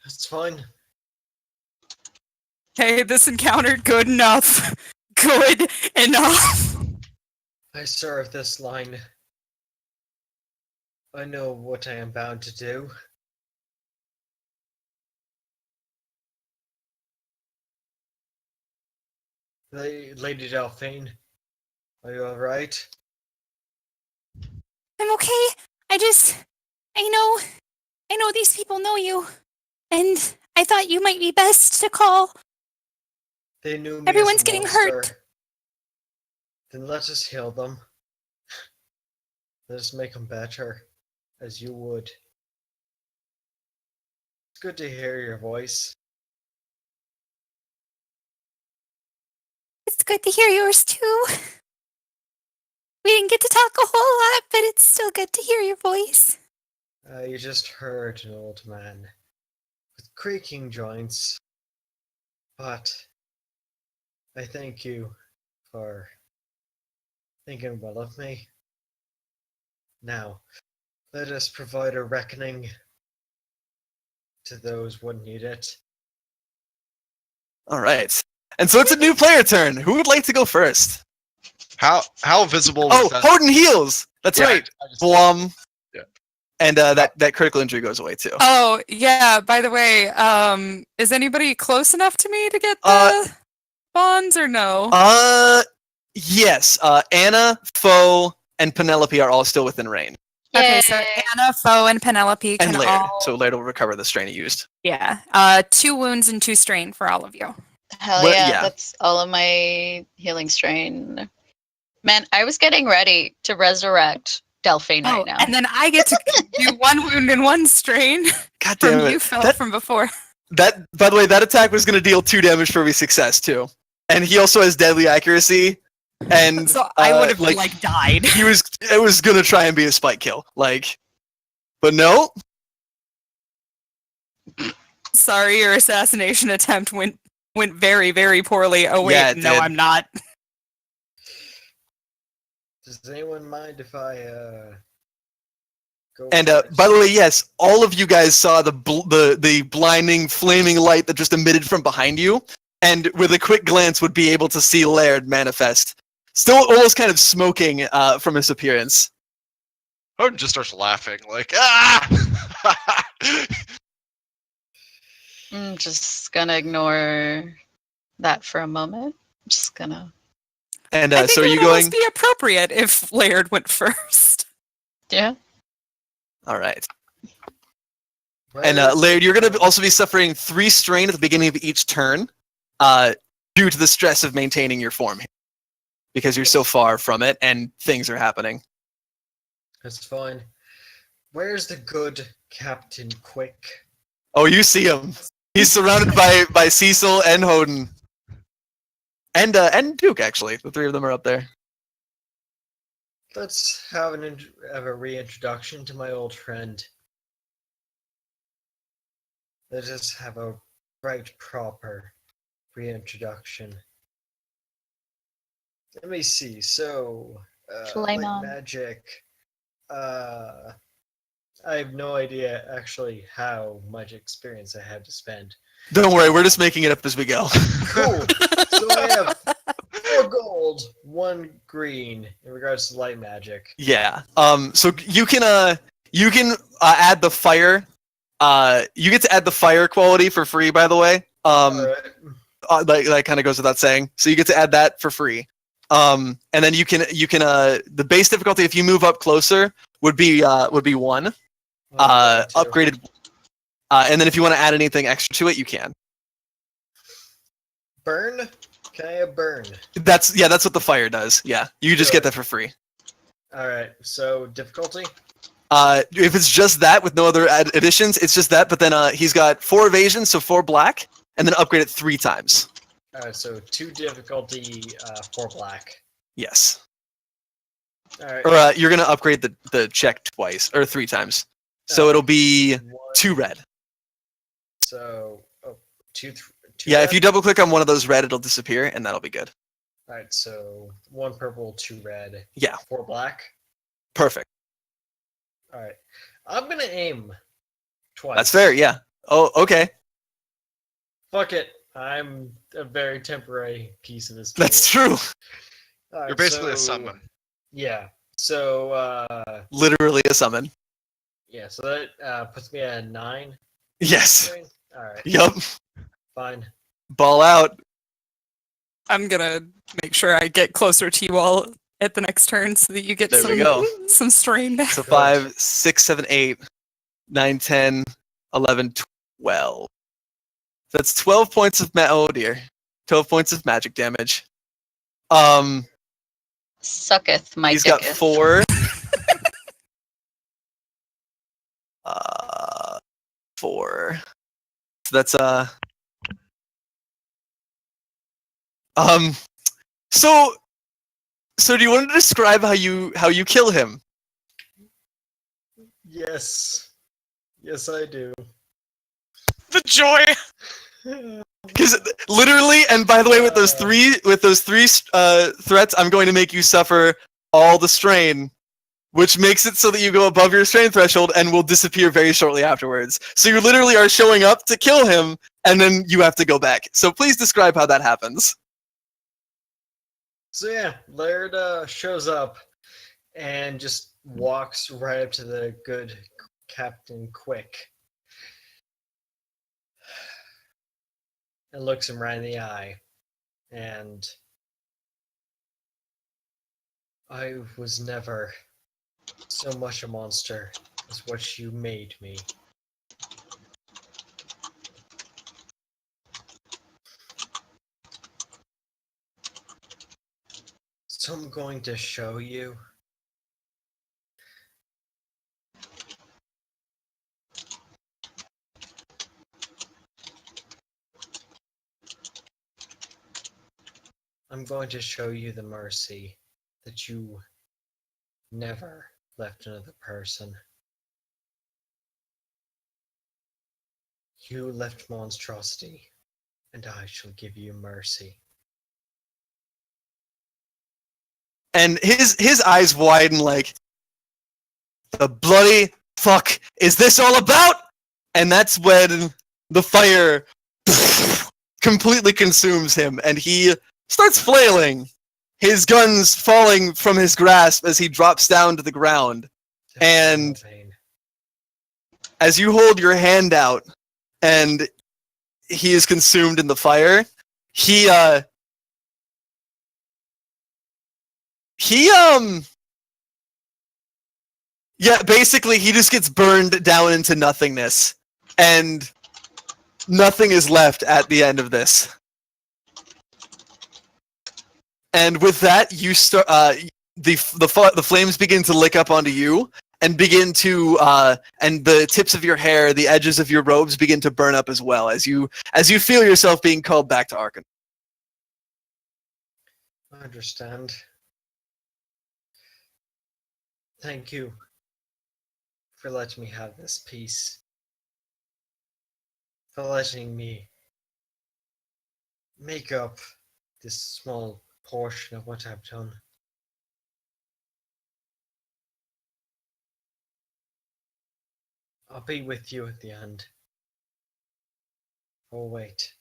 That's fine. Hey, this encounter good enough. Good enough. I serve this line. I know what I am bound to do. Lady Delphine, are you alright? I'm okay. I know these people know you. And I thought you might be best to call. They knew me Everyone's as a getting monster. hurt. Then let us heal them. Let us make them better, as you would. It's good to hear your voice. It's good to hear yours too. We didn't get to talk a whole lot, but it's still good to hear your voice. You just heard an old man with creaking joints. But I thank you for thinking well of me. Now, Let us provide a reckoning to those who need it. All right. And so it's a new player turn. Who would like to go first? How visible Oh, was that? Hoden heals. That's Yeah, right. I just- Blum. Yeah. And that critical injury goes away too. Oh, yeah, by the way, is anybody close enough to me to get the Uh, bonds or no? Yes. Anna, Foe, and Penelope are all still within range. Okay, so Yay. Anna, Foe, and Penelope And can Laird. all... So Laird will recover the strain he used. Yeah, 2 wounds and 2 strain for all of you. Hell Well, yeah, yeah. that's all of my healing strain. Man, I was getting ready to resurrect Delphine right now. And then I get to do 1 wound and 1 strain God from damn you, it. Philip, from before. That, by the way, that attack was going to deal 2 damage for every success too. And he also has deadly accuracy. And So I would have, like died. it was going to try and be a spike kill. Like, but no. Sorry, your assassination attempt went very, very poorly. Oh, wait, Yeah, it no, did. I'm not. Does anyone mind if I go? And first? by the way, yes, all of you guys saw the blinding, flaming light that just emitted from behind you, and with a quick glance would be able to see Laird manifest, still almost kind of smoking from his appearance. Odin just starts laughing, like, ah! I'm just gonna ignore that for a moment. I'm just gonna. And I think so are it you would almost going? be appropriate if Laird went first. Yeah. All right. Where And is- Laird, you're going to also be suffering 3 strain at the beginning of each turn, due to the stress of maintaining your form here, because you're so far from it and things are happening. That's fine. Where's the good Captain Quick? Oh, you see him. He's surrounded by Cecil and Hoden. And Duke, actually. The 3 of them are up there. Let's have have a reintroduction to my old friend. Let us have a right proper reintroduction. Let me see. So, Flame light on. magic. I have no idea actually how much experience I have to spend. Don't worry, we're just making it up as we go. Cool. So I have 4 gold, 1 green in regards to light magic. Yeah. So you can add the fire. You get to add the fire quality for free, by the way. Alright. That kind of goes without saying. So you get to add that for free. And then you can the base difficulty if you move up closer would be 1. Upgraded. And then if you want to add anything extra to it, you can. Burn? Can I have burn? That's what the fire does. Yeah, you just get that for free. Alright, so difficulty? If it's just that with no other additions, it's just that. But then he's got 4 evasion, so 4 black, and then upgrade it 3 times. Alright, so 2 difficulty, 4 black. Yes. Alright. Or you're gonna upgrade the check twice or 3 times. So it'll be 2 red. So, oh, 2 Yeah, if red? you double click on one of those red, it'll disappear, and that'll be good. Alright, so 1 purple, 2 red. Yeah. 4 black. Perfect. Alright. I'm gonna aim twice. That's fair. Yeah. Oh, okay. Fuck it. I'm a very temporary piece of this. That's tool. true. Alright, You're basically a so- summon. Yeah. So, Literally a summon. yeah, so that puts me at a 9. Yes. Alright, Yup. fine. Ball out. I'm gonna make sure I get closer to you all at the next turn so that you get There we go. some strain back. So 5, 6, 7, 8, 9, 10, 11, 12. That's 12 points of oh dear. 12 points of magic damage. Sucketh my He's got dicketh. 4. 4. So that's so do you want to describe how you kill him? Yes. Yes, I do. The joy. Because literally, and by the way, with those three threats, I'm going to make you suffer all the strain which makes it so that you go above your strain threshold and will disappear very shortly afterwards. So you literally are showing up to kill him, and then you have to go back. So please describe how that happens. So yeah, Laird shows up and just walks right up to the good Captain Quick and looks him right in the eye. And I was never so much a monster as what you made me. So I'm going to show you. I'm going to show you the mercy that you never left another person. You left monstrosity, and I shall give you mercy. And his eyes widen like, the bloody fuck is this all about? And that's when the fire completely consumes him, and he starts flailing, his guns falling from his grasp as he drops down to the ground. And as you hold your hand out and he is consumed in the fire, basically he just gets burned down into nothingness, and nothing is left at the end of this. And with that, you start. The flames begin to lick up onto you, and begin to and the tips of your hair, the edges of your robes begin to burn up as well as you feel yourself being called back to Arkan. I understand. Thank you for letting me have this peace. For letting me make up this small portion of what I've done. I'll be with you at the end. Oh wait.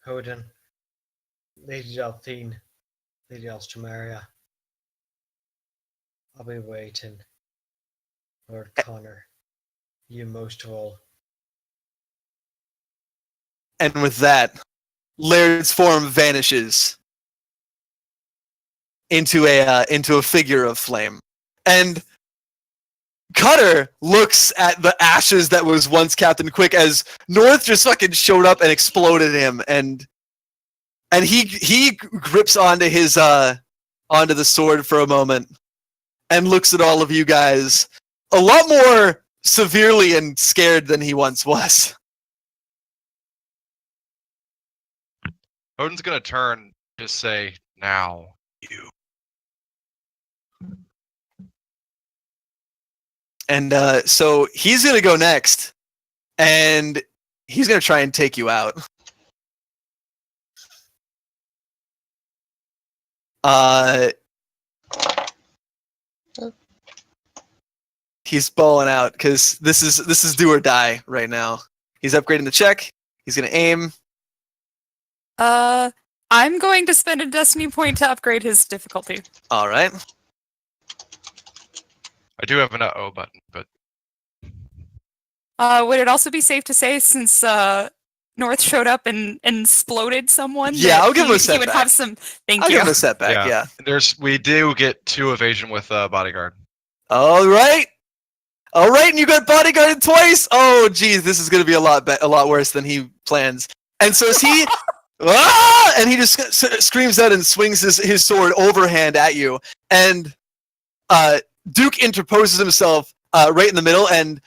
Hodin, Lady Delphine, Lady Alstramaria. I'll be waiting. Lord Connor, you most of all. And with that, Laird's form vanishes into a figure of flame. And Cutter looks at the ashes that was once Captain Quick as North just fucking showed up and exploded him, and he grips onto his onto the sword for a moment and looks at all of you guys a lot more severely and scared than he once was. Odin's gonna turn, just say, "Now, you." And so he's gonna go next, and he's gonna try and take you out. He's balling out because this is do or die right now. He's upgrading the check. He's gonna aim. I'm going to spend a destiny point to upgrade his difficulty. All right. I do have an uh-oh button, but Would it also be safe to say, since North showed up and exploded someone, Yeah, that I'll give him a he setback. would have some. Thank I'll you. give him a setback. Yeah. we do get 2 evasion with bodyguard. All right. And you got bodyguarded twice. Oh, geez, this is gonna be a lot worse than he plans. And so as he, and he just screams out and swings his sword overhand at you, and Duke interposes himself right in the middle and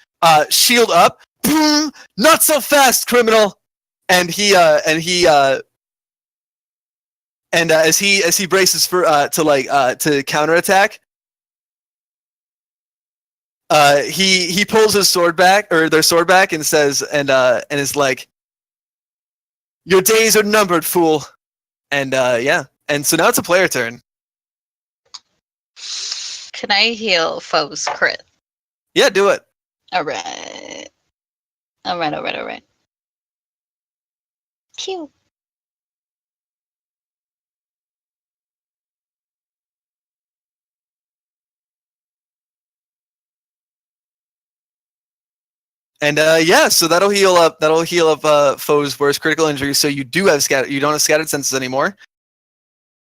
shield up. Boom! Not so fast, criminal! And as he braces for to counterattack, he pulls his sword back, or their sword back, and says, and is like, "Your days are numbered, fool." And yeah, and so now it's a player turn. Can I heal foes crit? Yeah, do it. Alright. Alright. Cute. And yeah, so that'll heal up. That'll heal up foes' worst critical injuries. So you do have you don't have scattered senses anymore.